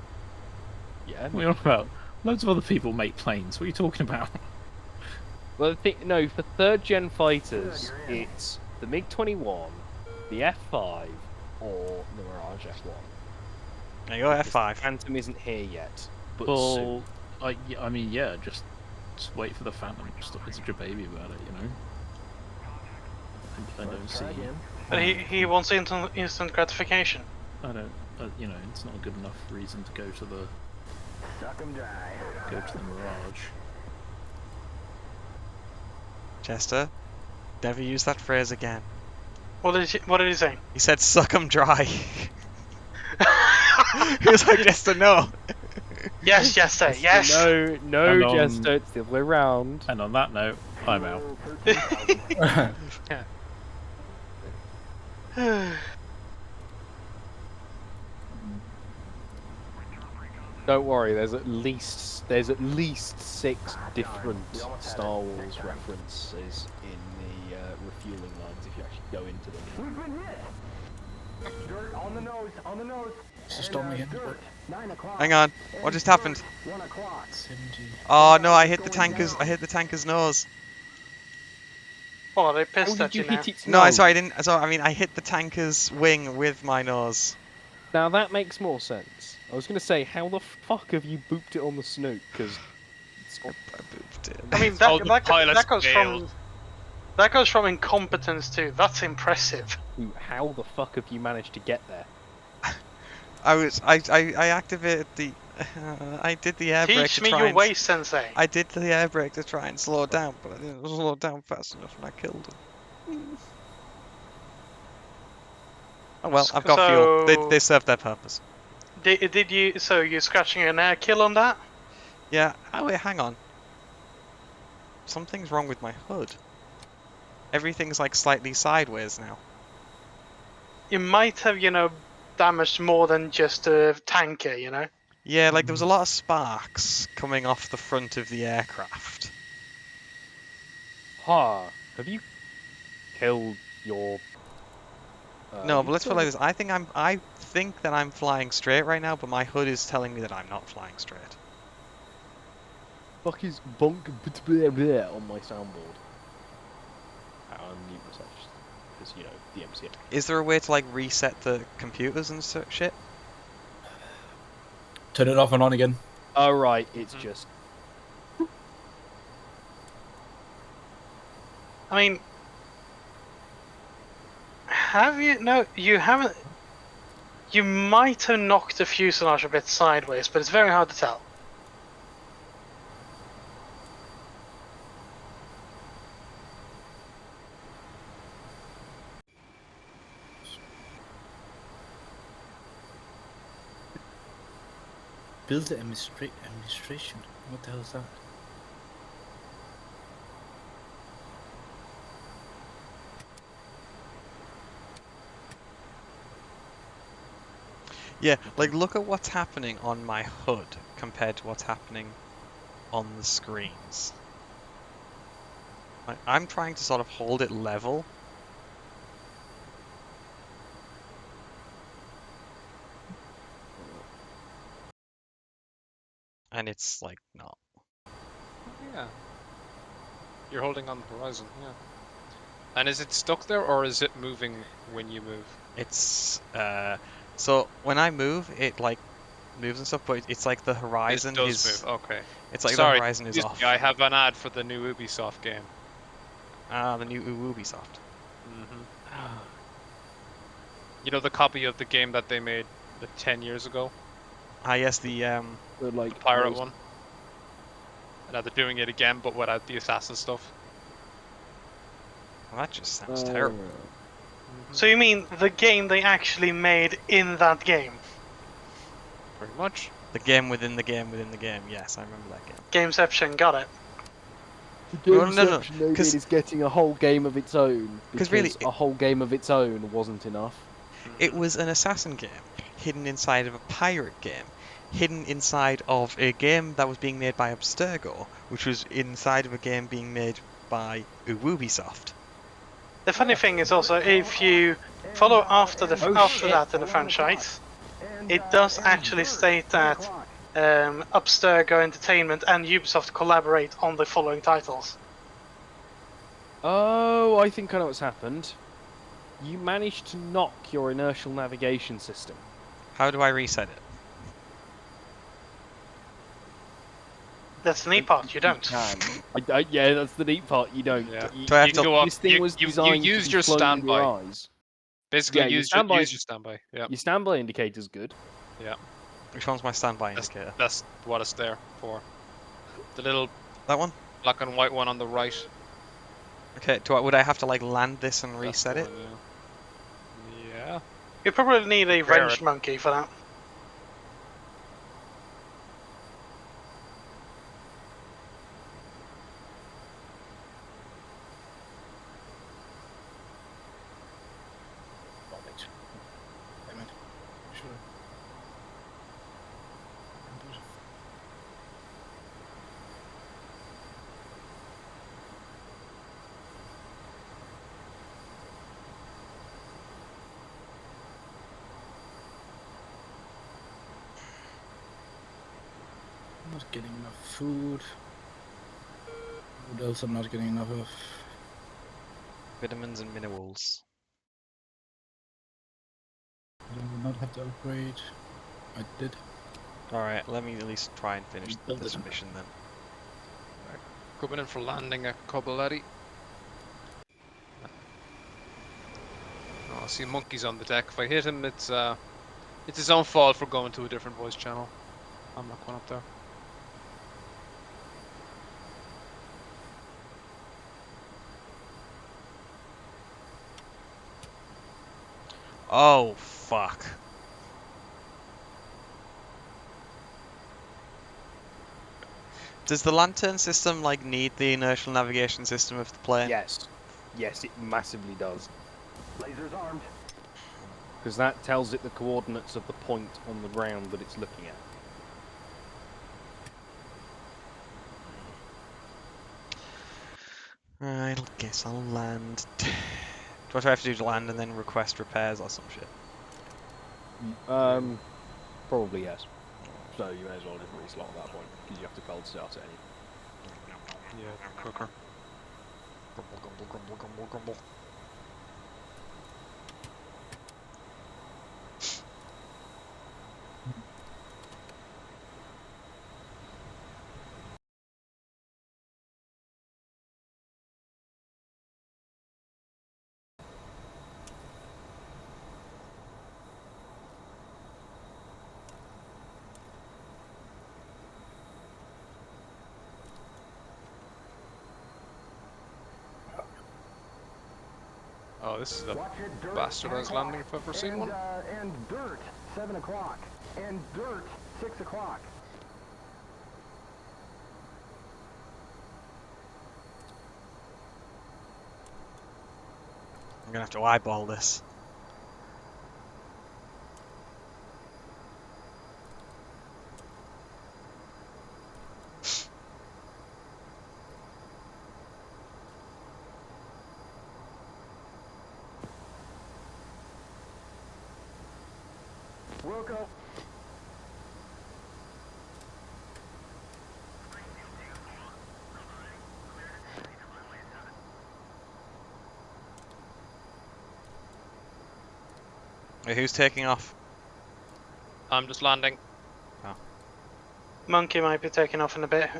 yeah. What are you on about? Loads of other people make planes. What are you talking about? Well, no, for third-gen fighters, it's the MiG-21, the F5, or the Mirage F1. There you go, F5. Phantom isn't here yet, but soon. Well, I mean, yeah, just wait for the Phantom. Stop being such a baby about it, you know. I don't see. But he wants instant gratification. I don't. You know, it's not a good enough reason to go to the Mirage. Chester, never use that phrase again. What did he say? He said, "Suck 'em dry." He was like, Chester, no. Yes, Jester, yes. No, Jester, it's the other way around. And on that note, I'm out. Don't worry, there's at least 6 different Star Wars references in the refueling lines if you actually go into them. We've been hit. Dirt on the nose, on the nose. Stop me again. 9 o'clock. Hang on, what just happened? 1 o'clock. Oh no, I hit the tanker's nose. Oh, they pissed How at did you you now. hit its No, nose? I didn't. So I mean, I hit the tanker's wing with my nose. Now that makes more sense. I was going to say, how the fuck have you booped it on the snoot? Because I booped it. I mean, that goes from incompetence to that's impressive. how the fuck have you managed to get there? I activated the. I did the air brake Teach to me try your and way, Sensei. I did the air brake to try and slow down, but I didn't slow down fast enough, and I killed him. Oh well, I've got fuel. They served their purpose. Did you? So you're scratching an air kill on that? Yeah. Oh wait, hang on. Something's wrong with my hood. Everything's like slightly sideways now. You might have, damaged more than just a tanker, Yeah, like there was a lot of sparks coming off the front of the aircraft. Ha! Have you killed your? No, but let's put it like this. I think that I'm flying straight right now, but my hood is telling me that I'm not flying straight. Fuck is bonk blah, blah, on my soundboard. Numerous because the MCA. Is there a way to like reset the computers and shit? Turn it off and on again. Oh right, it's just. I mean, have you? No, you haven't. You might have knocked the fuselage a bit sideways, but it's very hard to tell. Build the administration. What the hell is that? Yeah, like look at what's happening on my HUD compared to what's happening on the screens. Like, I'm trying to sort of hold it level. And it's like not. Yeah. You're holding on the horizon, yeah. And is it stuck there, or is it moving when you move? It's so when I move, it like moves and stuff, but it's like the horizon It does is. move, okay. It's like the Sorry, horizon is excuse off. me, I have an ad for the new Ubisoft game. Ah, the new Ubisoft. You know the copy of the game that they made 10 years ago? Ah, yes, the The, The like, pirate most- one. And now they're doing it again, but without the assassin stuff. Well, that just sounds terrible. So you mean the game they actually made in that game? Pretty much. The game within the game within the game. Yes, I remember that game. Gameception, got it. The Well, no, gameception they did is getting a whole game of its own, because really, a whole game of its own wasn't enough. It was an assassin game, hidden inside of a pirate game, hidden inside of a game that was being made by Abstergo, which was inside of a game being made by Ubisoft. The funny thing is also, if you follow after that in the franchise, it does actually state that Abstergo Entertainment and Ubisoft collaborate on the following titles. Oh, I think I know what's happened. You managed to knock your inertial navigation system. How do I reset it? That's the neat part, you don't. Yeah, that's the neat part. You don't. Yeah. Do I have to? Go up. This thing was designed you to used be your flown in standby. your eyes. Basically, Yeah, use standby. your standby. Yeah. Your standby indicator's good. Yeah. Which one's my standby indicator? That's what it's there for. The little That one? black and white one on the right. Okay. Would I have to like land this and reset it? Yeah. You probably need a Rare wrench it. monkey for that. I'm not getting enough food. What else I'm not getting enough of? Vitamins and minerals. I did not have to upgrade. I did. Alright, let me at least try and finish this mission then. Coming in for landing a couple, Eddie. Oh, I see monkeys on the deck. If I hit him, it's his own fault for going to a different voice channel. I'm not going up there. Oh, fuck. Does the lantern system like need the inertial navigation system of the plane? Yes. Yes, it massively does. Lasers armed. Because that tells it the coordinates of the point on the ground that it's looking at. Right, I guess I'll land. What do I have to do to land and then request repairs or some shit? Probably yes. So you may as well just reslot at that point, because you have to cold start it anyway. Yeah, quicker. Grumble, grumble, grumble, grumble, grumble. Oh, this is a bastardized landing if I've ever seen one. And dirt, 7 o'clock. And dirt, 6 o'clock. I'm gonna have to eyeball this. Wilco. Wait, who's taking off? I'm just landing. Monkey might be taking off in a bit.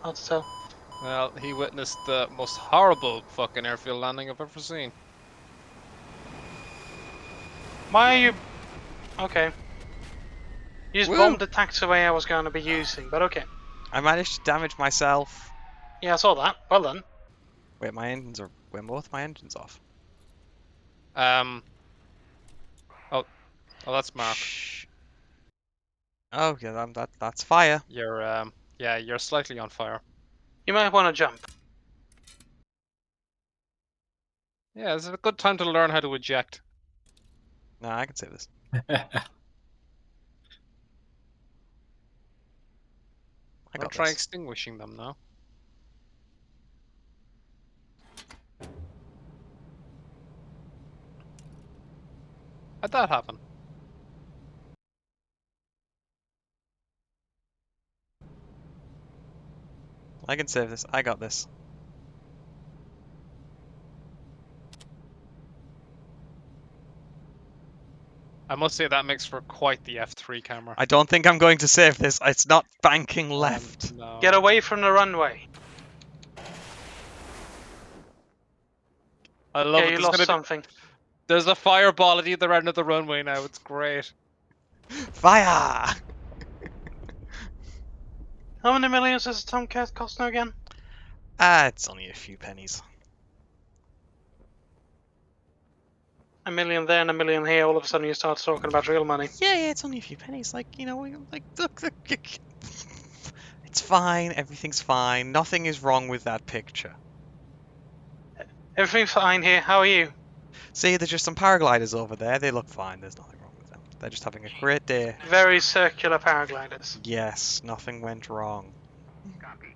Hard to tell. Well, he witnessed the most horrible fucking airfield landing I've ever seen. Why are you... Okay. You just Woo! bombed the taxiway I was going to be using, but okay. I managed to damage myself. Yeah, I saw that. Well done. Wait, my engines are. Were both my engines off? Oh, that's Mark. Shh. Oh yeah, that's fire. You're yeah, you're slightly on fire. You might want to jump. Yeah, this is a good time to learn how to eject. No, I can save this. I I'll got try this. extinguishing them now. How'd that happen? I can save this. I got this. I must say that makes for quite the F3 camera. I don't think I'm going to save this. It's not banking left. No. Get away from the runway. I love Yeah, it. you There's lost gonna be- something. There's a fireball at either end of the runway now. It's great. Fire! How many millions does a Tomcat cost now again? It's only a few pennies. A million there and a million here. All of a sudden you start talking about real money. Yeah, it's only a few pennies. Like, you know, look. It's fine. Everything's fine. Nothing is wrong with that picture. Everything's fine here. How are you? See, there's just some paragliders over there. They look fine. There's nothing wrong with them. They're just having a great day. Very circular paragliders. Yes, nothing went wrong. Copy.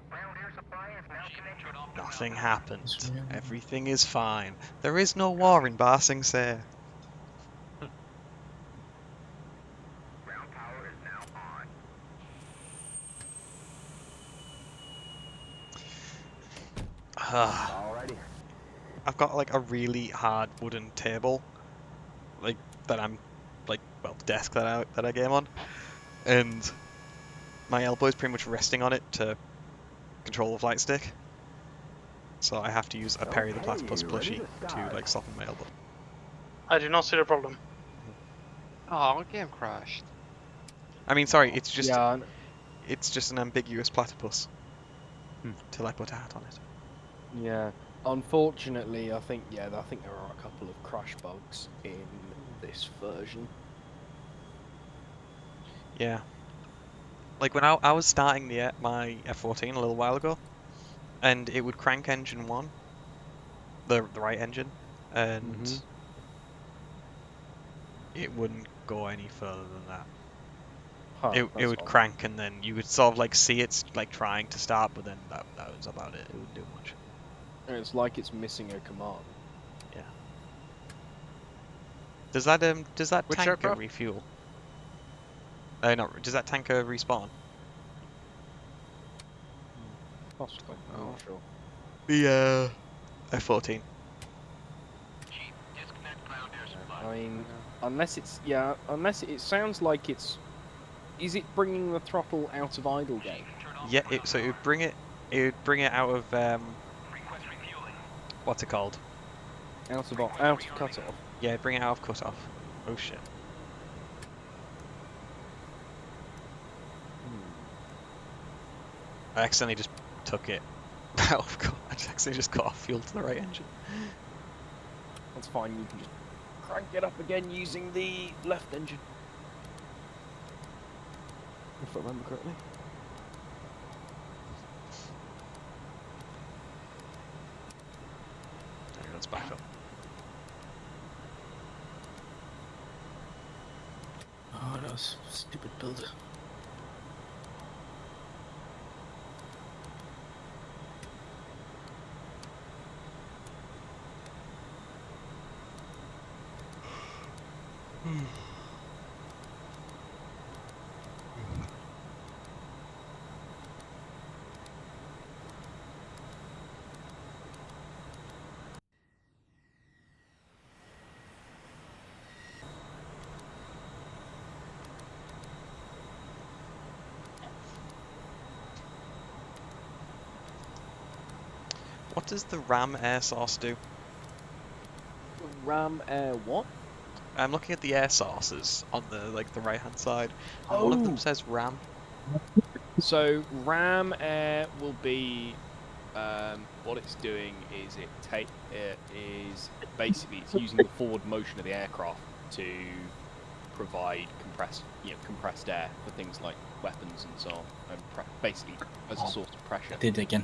Ground air supply is now connected. Nothing happened. Everything is fine. There is no war in Ba Sing Se. Ground power is now on. Alrighty. I've got like a really hard wooden table, like that I'm, like, well, the desk that I game on, and my elbow is pretty much resting on it to control the flight stick. So I have to use a Perry the Platypus Okay, ready plushie to to start. like soften my elbow. I do not see the problem. Oh, game crashed. I mean, sorry, it's just Yeah, it's just an ambiguous platypus till I put a hat on it. yeah. Unfortunately, I think there are a couple of crash bugs in this version. Yeah. Like when I was starting my F14 a little while ago, and it would crank engine 1, the right engine, and it wouldn't go any further than that. Huh, It that's would odd. crank, and then you would sort of like see it like trying to start, but then that was about it. It wouldn't do much. It's like it's missing a command. Yeah. Does that Which tanker aircraft? refuel? No. Does that tanker respawn? Possibly. I'm not sure. The F14. Disconnect ground air supply. I mean, unless it sounds like it's. Is it bringing the throttle out of idle game? Yeah. So it would bring it. It would bring it out of Request refueling. what's it called? Out of cutoff. Yeah, bring it out of cutoff. Oh shit. I accidentally just took it out of cut. I accidentally just cut off fuel to the right engine. That's fine. You can just crank it up again using the left engine. If I remember correctly. Okay, let's back up. Oh, that was a stupid build. does the ram air source do? Ram air what? I'm looking at the air sources on the right hand side, and one of them says ram. So ram air will be what it's doing is it's using the forward motion of the aircraft to provide compressed air for things like weapons and so on, and basically as a source of pressure. I did it again.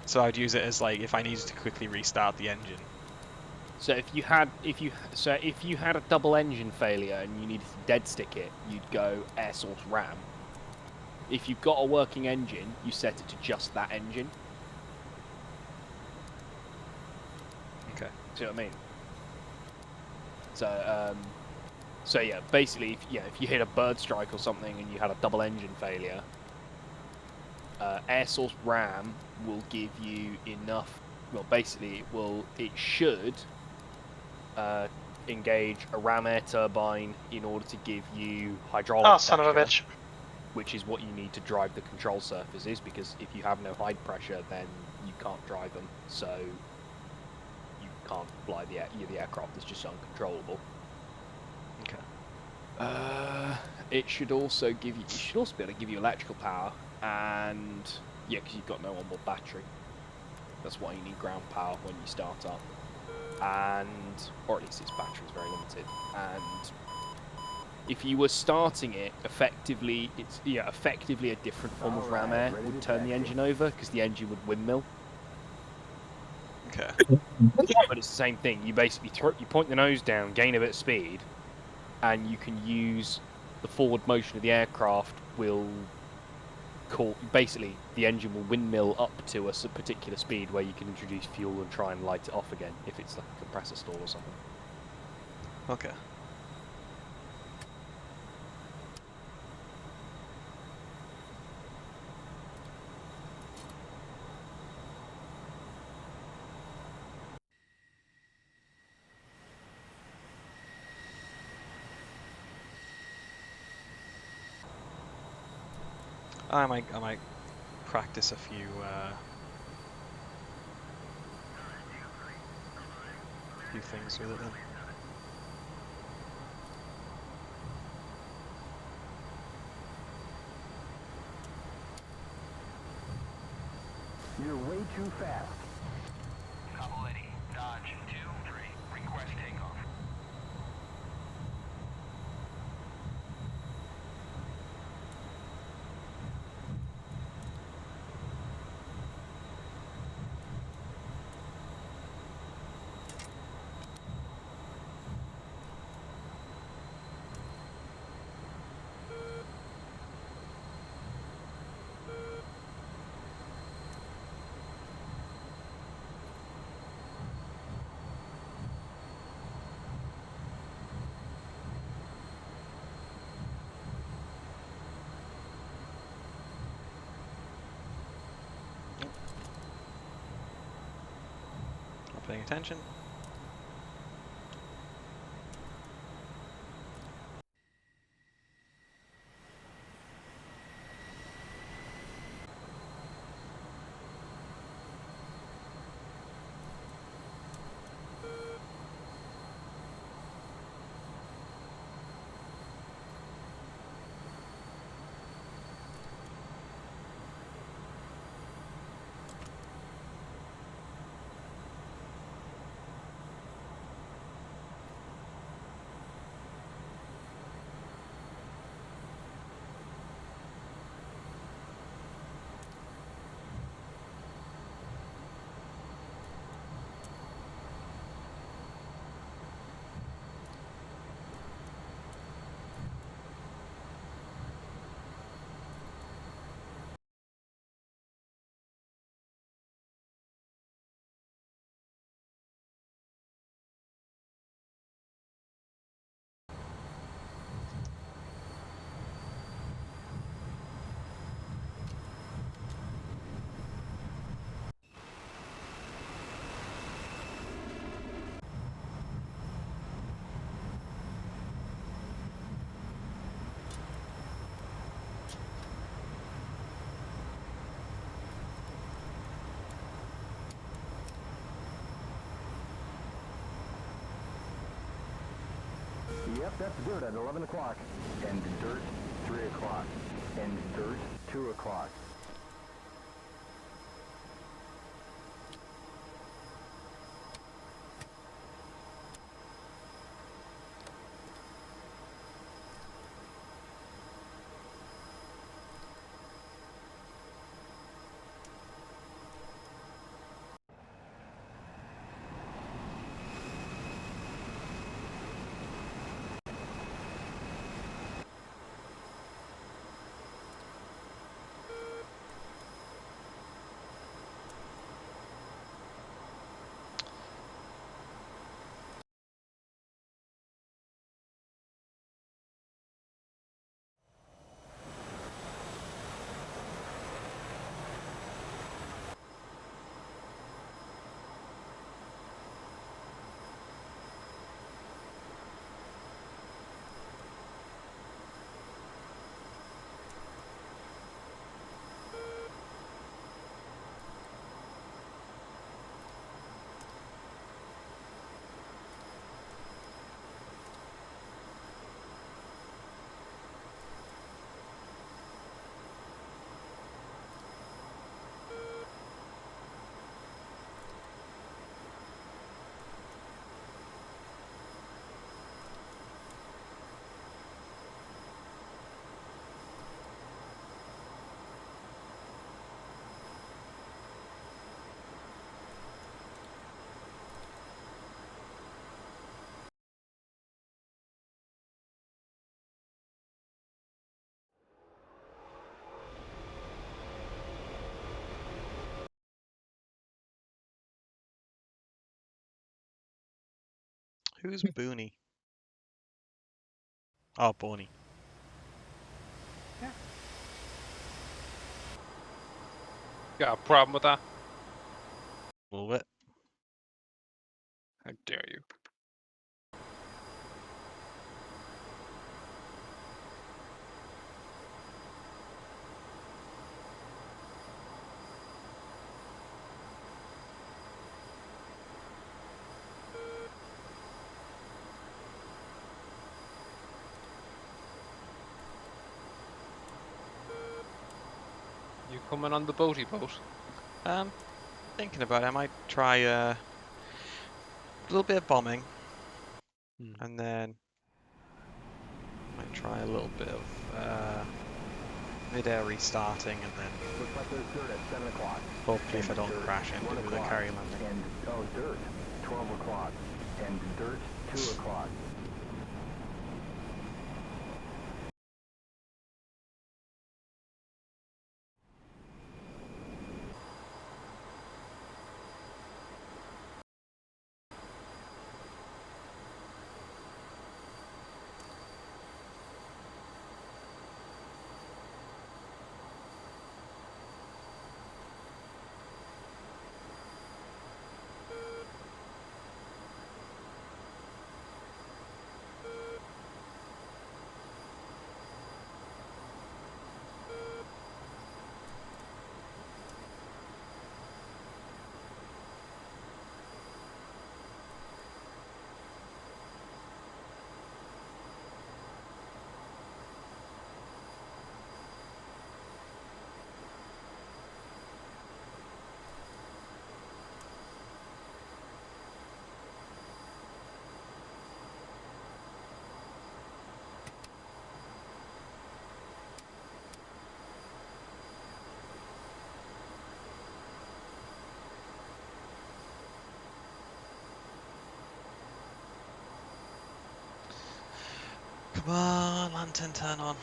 So I'd use it as like if I needed to quickly restart the engine. So if you had a double engine failure and you needed to dead stick it, you'd go air source ram. If you've got a working engine, you set it to just that engine. Okay. See what I mean? So yeah, basically, if you hit a bird strike or something and you had a double engine failure, air source ram will give you enough. Well, basically, it should engage a ram air turbine in order to give you hydraulic Oh, son of a pressure, bitch. which is what you need to drive the control surfaces. Because if you have no hide pressure, then you can't drive them. So you can't fly the aircraft is just uncontrollable. Okay. It should also give you. It should also be able to give you electrical power, and yeah, because you've got no onboard battery. That's why you need ground power when you start up, or at least its battery is very limited. And if you were starting it effectively, it's effectively a different form of ram air would turn the engine over because the engine would windmill. Okay. But it's the same thing. You basically you point the nose down, gain a bit of speed, and you can use the forward motion of the aircraft basically the engine will windmill up to a particular speed where you can introduce fuel and try and light it off again if it's like a compressor stall or something. Okay. I might practice a few things with it then. You're way too fast. Couple Eddie. Dodge 2-3. Request takeoff. Not paying attention. Yep, that's dirt at 11 o'clock. And dirt, 3 o'clock. And dirt, 2 o'clock. Who's Booney? Oh, Boney. Got a problem with that? A little bit. How dare you? You coming on the boaty boat? Thinking about it, I might try a little bit of bombing, and then might try a little bit of mid-air restarting, and then Looks like there's dirt at 7 o'clock. hopefully if I And don't dirt, crash into 1 the o'clock. carry landing. And, oh, dirt, 12 o'clock. And dirt, 2 o'clock. Come on, lantern, turn on.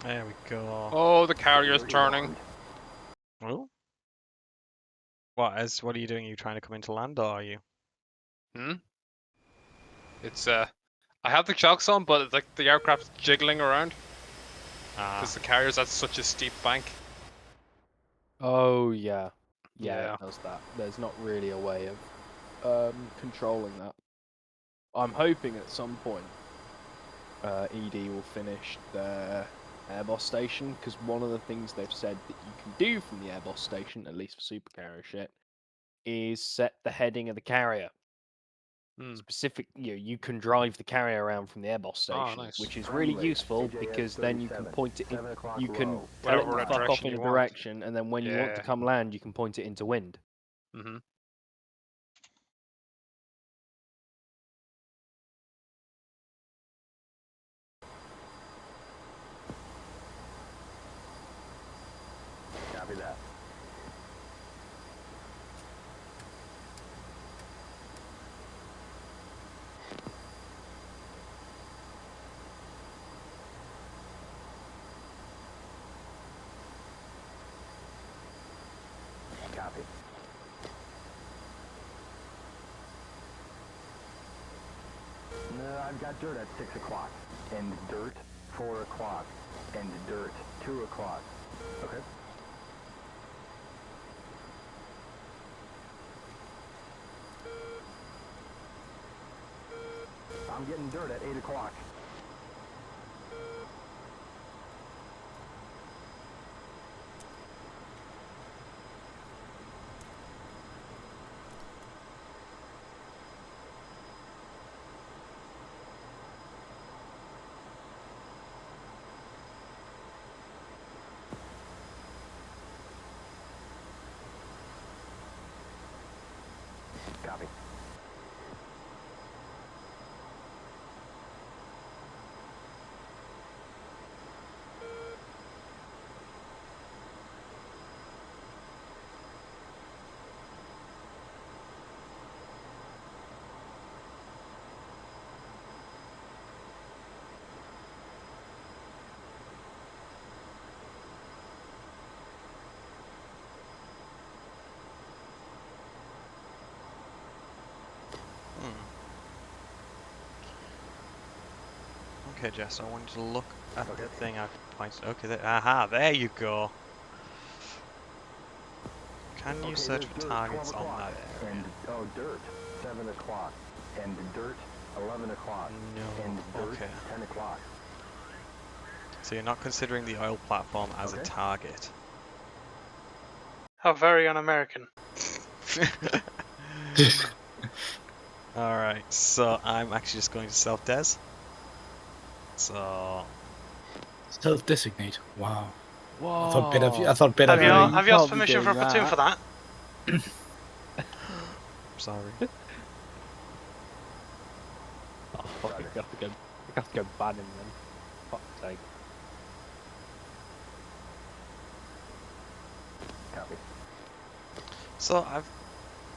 There we go. Oh, the carrier's turning. Oh. What are you doing? Are you trying to come into land, or are you? Hmm? It's I have the chocks on, but like the aircraft's jiggling around because the carrier's at such a steep bank. Oh yeah, Yeah. it does that. There's not really a way of controlling that. I'm hoping at some point ED will finish their air boss station, because one of the things they've said that you can do from the air boss station, at least for supercarrier shit, is set the heading of the carrier. Specific, you can drive the carrier around from the air boss station, nice. which is really useful because then you can point it in, you can tell it Whatever to fuck off direction in a you want. direction, and then when you want to Yeah. come land, you can point it into wind. Mm-hmm. Copy that. Copy. No, I've got dirt at 6 o'clock, and dirt 4 o'clock, and dirt 2 o'clock. Okay. I'm getting dirt at 8 o'clock. Copy. Okay, Jess, I want you to look at the thing I've pointed. Okay, aha, there you go. Can you search for targets on that area? And, dirt 7 o'clock, and dirt 11 o'clock, and No. dirt Okay. 10 o'clock. So you're not considering the oil platform as a target. How very un-American. Alright, so I'm actually just going to self-des. So... Self-designate. Wow. Whoa. I thought better Have of you. you asked permission for a platoon for that? Sorry. Oh, fuck, we have to go ban him then. Fuck's sake. Copy. So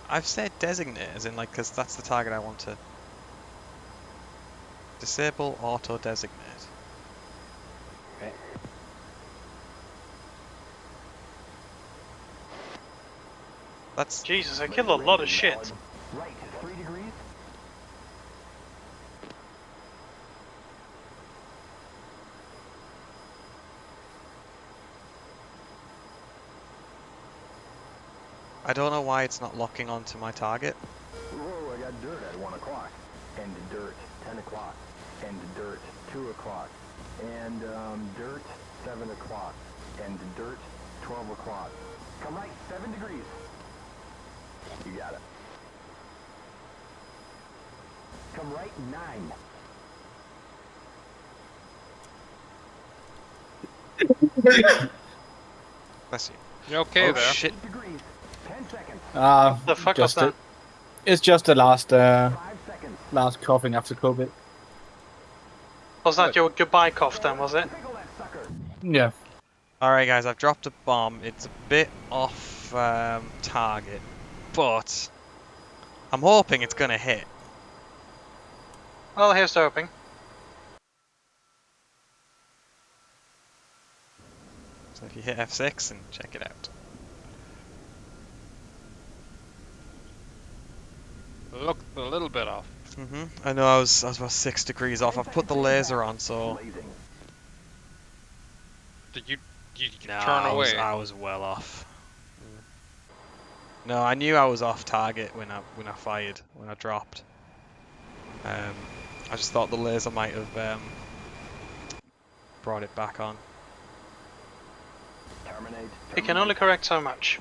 I've said designate, as in like, because that's the target I want to disable auto designate. Okay. That's Jesus, I killed a lot of shit. Right, 3 degrees. I don't know why it's not locking onto my target. Whoa, I got dirt at 1 o'clock, and dirt 10 o'clock, and dirt 2 o'clock, and dirt 7 o'clock, and dirt 12 o'clock. Come right, 7 degrees. You got it. Come right, 9. Bless you. You okay Oh there? shit. 8 degrees. 10 seconds. The fuck was just that? It's just the last 5 seconds. last coughing after COVID. Was that your goodbye cough then, was it? Tickle that sucker. Yeah. Alright guys, I've dropped a bomb. It's a bit off target, but I'm hoping it's gonna hit. Well, here's to hoping. So if you hit F6 and check it out. Looked a little bit off. I know I was about 6 degrees off. I've put the laser on, so Did you no, turn away? I was well off. No, I knew I was off target when I fired, when I dropped. I just thought the laser might have brought it back on. It can only correct so much.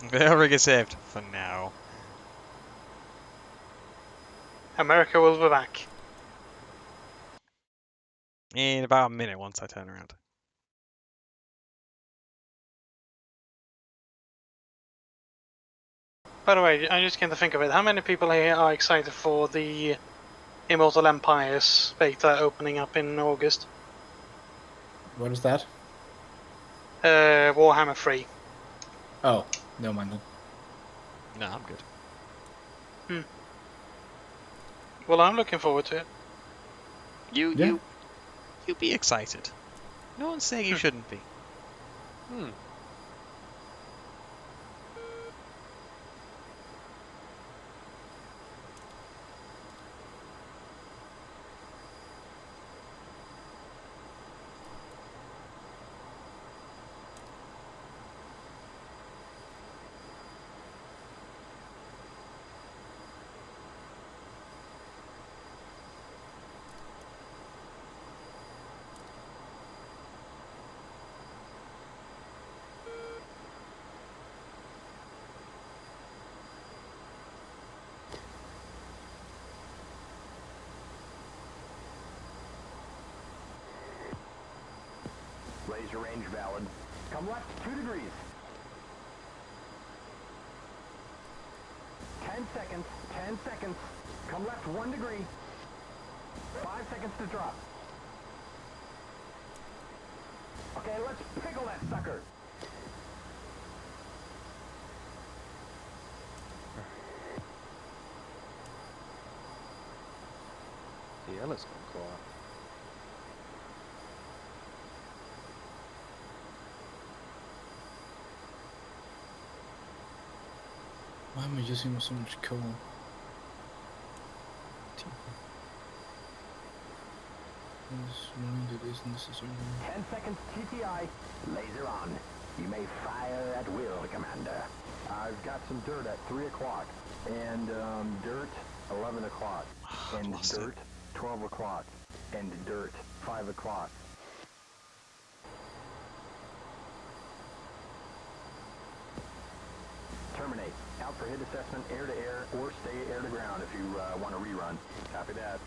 The rig is saved for now. America will be back. In about a minute once I turn around. By the way, I just came to think of it. How many people here are excited for the Immortal Empires beta opening up in August? What is that? Warhammer 3. Oh, no mind. No, I'm good. Well, I'm looking forward to it. You be excited. No one's saying you shouldn't be. Laser range valid. Come left 2 degrees. 10 seconds. 10 seconds. Come left 1 degree. 5 seconds to drop. Okay, let's pickle that sucker. Yeah, let's go quiet. Why am I using so much coal? It is necessary. 10 seconds TTI. Laser on. You may fire at will, Commander. I've got some dirt at 3 o'clock. And dirt 11 o'clock. And dirt 12 o'clock. And dirt 5 o'clock. Terminate. Out for hit assessment, air to air, or stay air to ground if you want to rerun. Copy that.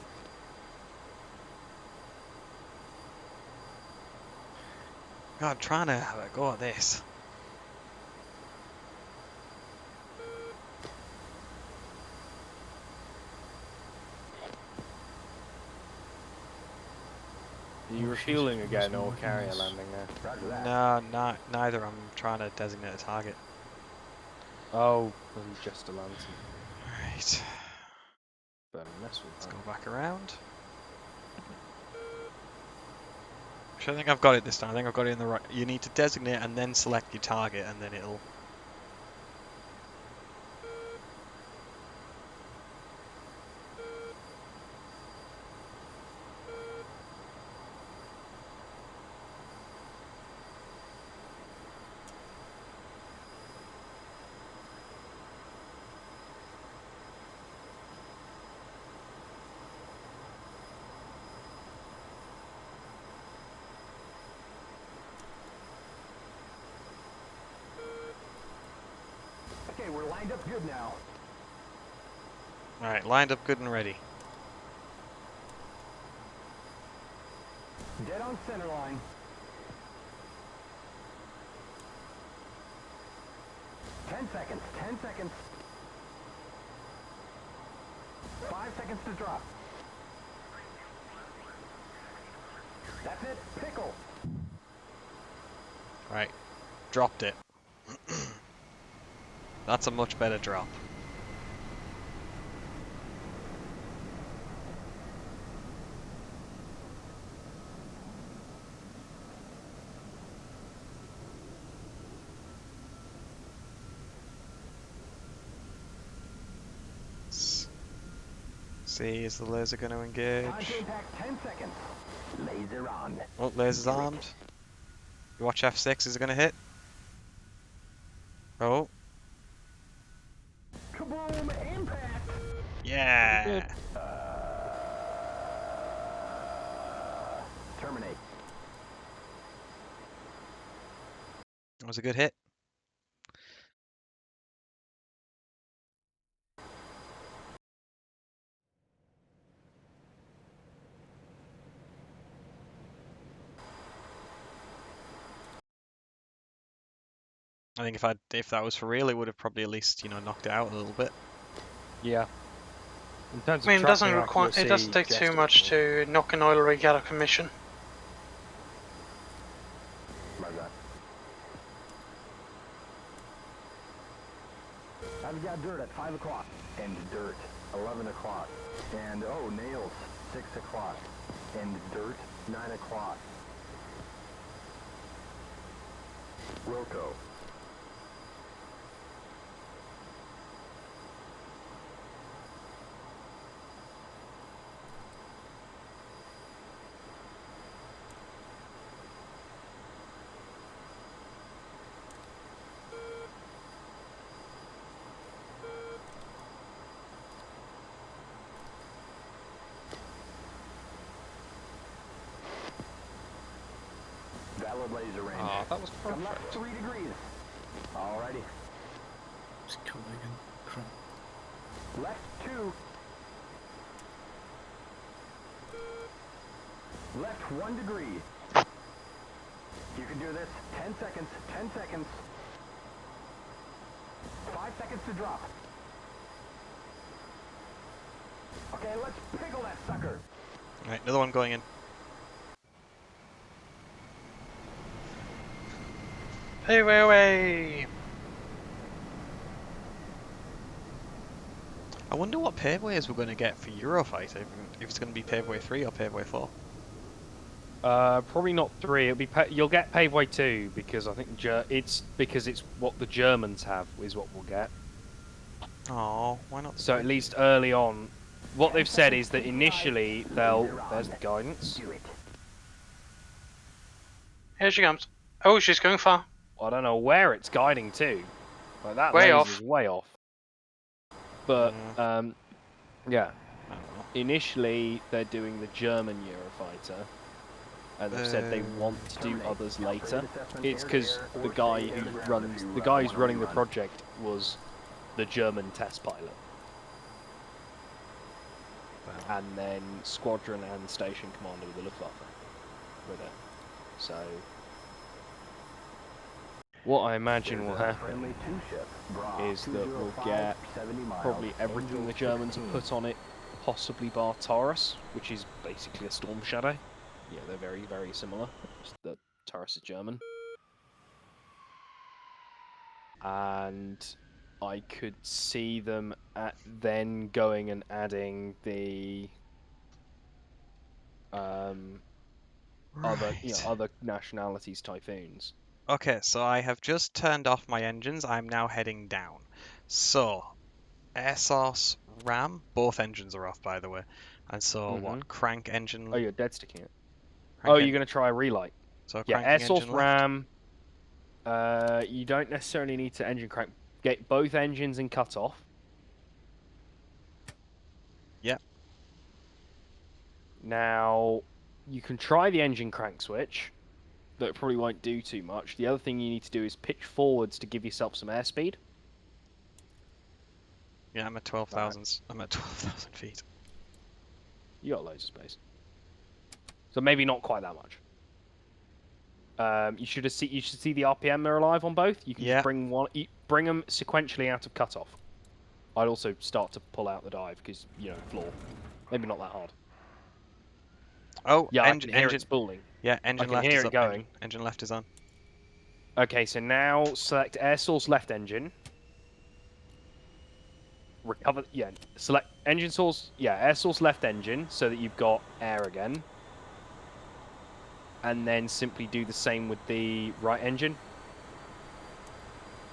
God, trying to have a go at this. Are you refueling again or carrier landing there? Roger that. No, neither. I'm trying to designate a target. Oh, well, just a lantern. Right. Don't mess with Let's that. go back around. Actually, I think I've got it this time. I think I've got it in the right. You need to designate and then select your target, and then it'll. Okay, we're lined up good now. Alright, lined up good and ready. Dead on center line. Ten seconds. 10 seconds. 5 seconds to drop. That's it. Pickle. Right, dropped it. That's a much better drop. see, is the laser going to engage? Time to impact 10 seconds. Laser on. Oh, laser's Do it. armed. You watch F6, is it going to hit? Oh, Kaboom! Impact! yeah! Terminate. That was a good hit. I think if that was for real, it would have probably at least, knocked it out a little bit. Yeah. In terms I mean, of it doesn't tracking require. It doesn't take accuracy, too much to knock an oil rig out of commission. Like that. I've got dirt at 5 o'clock. And dirt, 11 o'clock. And, oh, nails, 6 o'clock. And dirt, 9 o'clock. Wilco. Valid laser range. Oh, that was Come left perfect. 3 degrees. Alrighty. It's coming in. Crap. Left 2. Left 1 degree. You can do this. 10 seconds. 10 seconds. 5 seconds to drop. Okay, let's pickle that sucker. Right, another one going in. Hey, way. I wonder what paveways we're going to get for Eurofighter, if it's going to be paveway 3 or paveway 4. Probably not 3. It'll be you'll get paveway 2 because I think it's what the Germans have is what we'll get. Oh, why not? So at least early on, what they've said is that initially there's the guidance. Here she comes. Oh, she's going far. I don't know where it's guiding to. Like that Way laser's off. way off. But yeah. I don't know. Initially they're doing the German Eurofighter, and they've said they want to do others later. It's because the guy who's running the project was the German test pilot, and then squadron and station commander with the Luftwaffe with it. So what I imagine will happen is that we'll get probably everything the Germans have put on it, possibly bar Taurus, which is basically a Storm Shadow. Yeah, they're very, very similar. Just the Taurus is German. And I could see them then going and adding the other nationalities Typhoons. Okay, so I have just turned off my engines. I'm now heading down. So, air source, ram, both engines are off, by the way. And so, what? Crank engine. Oh, you're dead sticking it. Crank You're going to try a relight. So, Yeah, cranking air source engine left. ram. You don't necessarily need to engine crank. Get both engines in cut off. Yep. Now, you can try the engine crank switch. That probably won't do too much. The other thing you need to do is pitch forwards to give yourself some airspeed. Yeah, I'm at 12,000. I'm at 12,000 feet. You got loads of space. So maybe not quite that much. You should see the RPM are alive on both. You can just bring them sequentially out of cutoff. I'd also start to pull out the dive because floor. Maybe not that hard. Oh, yeah, engine, I can hear engine. it spooling. Yeah, engine I can left hear is it up. going. Engine left is on. Okay, so now select air source left engine. Recover. Yeah, select engine source. Yeah, air source left engine so that you've got air again. And then simply do the same with the right engine.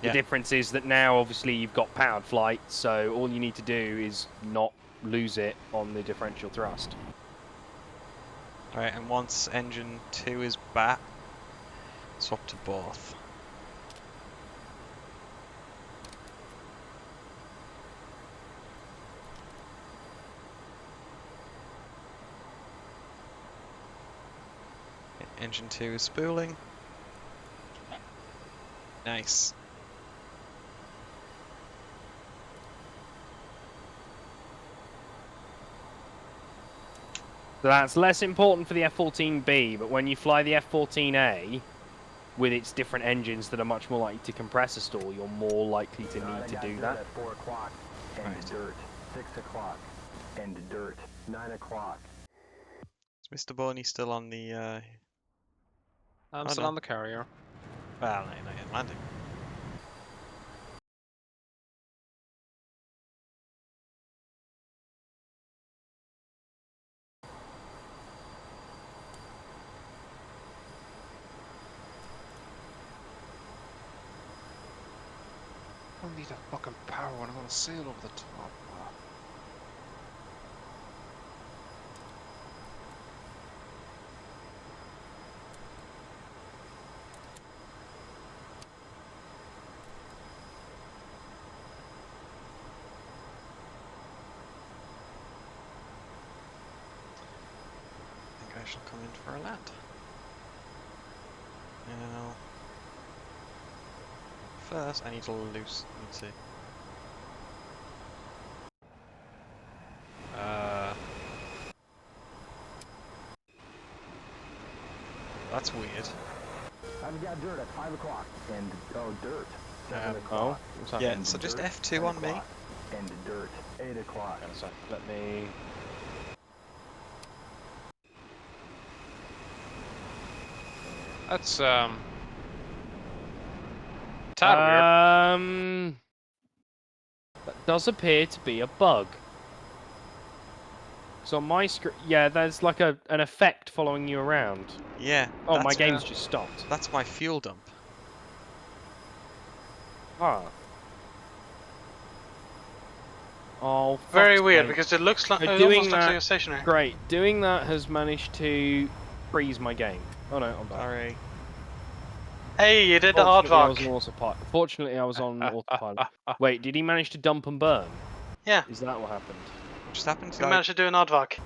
The difference is that now, obviously, you've got powered flight, so all you need to do is not lose it on the differential thrust. Alright, and once engine 2 is back, swap to both. Engine 2 is spooling. Nice. So that's less important for the F-14B, but when you fly the F-14A with its different engines that are much more likely to compressor stall, you're more likely to need to do that. At 4 o'clock, and dirt, 6 o'clock, and dirt, 9 o'clock. Is Mr. Boney still on the... I'm Oh, still no. on the carrier. Well, no, not yet landing. I don't need that fucking power when I'm gonna sail over the top. I think I shall come in for a land. Now... First, I need to loose... Let's see. That's weird. I've got dirt at 5 o'clock, and, dirt, 7 Oh, o'clock. What's Yeah, happening? so just Dirt, F2 10 on me. o'clock, and dirt, 8 o'clock. So let me... That's tad weird. That does appear to be a bug. So on my screen, yeah, there's like an effect following you around. Yeah. Oh, my that's- game's just stopped. That's my fuel dump. Ah. Oh, Very fuck's weird sake. because it looks like So it doing almost looks like that- you're stationary. Great. Doing that has managed to freeze my game. Oh no, I'm back. Sorry. Hey, you did the Fortunately, I was aardvark. on autopilot. Fortunately, I was on autopilot. Wait, did he manage to dump and burn? Yeah, Is that what happened? What just happened? you managed to do an aardvark.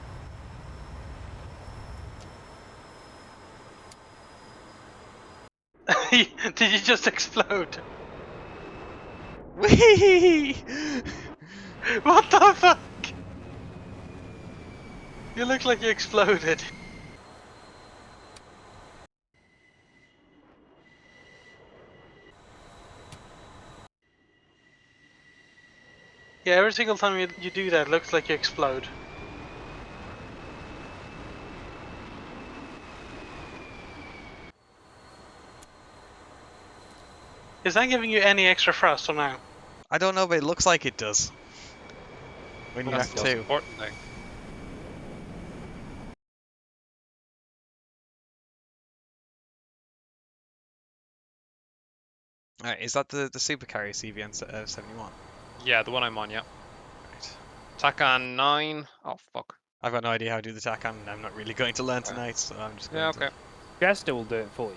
Did you just explode? Whee! What the fuck? You look like you exploded. Yeah, every single time you do that, it looks like you explode. Is that giving you any extra thrust or no? I don't know, but it looks like it does. When you That's have the most to. important thing. Alright, is that the supercarrier CVN 71? Yeah, the one I'm on, yeah. Right. Tack on 9. Oh, fuck. I've got no idea how to do the TAC on. I'm not really going to learn tonight, so I'm just going Yeah, to... okay. Jester will do it for you.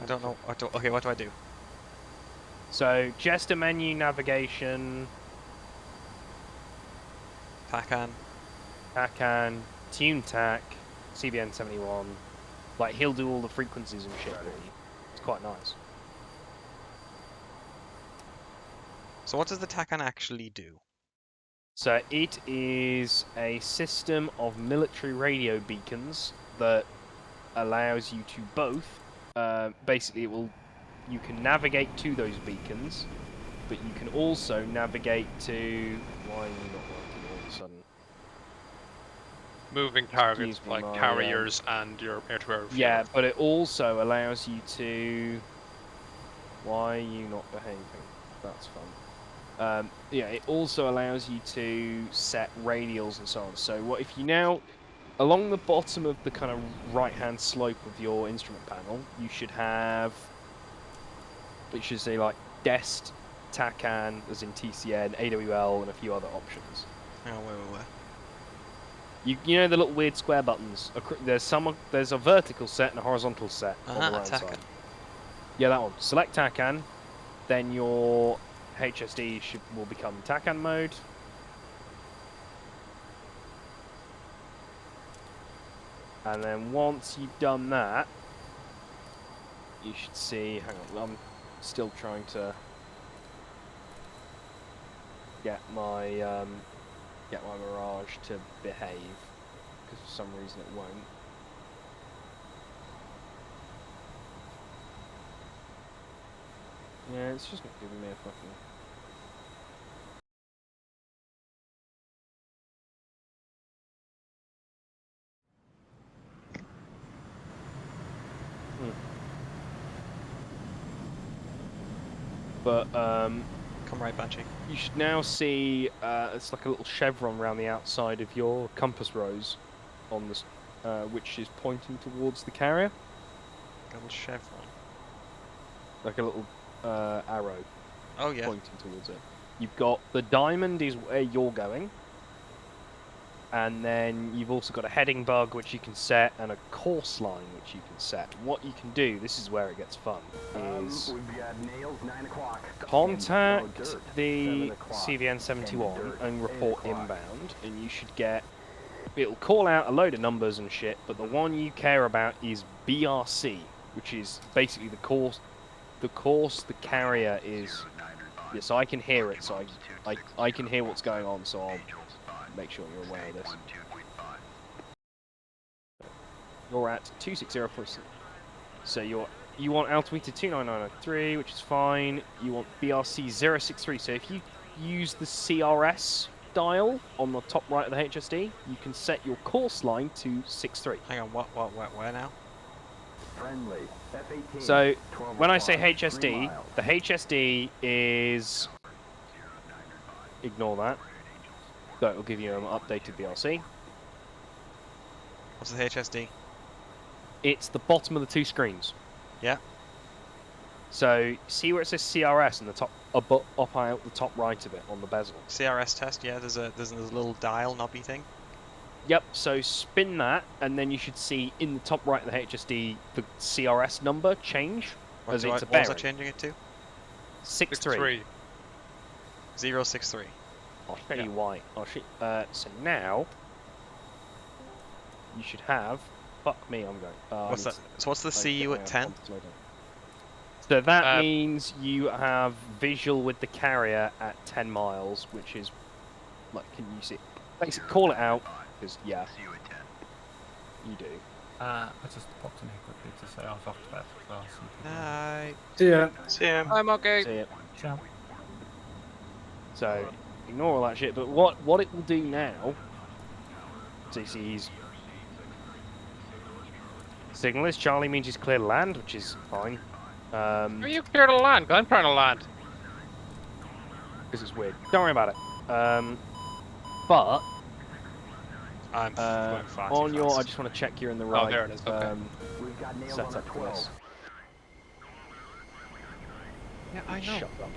I don't know. Okay, what do I do? So, Jester menu, navigation, TAC on. TACAN, Tune TAC, CBN 71. Like, he'll do all the frequencies and shit for you. It's quite nice. So what does the TAC on actually do? So, it is a system of military radio beacons that allows you to both. Basically, you can navigate to those beacons, but you can also navigate to. Why are you not working all of a sudden? Moving targets Excuse me, like my, carriers and your air-to-air fuel. Yeah, but it also allows you to. Why are you not behaving? That's fun. Yeah, it also allows you to set radials and so on. So what if you now, along the bottom of the kind of right-hand slope of your instrument panel, you should have, it should say like DEST, TACAN, as in TCN, AWL, and a few other options. Oh, where? You know the little weird square buttons. There's a vertical set and a horizontal set on the right Takan. side. Yeah, that one. Select Takan, then your HSD will become Takan mode. And then once you've done that, you should see. Hang on, I'm still trying to get my Mirage to behave, because for some reason it won't. Yeah, it's just not giving me a fucking... But, Come right, Banshee. you should now see, it's like a little chevron around the outside of your compass rose, on this, which is pointing towards the carrier. A little chevron. Like a little arrow. Oh, yeah. Pointing towards it. You've got the diamond is where you're going. And then you've also got a heading bug which you can set and a course line which you can set. What you can do, this is where it gets fun, is We've got Nails, 9 o'clock. contact Dirt, the 7 o'clock. CVN71 and report 8 o'clock. inbound, and you should get... It'll call out a load of numbers and shit, but the one you care about is BRC, which is basically the course the carrier is... Yeah, so I can hear it, so I can hear what's going on, so I'll make sure you're aware of this. You're at 260.6. So you want altimeter 29903, which is fine. You want BRC 063. So if you use the CRS dial on the top right of the HSD, you can set your course line to 63. Hang on, where now? Friendly. F-18, So 12 when I say o'clock, 3 HSD, miles. the HSD is... Ignore that. So it will give you an updated BRC. What's the HSD? It's the bottom of the two screens. Yeah. So see where it says CRS in the top, up out the top right of it on the bezel. CRS test, yeah. There's a little dial knobby thing. Yep. So spin that, and then you should see in the top right of the HSD the CRS number change as it's a What was I bearing. changing it to? 63. 063. I'll show you why. So now you should have. Fuck me, I'm going. What's that? So what's the CU at 10? So that means you have visual with the carrier at 10 miles, which is like, can you see? Basically, call it out because yeah, you do. I just popped in here quickly to say I was off to bed. So I'll see you. Night. See ya. See ya. I'm okay. See it. Ciao. So ignore all that shit. But what it will do now? So you see he's signal is Charlie means he's clear to land, which is fine. Are you clear to land? 'Cause I'm trying to land. Because it's weird. Don't worry about it. But I'm going far too on your, fast. I just want to check you're in the right. there it is, okay. We've got Nails on the Setup for this. 12. Yeah, I know. Shut up.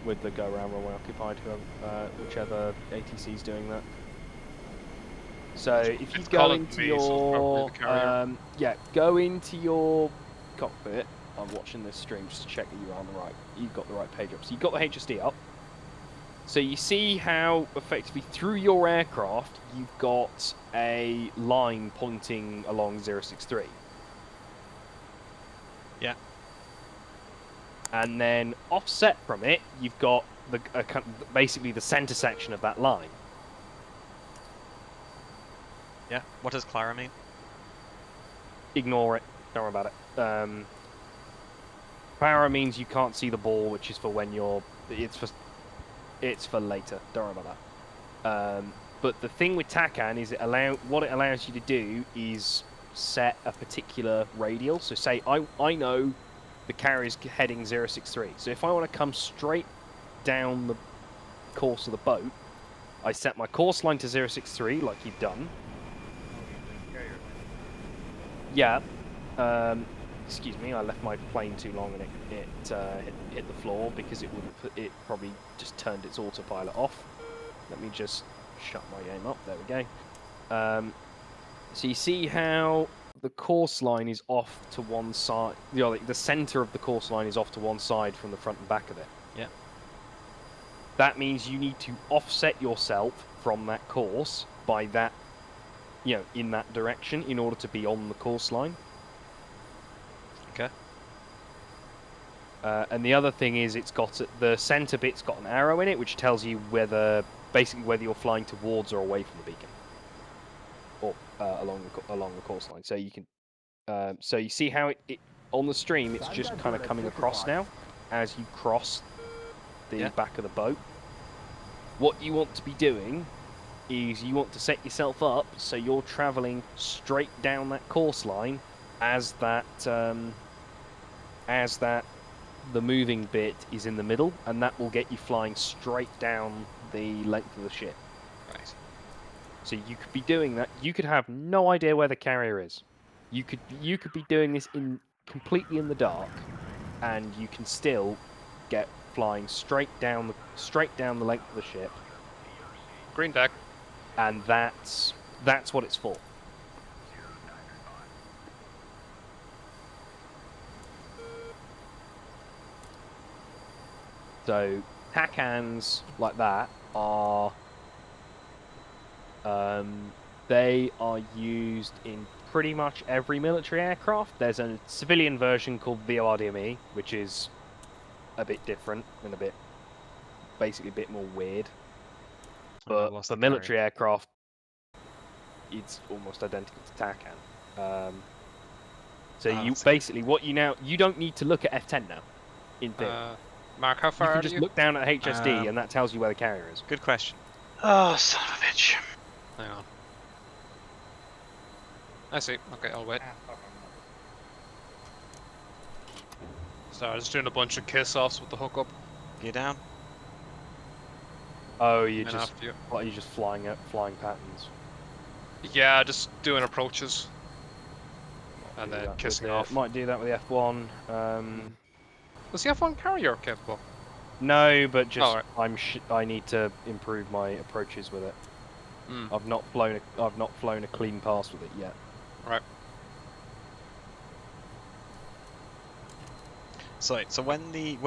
With the go round runway occupied, whichever ATC's doing that. So if you It's go calling into me, so it's probably your the carrier. go into your cockpit. I'm watching this stream just to check that you're on the right. You've got the right page up. So you've got the HSD up. So you see how effectively through your aircraft you've got a line pointing along 063. Yeah. And then offset from it, you've got the basically the center section of that line. Yeah. What does Clara mean? Ignore it. Don't worry about it. Para means you can't see the ball, which is for when you're. It's for later. Don't worry about that. But the thing with Takan is what it allows you to do is set a particular radial. So say I know the carrier's heading 063. So if I want to come straight down the course of the boat, I set my course line to 063 like you've done. Yeah. Excuse me, I left my plane too long and it hit the floor because it probably just turned its autopilot off. Let me just shut my game up. There we go. So you see how the course line is off to one side. The center of the course line is off to one side from the front and back of it. Yeah. That means you need to offset yourself from that course by that, in that direction in order to be on the course line. Okay. And the other thing is the center bit's got an arrow in it, which tells you whether you're flying towards or away from the beacon, or along the course line. So you can, so you see how it on the stream it's just kind of coming across now as you cross the back of the boat. What you want to be doing is you want to set yourself up so you're traveling straight down that course line as the moving bit is in the middle, and that will get you flying straight down the length of the ship. Right. So you could be doing that. You could have no idea where the carrier is. You could be doing this completely in the dark, and you can still get flying straight down the length of the ship. Green deck. And that's what it's for. So TACANs like that are they are used in pretty much every military aircraft. There's a civilian version called VORDME, which is a bit different and basically a bit more weird. But for military aircraft, it's almost identical to TACAN. So you don't need to look at F10 now. In theory, Mark, how far you are can just you? look down at HSD, and that tells you where the carrier is. Good question. Oh, son of a bitch. Hang on. I see. Okay, I'll wait. So I was doing a bunch of kiss-offs with the hookup. You down? Oh, And after you. What, are you just flying patterns? Yeah, just doing approaches. And then kissing off. Might do that with the F1. Was the F1 carrier capable? No, but just right. I need to improve my approaches with it. I've not flown a clean pass with it yet. Right. So when the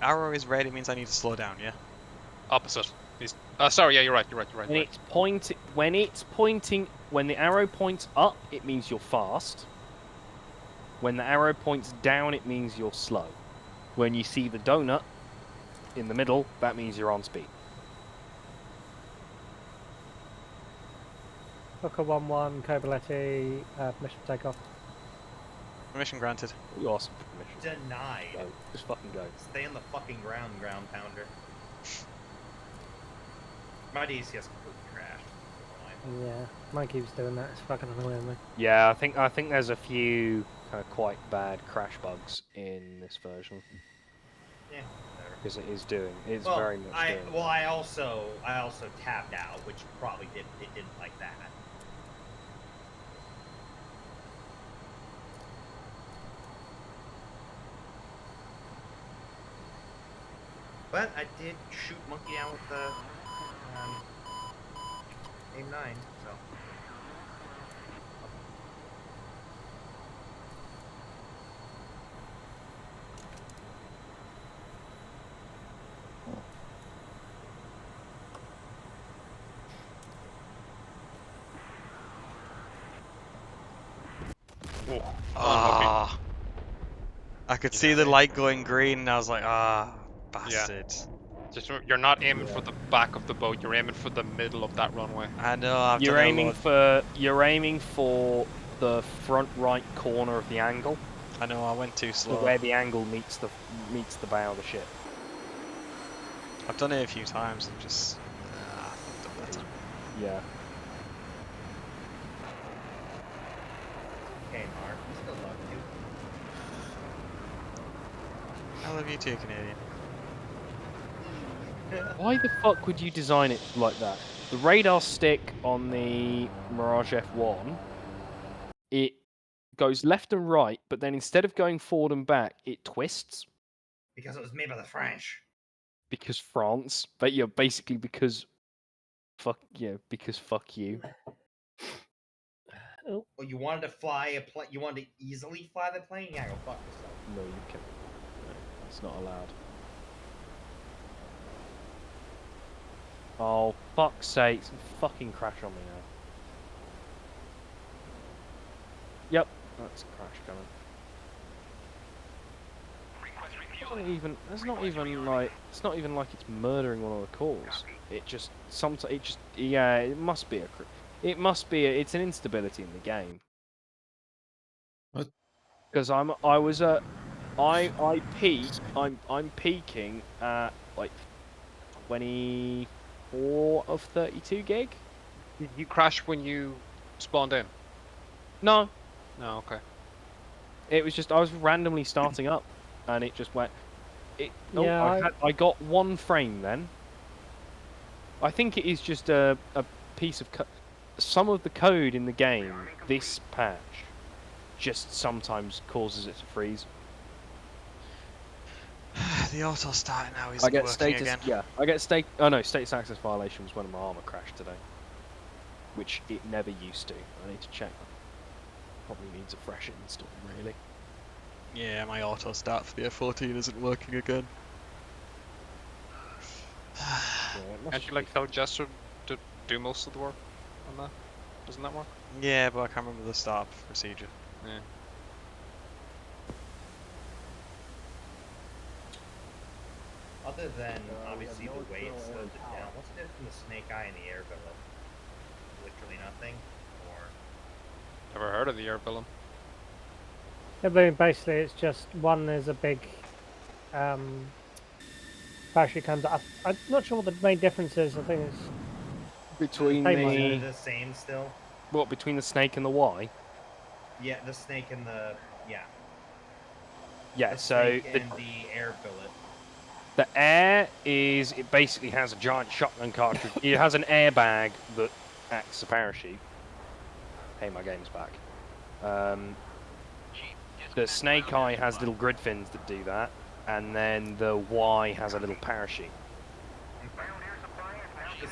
arrow is red, it means I need to slow down. Yeah. Opposite. Sorry. Yeah, you're right. When the arrow points up, it means you're fast. When the arrow points down, it means you're slow. When you see the donut in the middle, that means you're on speed. Hooker 1-1, Coballetti, permission to take off. Permission granted. You asked for permission. Denied. Go. Just fucking go. Stay on the fucking ground pounder. My DCS completely crashed. Yeah, mine keeps doing that. It's fucking annoying me. Yeah, I think there's a few kind of quite bad crash bugs in this version. Yeah, whatever. Because it's very much doing. Well, I also tabbed out, which probably didn't like that. But I did shoot monkey down with the AIM 9, so. Ah. I could see the light going green, and I was like, bastard. Just you're not aiming for the back of the boat. You're aiming for the middle of that runway. I know. You're aiming for the front right corner of the angle. I know. I went too slow. Where the angle meets the bow of the ship. I've done it a few times and just fucked up that time. Yeah. Okay, Mark, we still love you. I love you too, Canadian. Why the fuck would you design it like that? The radar stick on the Mirage F1, it goes left and right, but then instead of going forward and back, it twists. Because it was made by the French. Because France, but yeah, basically because Fuck yeah, because fuck you. Oh, Well, you wanted to fly a plane. You wanted to easily fly the plane. Yeah, go fuck yourself. No, you can. No, that's not allowed. Oh, fuck's sake! Fucking crash on me now. Yep, that's a crash coming. It's not even like it's murdering one of the cores. It just yeah. It must be it's an instability in the game. What? Because I'm peaking at like 24 of 32 gig. Did you crash when you spawned in? No, No, okay. it was just I was randomly starting up, and it just went. Yeah, I got one frame then. I think it is just a piece of some of the code in the game. This patch just sometimes causes it to freeze. The auto start now I isn't get working status. again. Yeah, I get state. Oh no, status access violation was when my armor crashed today, which it never used to. I need to check. Probably needs a fresh install, really. Yeah, my auto start for the F14 isn't working again. Can't you like tell Jester to do most of the work on that? Doesn't that work? Yeah, but I can't remember the start procedure. Yeah. Other than obviously the way it slowed it down, what's the difference between the snake eye and the air billet? Literally nothing, or Never heard of the air billet. I mean, basically, it's just one is a big parachute comes up. I'm not sure what the main difference is. I think it's Between they're the same still. what between the snake and the Y? Yeah, the snake and the Yeah. the So snake and the air billet. the air is it basically has a giant shotgun cartridge. It has an airbag that acts as a parachute. Hey, my game's back. The snake eye has little grid fins that do that, and then the Y has a little parachute.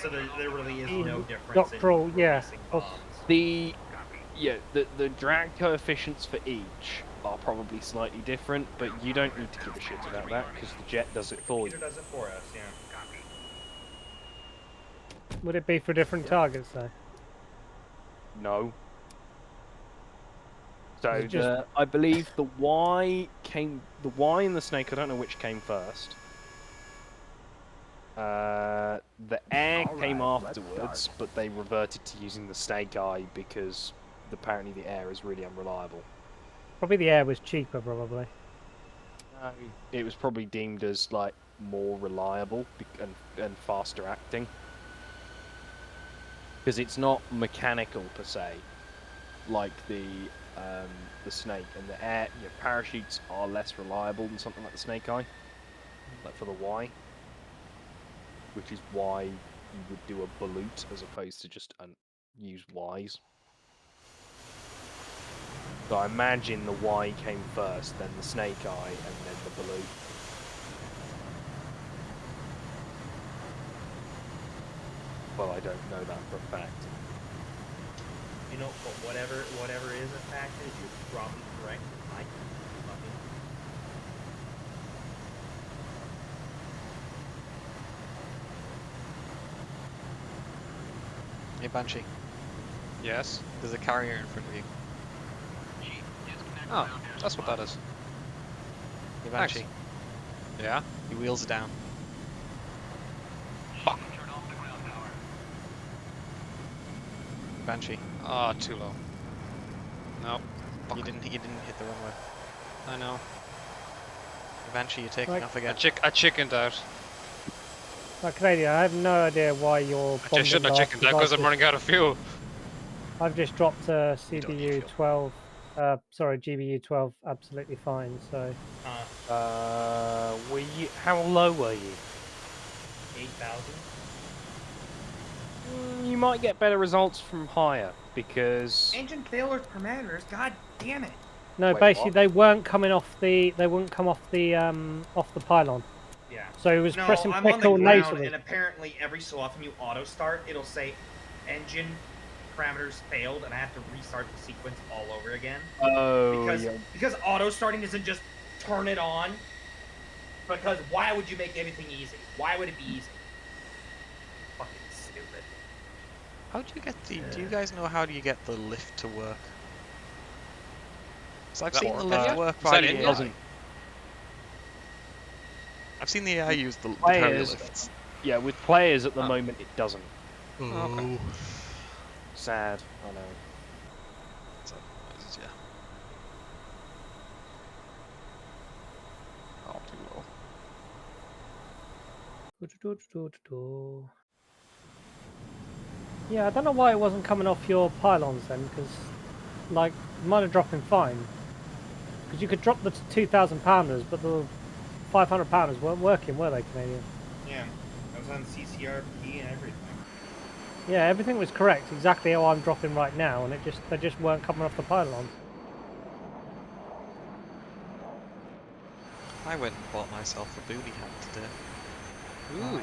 So there really is no difference doctoral, in yeah. releasing bombs. The drag coefficients for each are probably slightly different, but you don't need to give a shit about that because the jet does it for you. Computer does it for us, yeah. Would it be for different targets though? No. So It's just- I believe the Y and the snake. I don't know which came first. The air came afterwards, but they reverted to using the snake eye because apparently the air is really unreliable. Probably the air was cheaper, probably. It was probably deemed as like more reliable and faster acting because it's not mechanical per se, like the snake, and the air. Your parachutes are less reliable than something like the snake eye, like for the Y, which is why you would do a balut as opposed to just use Ys. So I imagine the Y came first, then the snake eye, and then the balut. Well, I don't know that for a fact. You know, but whatever is a fact is, you're probably correct. I fucking. Hey, Banshee, Yes. there's a carrier in front of you. Oh, that's what that is. Hey, Banshee, Yeah. your wheels are down. Fuck. Banshee, Ah, too low. No. you didn't hit the runway. I know. Hey, Banshee, you're taking Right. off again. I chickened out. Like Canadian, I have no idea why you're. I shouldn't have chickened out because I'm running out of fuel. I've just dropped a You don't need CBU fuel. 12. Sorry, GBU 12, absolutely fine. So Were you? How low were you? 8,000. You might get better results from higher because Engine failures parameters. God damn it. no, Wait, basically what? they weren't coming off the. They wouldn't come off the pylon. Yeah. So it was No, pressing I'm on the petrol ground, nasally. and apparently every so often you auto start, it'll say engine parameters failed, and I have to restart the sequence all over again. Oh, Because auto starting doesn't just turn it on. Because why would you make everything easy? Why would it be easy? Fucking stupid. How do you get the? Do you guys know how do you get the lift to work? So I've seen the lift work Is by that the in? AI. I've seen the AI use the carrier Players, lifts. yeah, with players at the Oh. moment it doesn't. Okay. Sad, I know. So, yeah. Oh, too low. Yeah, I don't know why it wasn't coming off your pylons then, because like mine are dropping fine. Because you could drop the 2,000 pounders, but the 500 pounders weren't working, were they, Canadian? Yeah, I was on CCRP and everything. Yeah, everything was correct, exactly how I'm dropping right now, and they just weren't coming off the pylons. I went and bought myself a booty hat today. Ooh.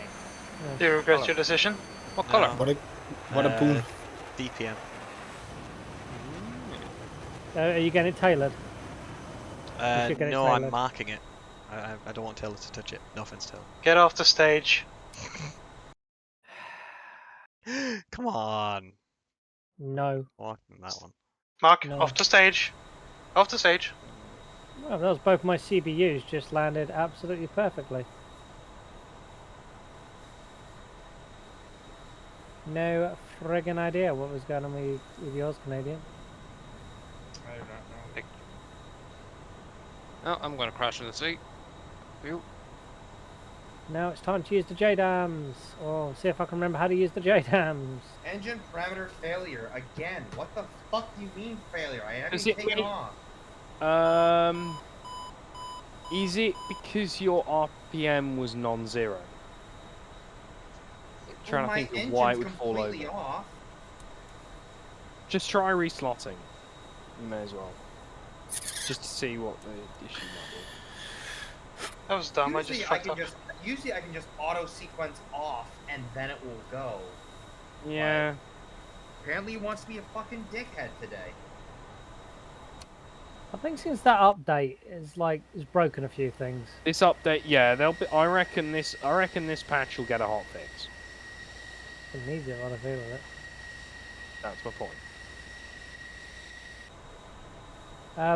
Do you regret your decision? What color? What a pool. DPM. Are you getting it tailored? You should get it No, I'm tailored. marking it. I don't want Taylor to touch it. No offense, Taylor. Get off the stage. Come on. No. What that one? Mark, No. off the stage. Off the stage. Well, those both my CBUs just landed absolutely perfectly. No friggin' idea what was going on with yours, Canadian. I do not know. Oh, I'm going to crash in the sea. You. Now it's time to use the JDAMs. Or see if I can remember how to use the JDAMs. Engine parameter failure again. What the fuck do you mean failure? I haven't Is it taken really- off. Is it because your RPM was non-zero? Trying to my think of why it engine's would fall over. completely off. Just try reslotting. You may as well. Just to see what the issue might be. That was dumb. Usually I just fucked up. Usually I can just auto sequence off and then it will go. Yeah. Apparently he wants to be a fucking dickhead today. I think since that update is broken a few things. This update, yeah, they'll be. I reckon this patch will get a hot fix. It needs it, what I feel with it. That's my point.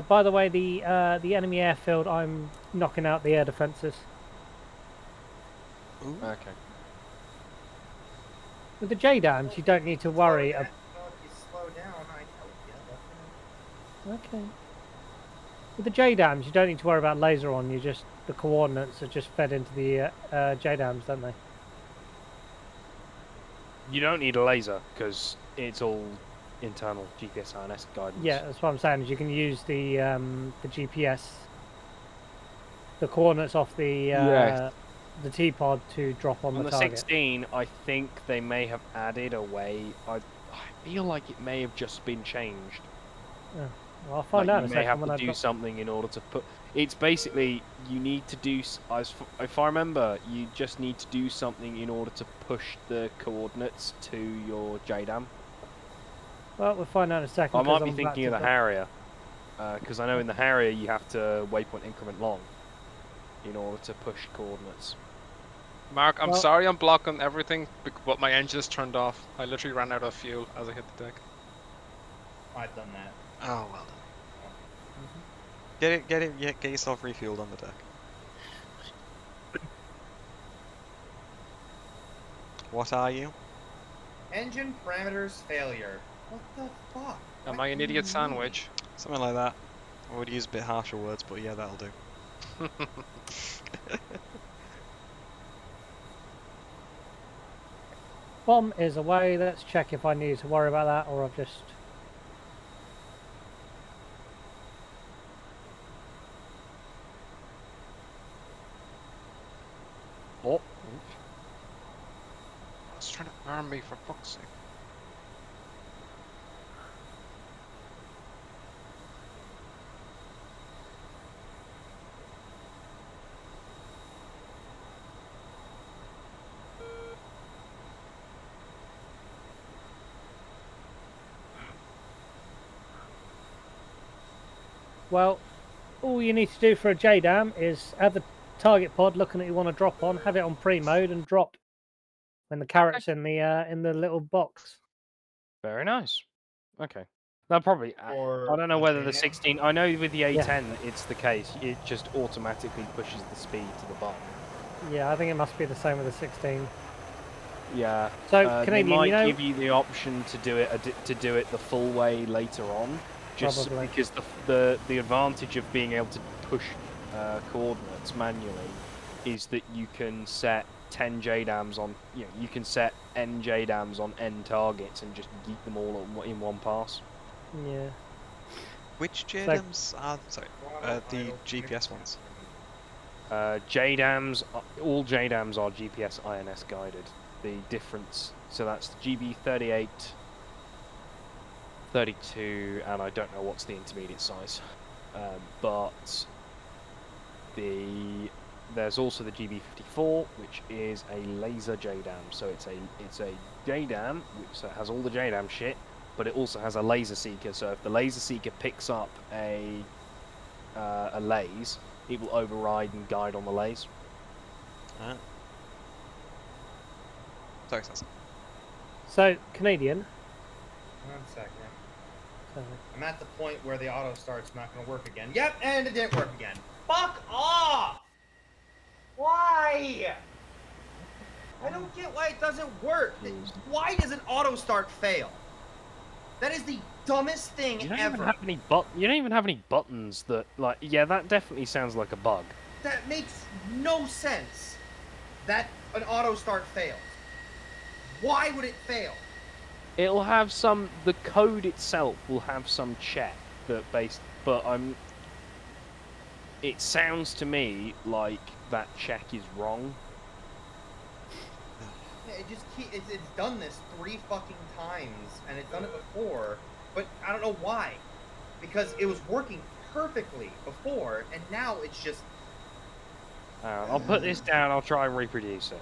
By the way, the enemy airfield, I'm knocking out the air defences. Ooh. Okay. With the JDAMs, you don't need to worry. If you slow down, I help you. Okay. With the JDAMs, you don't need to worry about laser on. The coordinates are just fed into the JDAMs, don't they? You don't need a laser because it's all internal GPS INS guidance. Yeah, that's what I'm saying. Is you can use the GPS, the coordinates off the T-pod to drop on the target. 16, I think they may have added a way. I feel like it may have just been changed. Yeah. Well, I'll find out in a You may second have when to I do something in order to put. It's basically you need to do. If I remember, you just need to do something in order to push the coordinates to your JDAM. Well, we'll find out in a second. I might 'cause be I'm thinking of about the to- Harrier, because I know in the Harrier you have to waypoint increment long in order to push coordinates. Mark, I'm Well- sorry I'm blocking everything, but my engine's turned off. I literally ran out of fuel as I hit the deck. I've done that. Oh, well done. Get yourself refueled on the deck. What are you? Engine parameters failure. What the fuck? Am What I an do you idiot mean? sandwich? Something like that. I would use a bit harsher words, but yeah, that'll do. Bomb is away. Let's check if I need to worry about that or I've just... Oh. I was trying to arm me for fuck's sake. Well, all you need to do for a JDAM is have the target pod looking at you want to drop on, have it on pre-mode, and drop when the carrot's in the little box. Very nice. Okay. That probably. I Or don't know the whether the JDAM? 16. I know with the Yeah. A10 it's the case. It just automatically pushes the speed to the bottom. Yeah, I think it must be the same with the 16. Yeah. So they Canadian, might you know, give you the option to do it the full way later on, just Probably. because the advantage of being able to push coordinates manually is that you can set 10 JDAMs on. You can set N JDAMs on N targets and just yeet them all in one pass. yeah. Which JDAMs are sorry? The GPS ones. JDAMs, all JDAMs are GPS INS guided. The difference, so that's the GB 38, 32, and I don't know what's the intermediate size. But there's also the GB 54, which is a laser JDAM. So it's a JDAM, so it has all the JDAM shit, but it also has a laser seeker. So if the laser seeker picks up a laze, it will override and guide on the laze. Sorry, Sasa. So Canadian. 1 second. Sorry. I'm at the point where the auto start's not going to work again. Yep, and it didn't work again. Fuck off! Why? I don't get why it doesn't work. Why does an auto start fail? That is the dumbest thing You don't ever. even have any You don't even have any buttons that Yeah, that definitely sounds like a bug. That makes no sense. That an auto start fails. Why would it fail? It'll have some. The code itself will have some check that but it sounds to me like that check is wrong. Yeah, it just it's done this 3 fucking times, and it's done it before, but I don't know why. Because it was working perfectly before, and now it's just... I'll put this down, I'll try and reproduce it.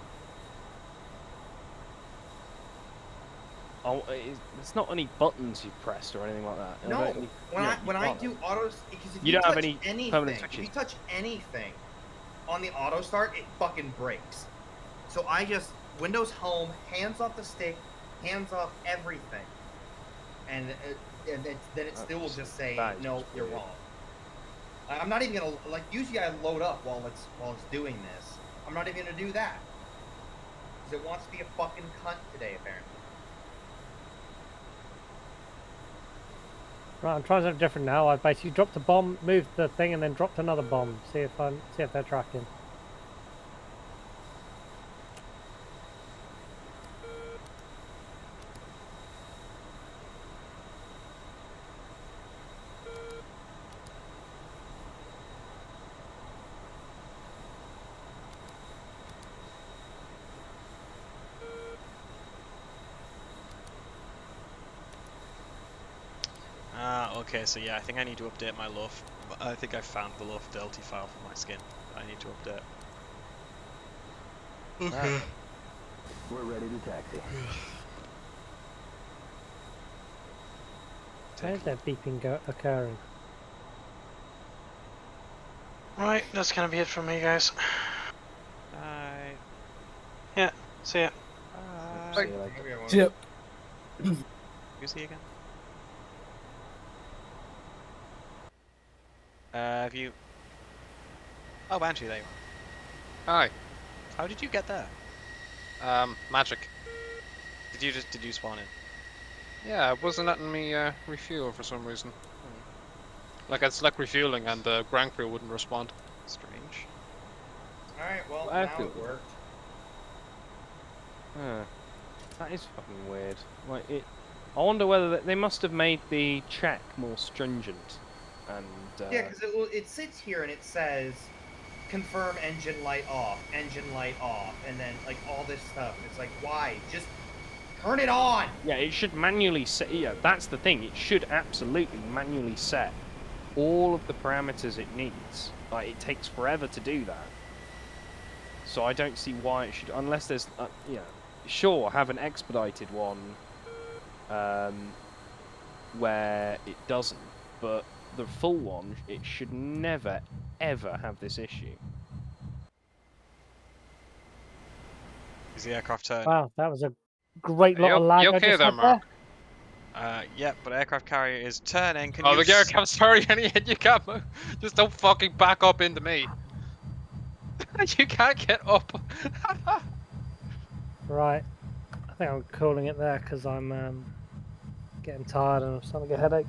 It's not any buttons you've pressed or anything like that. No, when I do autos... Because if you don't have touch any anything, permanent if switches. you touch anything on the auto start, it fucking breaks. So I just... Windows Home, hands off the stick, hands off everything. And then it still will just say, no, you're wrong. I'm not even gonna, like, usually I load up while it's doing this. I'm not even gonna do that. Because it wants to be a fucking cunt today, apparently. Right, I'm trying something different now. I've basically dropped a bomb, moved the thing, and then dropped another bomb. See if they're tracking. Okay, so yeah, I think I need to update my loaf. I think I found the loaf fidelity file for my skin. I need to update. Okay. We're ready to taxi. Where is that beeping occurring? Right, that's gonna be it from me, guys. Bye. Yeah, see ya. Bye. See you later. Yep. Who's he again? Have you... Oh, Banshee, there you are. Hi. How did you get there? Magic. Did you spawn in? Yeah, it wasn't letting me refuel for some reason. Like I'd select refueling and the ground crew wouldn't respond. Strange. Alright, well, I now feel- it worked. That is fucking weird. I wonder whether they must have made the check more stringent. And Yeah, because it sits here and it says, confirm engine light off, and then, like, all this stuff. It's like, why? Just turn it on! yeah, it should manually set. Yeah, that's the thing. It should absolutely manually set all of the parameters it needs. Like, it takes forever to do that. So I don't see why it should, unless there's, sure, have an expedited one, where it doesn't. But the full one, it should never, ever have this issue. Is the aircraft turn? Wow, that was a great Are lot of lag you I okay just there, had Mark? Yeah, but aircraft carrier is turning. Can Oh, you? the aircraft's turning and you can't move. Just don't fucking back up into me. You can't get up. Right. I think I'm calling it there because I'm getting tired and I'm starting to get a headache.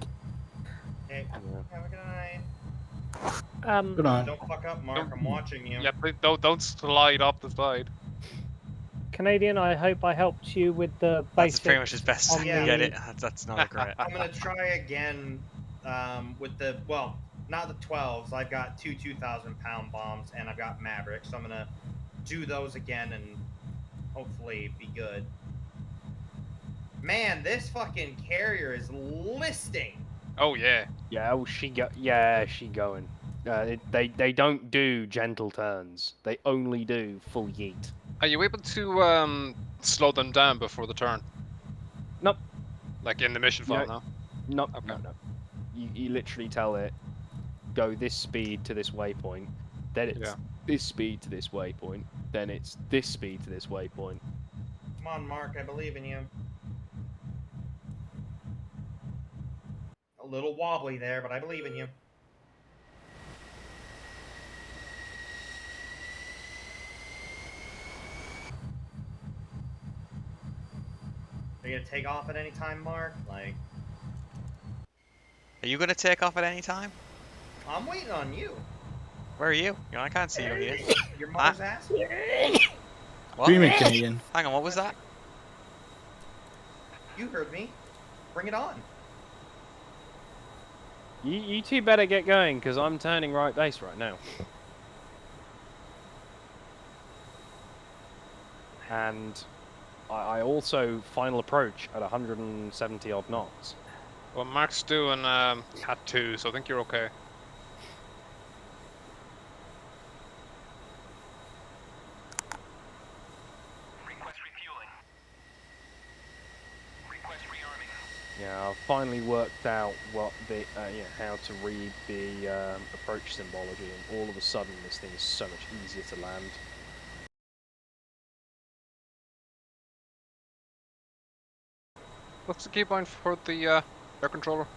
Hey, have a good night. Good night. Don't fuck up, Mark. I'm watching you. Yeah, please don't slide off the side. Canadian, I hope I helped you with the That's basics. pretty much as best I on can get the- it. That's not a regret. I'm gonna try again with the not the 12s. I've got two 2,000-pound bombs and I've got Mavericks. So I'm gonna do those again and hopefully be good. Man, this fucking carrier is listing. Oh yeah. Yeah, oh, she going. They don't do gentle turns. They only do full yeet. Are you able to slow them down before the turn? Nope. Like in the mission file now? Nope. Okay. No. You literally tell it, go this speed to this waypoint, then it's this speed to this waypoint, then it's this speed to this waypoint. Come on, Mark. I believe in you. A little wobbly there, but I believe in you. Are you gonna take off at any time, Mark? Like, Are you gonna take off at any time? I'm waiting on you. Where are you? I can't see you here. Your mother's ass. What? Dream it, Canadian. Hang on, what was that? You heard me. Bring it on. You two better get going, because I'm turning right base right now. And I also final approach at 170 odd knots. Well, Mark's doing Cat 2, so I think you're okay. Request refueling. Request rearming. Yeah, I've finally worked out what the how to read the approach symbology, and all of a sudden this thing is so much easier to land. What's the keybind for the air controller?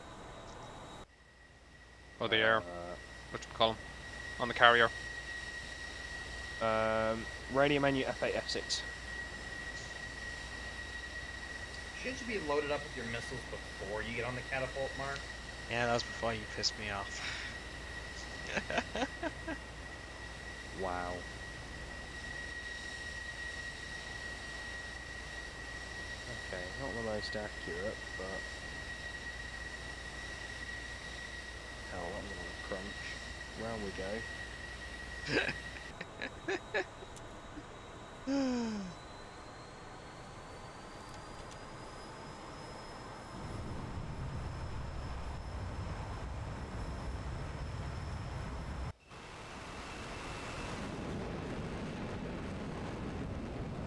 Or the air, what do you call them? On the carrier. Radio menu F8, F6. Shouldn't you be loaded up with your missiles before you get on the catapult, Mark? Yeah, that was before you pissed me off. Wow. Okay, not the most accurate, but... Hell, that was another crunch. Round we go.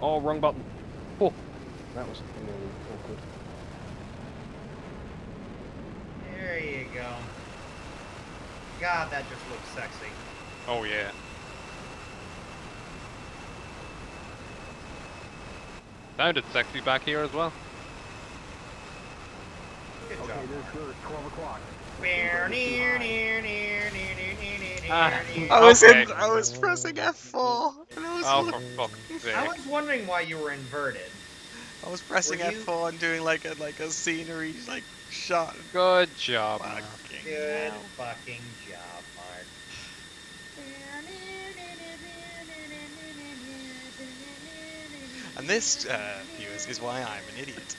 Oh, wrong button. Oh, that was really awkward. There you go. God, that just looks sexy. Oh yeah. Sounded sexy back here as well. Good Okay, job. this is good. 12 o'clock. I was Okay. I was pressing F4 and I was Oh, for fuck's sake. I was wondering why you were inverted. I was pressing Were you- F4 and doing like a scenery shot. Good job, man. Fucking Good hell. fucking job, Mark. And this, viewers, is why I'm an idiot.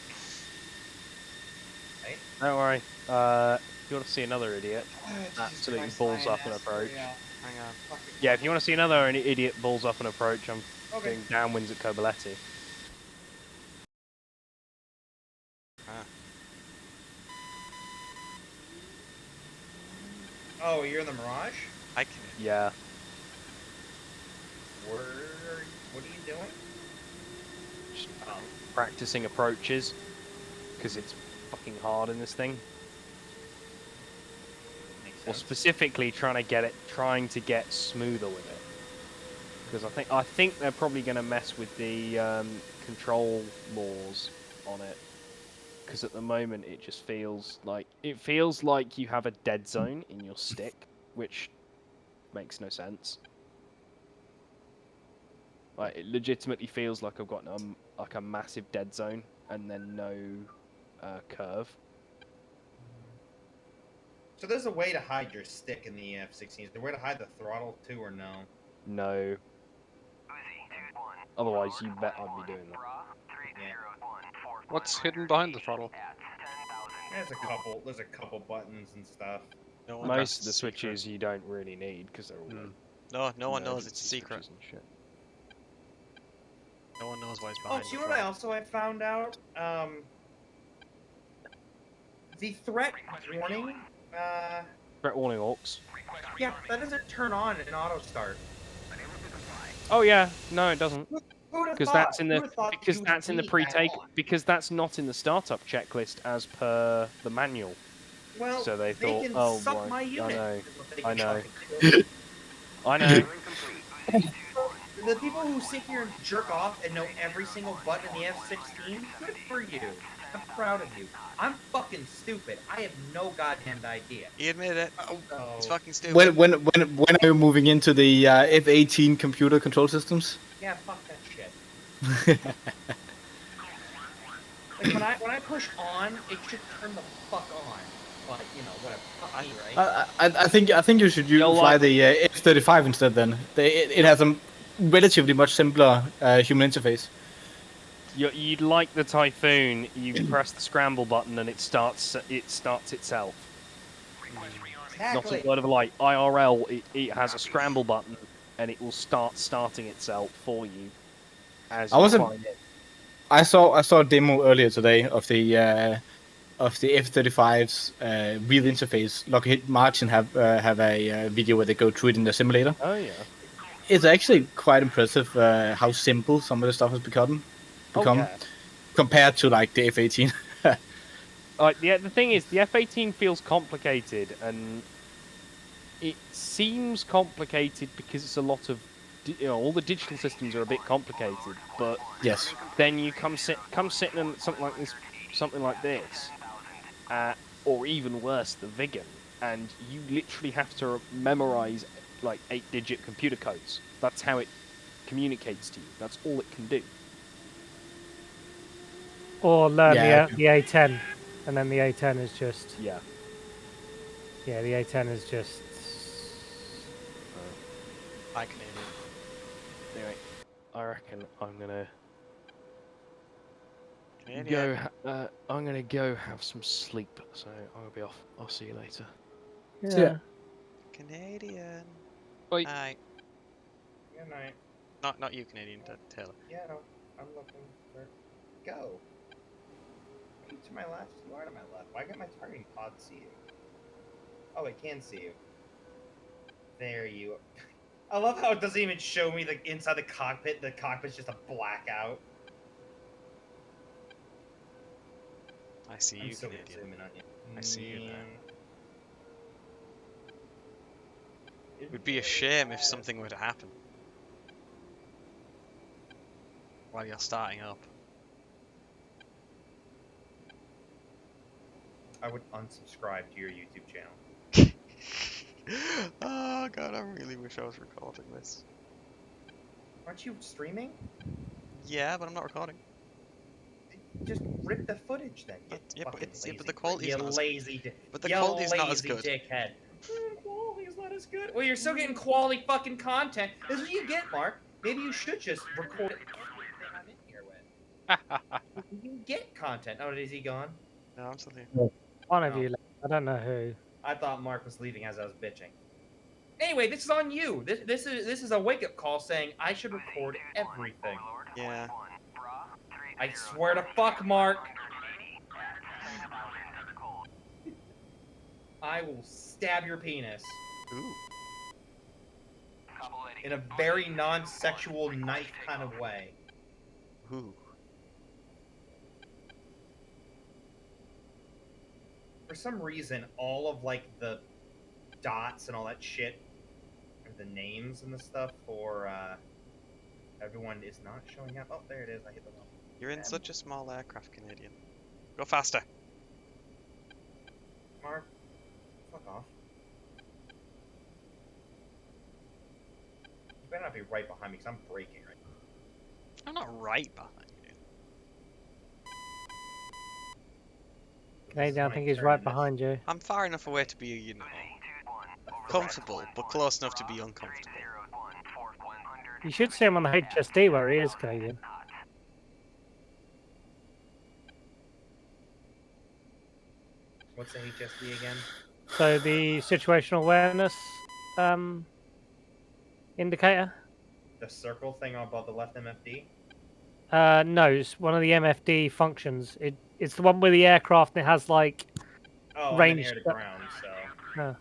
Don't worry. If you want to see another idiot, Jesus absolutely Christ, balls up an lioness, approach. hurry up. Hang on. Fucking- Yeah, if you want to see another idiot balls up an approach, I'm Okay. doing downwinds at Cobaleti. Oh, you're in the Mirage? I can. Yeah. What are you doing? Just practicing approaches, because it's fucking hard in this thing. Makes or sense. specifically trying to get smoother with it. Because I think they're probably going to mess with the control laws on it. Because at the moment it just feels like you have a dead zone in your stick, which makes no sense. Like it legitimately feels like I've got like a massive dead zone and then no curve. So there's a way to hide your stick in the F-16. Is there a way to hide the throttle too, or no? No. Otherwise, you bet I'd be doing that. Yeah. What's hidden behind the throttle? There's a couple buttons and stuff. No one knows Most of the it's a secret. switches you don't really need because they're all like, No one knows it's a emergency secret. switches and shit. No one knows why it's Oh, behind see the what I throttle. also found out? The threat warning. Threat warning orcs. Yeah, that doesn't turn on in auto start. Oh yeah, no, it doesn't. Who'd have Because thought? that's in Who'd the have thought that because you would that's in the need that pre-take on? because that's not in the startup checklist as per the manual. Well, So they thought, can oh, suck right, my unit. I know. I know. The people who sit here and jerk off and know every single button in the F-16, good for you. I'm proud of you. I'm fucking stupid. I have no goddamn idea. He admitted it. He's fucking stupid. When are you moving into the F-18 computer control systems? Yeah, fuck that shit. Like when I push on, it should turn the fuck on. But you know, whatever. Fuck me, right? I think you should fly the F-35 instead. Then it has a relatively much simpler human interface. You'd like the Typhoon. You press the scramble button and it starts itself. Exactly. Not a word of a lie. IRL, it has a scramble button and it will starting itself for you as you climb it. I saw a demo earlier today of the F-35's real interface. Lockheed Martin have a video where they go through it in the simulator. Oh yeah. It's actually quite impressive how simple some of the stuff has become compared to like the F-18. The thing is, the F-18 feels complicated, and it seems complicated because it's a lot of, all the digital systems are a bit complicated. But yes, then you come sitting in something like this, or even worse, the Vigan, and you literally have to memorize like 8-digit computer codes. That's how it communicates to you. That's all it can do. Or learn the A10, and then the A10 is just the A10 is just. Hi, Canadian. Anyway, I reckon I'm gonna Canadian. I'm gonna go have some sleep. So I'm gonna be off. I'll see you later. Yeah. Canadian. Bye. Hi. Good night. Not you, Canadian. Taylor. Yeah, no, I'm looking for. Go. Are you to my left? You are to my left. Why can't my targeting pod see you? Oh, it can see you. There you. I love how it doesn't even show me the inside the cockpit. The cockpit's just a blackout. I see you, so Canadian. zooming on you. I see you there. It would be a shame if something were to happen while you're starting up. I would unsubscribe to your YouTube channel. Oh god, I really wish I was recording this. Aren't you streaming? Yeah, but I'm not recording. Just rip the footage then. But the quality's not But the quality's not as good. Dickhead. Quality's not as good. Well, you're still getting quality fucking content. This is what you get, Mark. Maybe you should just record everything I'm in here with. You get content. Oh, is he gone? No, I'm still here. One of you. I don't know who. I thought Mark was leaving as I was bitching. Anyway, this is on you. This is a wake up call saying I should record everything. Yeah. I swear to fuck, Mark. I will stab your penis. Ooh. In a very non-sexual knife kind of way. Ooh. For some reason, all of like the dots and all that shit, or the names and the stuff for everyone is not showing up. Oh, there it is. I hit the wrong. You're in such a small aircraft, Canadian. Go faster. Mark, fuck off. You better not be right behind me, because I'm braking right now. I'm not right behind you. Canadian, I think he's right behind you. I'm far enough away to be, you know, comfortable, but close enough to be uncomfortable. You should see him on the HSD where he is, Canadian. What's the HSD again? So the situational awareness indicator. The circle thing above the left MFD? No, it's one of the MFD functions. It's the one with the aircraft and it has like I'm in range. air to ground, so.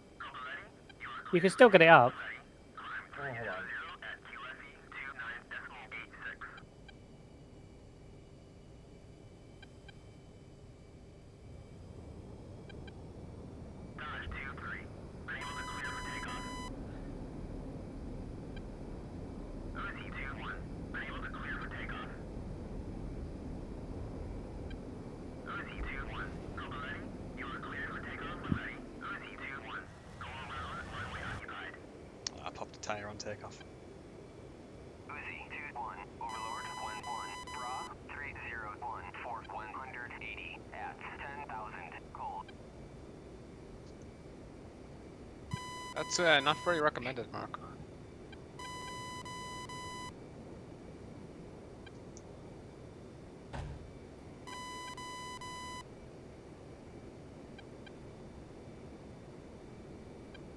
You can still get it up. Oh, hold on. I popped a tire on takeoff. Uzi 2-1, Overlord 1-1, Bra 301, Fork 180 at 10,000 cold. That's not very recommended, Mark.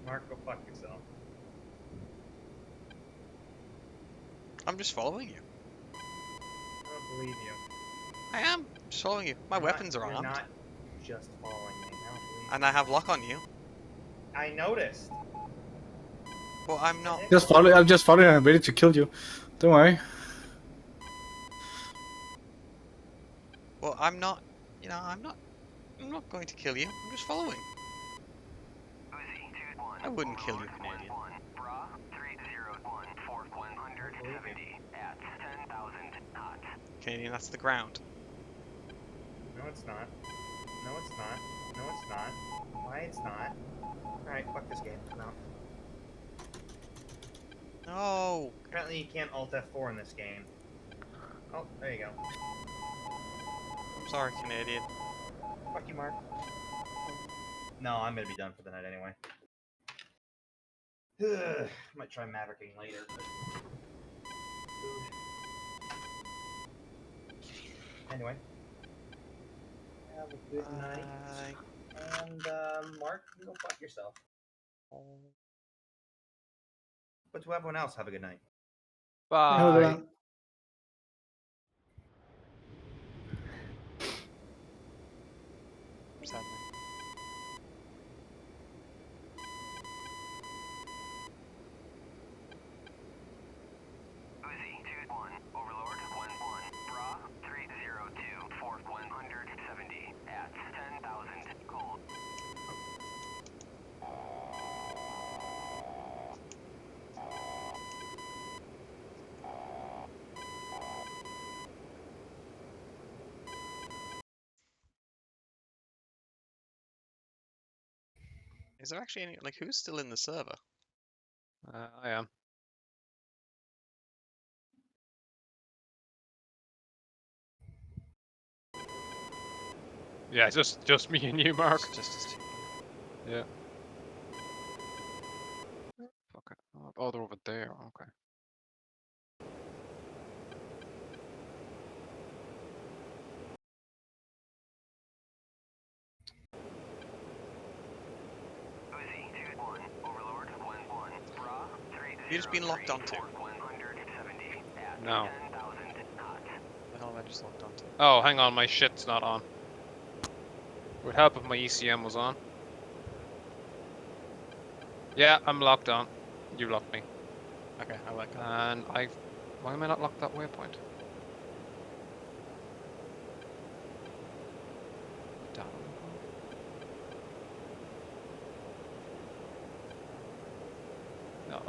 Mark, go fuck yourself. I'm just following you. I don't believe you. I am. Just following you. My weapons are You're armed. not just following me. I don't believe And I have lock on you. you. I noticed. But I'm not. Just follow. I'm just following. I'm ready to kill you. Don't worry. Well, I'm not. You know, I'm not going to kill you. I'm just following. I wouldn't kill you, Canadian. Bra 301, Fork 170 at 10,000 knots. Canadian, that's the ground. No, it's not. No, it's not. No, it's not. Why it's not? Alright, fuck this game. I'm out. No. Apparently you can't Alt F4 in this game. Oh, there you go. I'm sorry, Canadian. Fuck you, Mark. No, I'm gonna be done for the night anyway. Might try Mavericking later. But... Anyway. Have a good night. And, Mark, you go fuck yourself. But to everyone else, have a good night. Bye. Sadly. Uzi 2-1, Overlord 1-1, Bra 302, Fork 170 at 10,000 cold. Is there actually any, like, who's still in the server? I am. Yeah, just me and you, Mark. Just as two. Yeah. Fuck it. Oh, they're over there. Okay. Uzi 2-1, Overlord 1-1, Bra 302, You've just been locked onto. Fork 170 at No. 10,000 knots. The hell am I just locked onto? Oh, hang on, my shit's not on. It would help if my ECM was on. Yeah, I'm locked on. You locked me. Okay, I let go. And why am I not locked that waypoint? Down.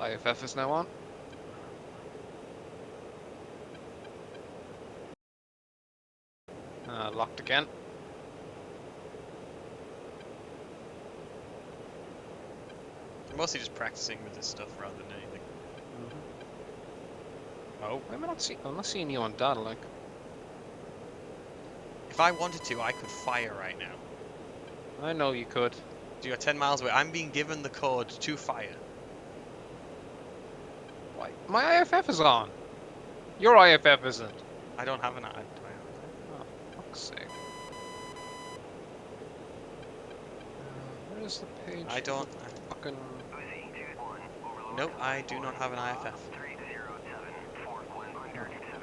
IFF is now on. Locked again. I'm mostly just practicing with this stuff rather than anything. Oh. I'm not seeing you on data, like. If I wanted to, I could fire right now. I know you could. You're 10 miles away. I'm being given the code to fire. Why? My IFF is on. Your IFF isn't. I don't have an IFF. Oh, fuck's sake. Where's the page? I don't. Fucking. Nope, I do not have an IFF.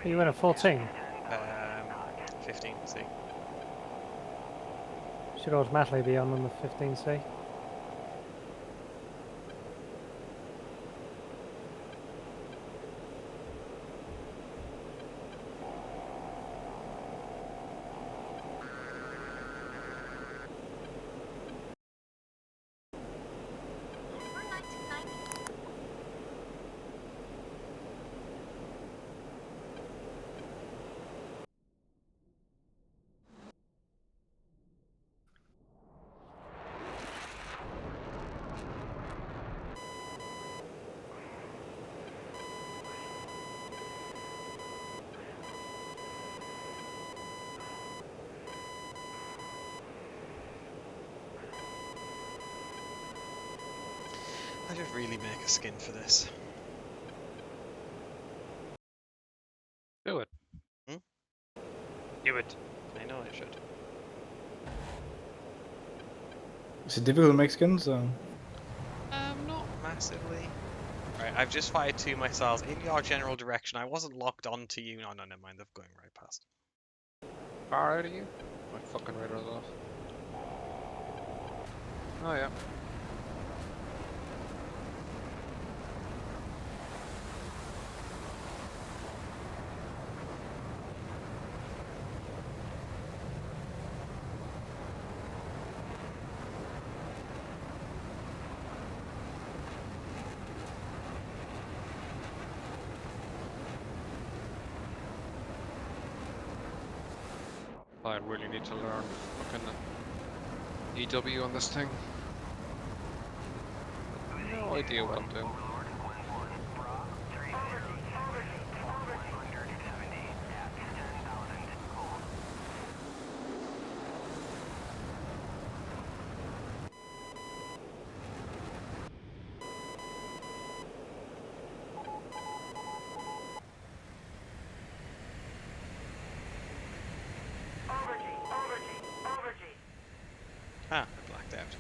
Are you in a 14? 15, see. Should automatically be on the 15C. I should really make a skin for this. Do it. Hmm? Do it. I know I should. Is it difficult to make skins? Not massively. Right, I've just fired 2 missiles in your general direction. I wasn't locked on to you. No, never mind. They're going right past. Far out of you? My fucking radar's off. Oh yeah. I really need to learn fucking EW on this thing. No idea what I'm doing. Ah, I blacked out.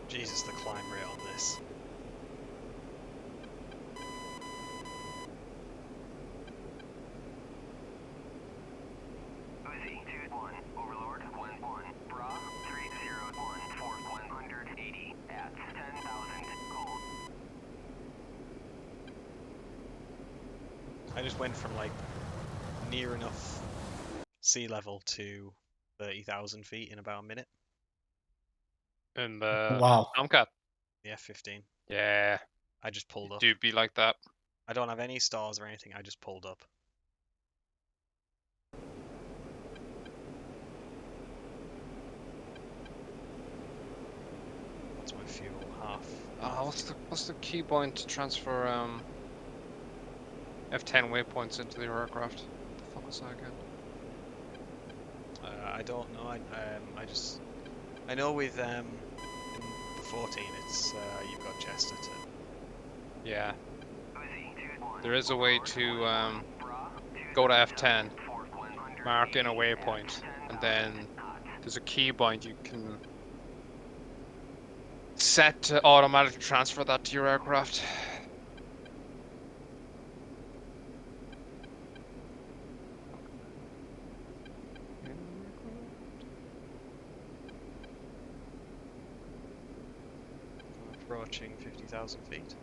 Jesus, the climb rate on this. Uzi 2-1, Overlord 1-1, Bra 301, 180 at 10,000 gold. I just went from like near enough sea level to 30,000 feet in about a minute. In the Wow. Tomcat. The F-15. Yeah. I just pulled up. Do be like that. I don't have any stars or anything. I just pulled up. What's my fuel? Half. What's the key point to transfer F10 waypoints into the aircraft? What the fuck was that again? I don't know. I know with in the 14 it's you've got Chester to. Yeah. There is a way to go to F10, mark in a waypoint, and then there's a key point you can set to automatically transfer that to your aircraft. Approaching 50,000 feet.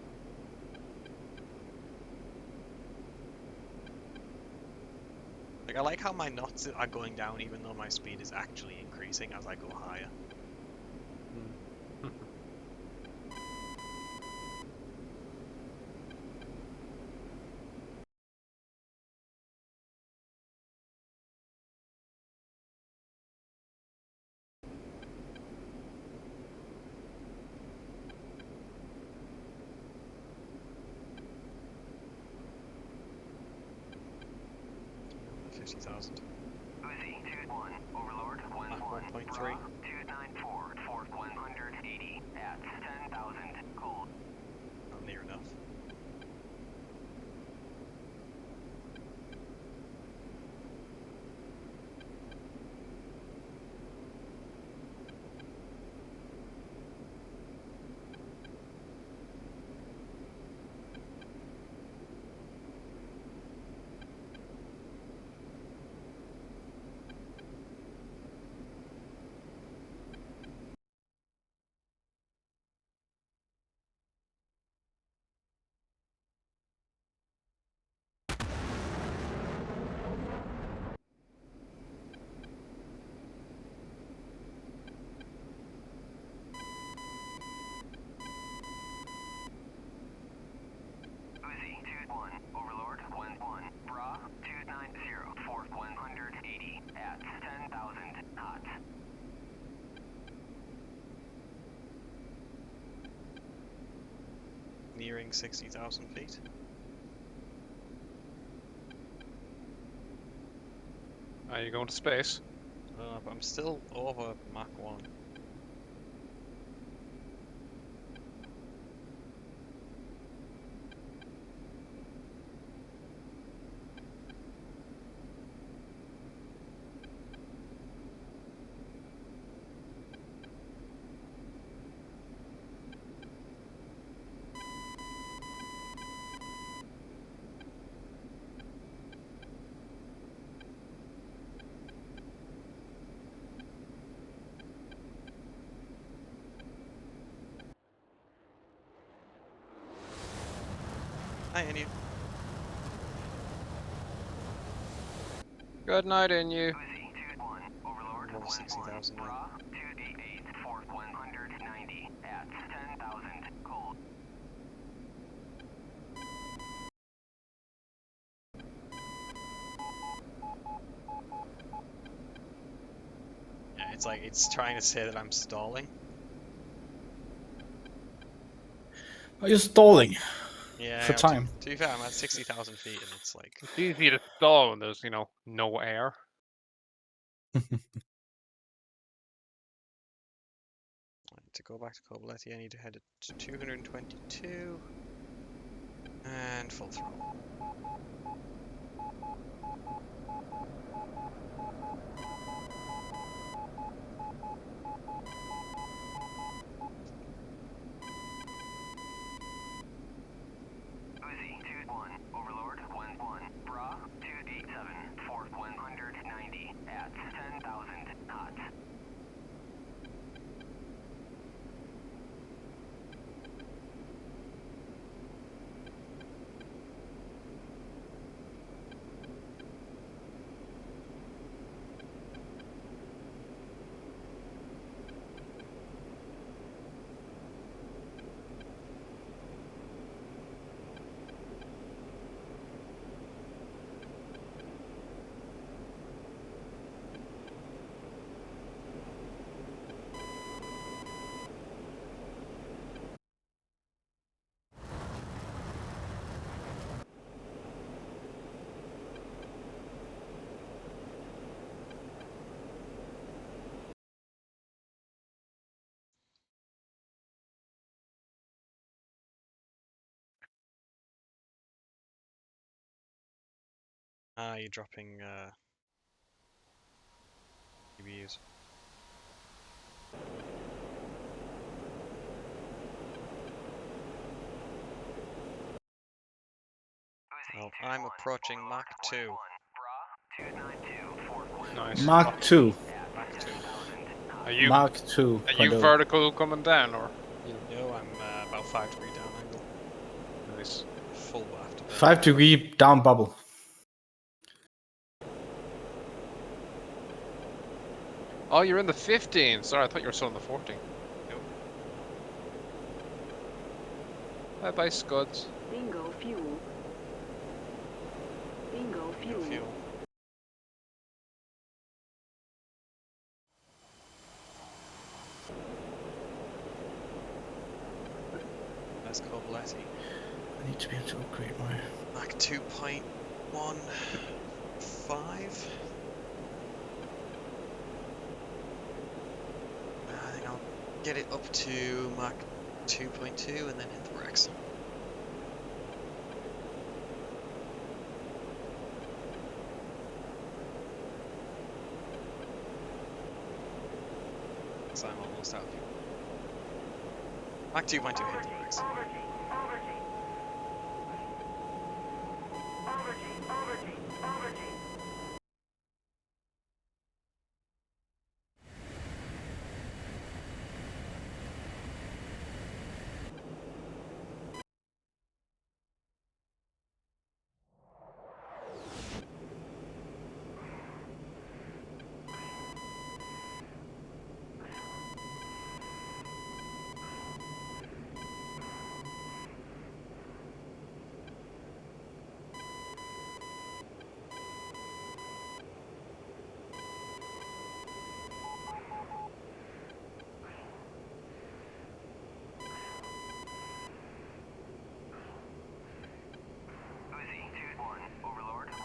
Like, I like how my knots are going down even though my speed is actually increasing as I go higher. $50,000. Overlord, Mach 1.3. 294, 180 at 10,000 cold. Not near enough. Overlord, 1-1. Bra, 290, 180 at 10,000 knots. Nearing 60,000 feet. Are you going to space? But I'm still over Mach 1. Hi, and you. Good night, in you. Overlord, I'm over 60,000 now. Bra, 288, 190 at 10,000 cold. Yeah, it's like it's trying to say that I'm stalling. Are you stalling? Yeah, For time. To be fair, I'm at 60,000 feet and it's like. It's easy to stall when there's, no air. To go back to Kobuleti, I need to head to 222 and full throttle. Overlord, 1-1. Bra, 287, 190 at 10,000 knots. Ah, you're dropping EBUs. Well, I'm approaching Mach 2. Nice. Mark 2. Mach 2. Are you Mark 2. are you vertical coming down or? No, I'm about 5-degree down angle. Nice. Full waft. 5-degree down bubble. Oh, you're in the 15. Sorry, I thought you were still in the 14. Nope. Bye bye, Scuds. Bingo fuel. Bingo fuel. No fuel. Let's go Blessy. I need to be able to upgrade my... Mach 2.15. I think I'll get it up to Mach 2.2 and then hit the Rex. So I'm almost out of fuel. Mach 2.2 hit the Rex. Overlord 1-1,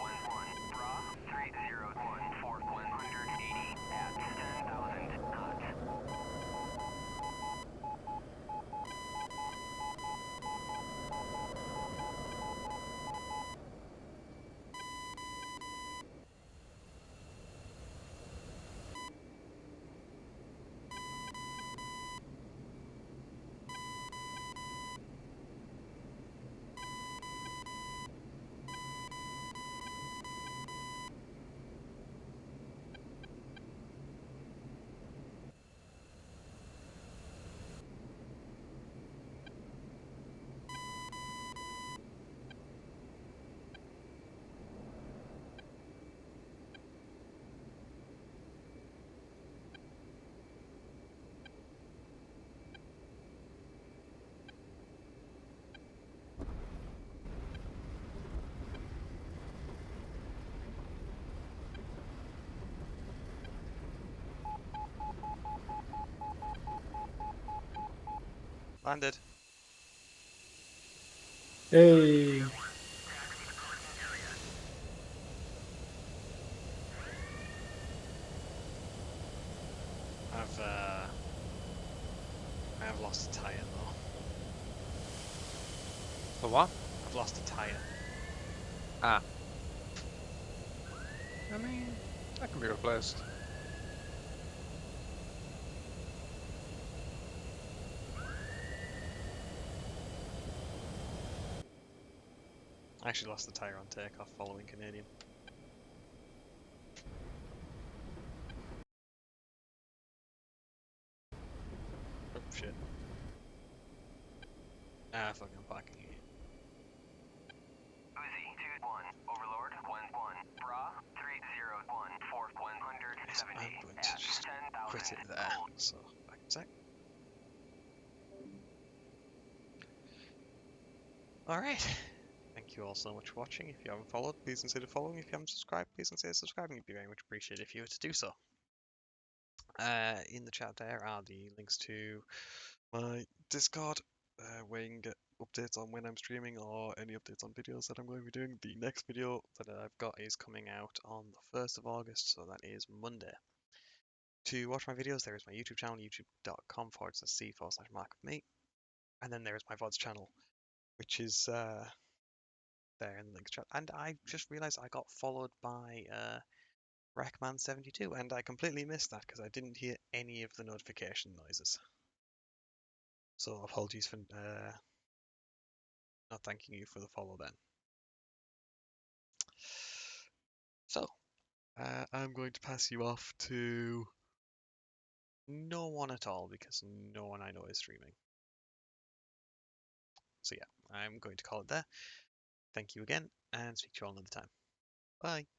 Bra 301, 180 at 10,000 knots. Landed. Hey. I have lost a tyre though. The what? I've lost a tyre. Ah. I mean, that can be replaced. I actually lost the tyre on takeoff following Canadian. Oh shit. Ah, fuck, I'm parking here. Uzi 2-1, Overlord 1-1, Bra 301, 170 I'm going to at just 10,000 quit it there. So, back in a sec. Alright. Thank you all so much for watching. If you haven't followed, please consider following. If you haven't subscribed, please consider subscribing. It'd be very much appreciated if you were to do so. In the chat there are the links to my Discord, where you can get updates on when I'm streaming or any updates on videos that I'm going to be doing. The next video that I've got is coming out on the 1st of August, so that is Monday. To watch my videos, there is my YouTube channel, youtube.com/c/mark with me. And then there is my VODs channel, which is there in the links chat. And I just realised I got followed by Rackman72, and I completely missed that because I didn't hear any of the notification noises. So apologies for not thanking you for the follow then. So, I'm going to pass you off to no one at all because no one I know is streaming. So yeah, I'm going to call it there. Thank you again, and speak to you all another time. Bye.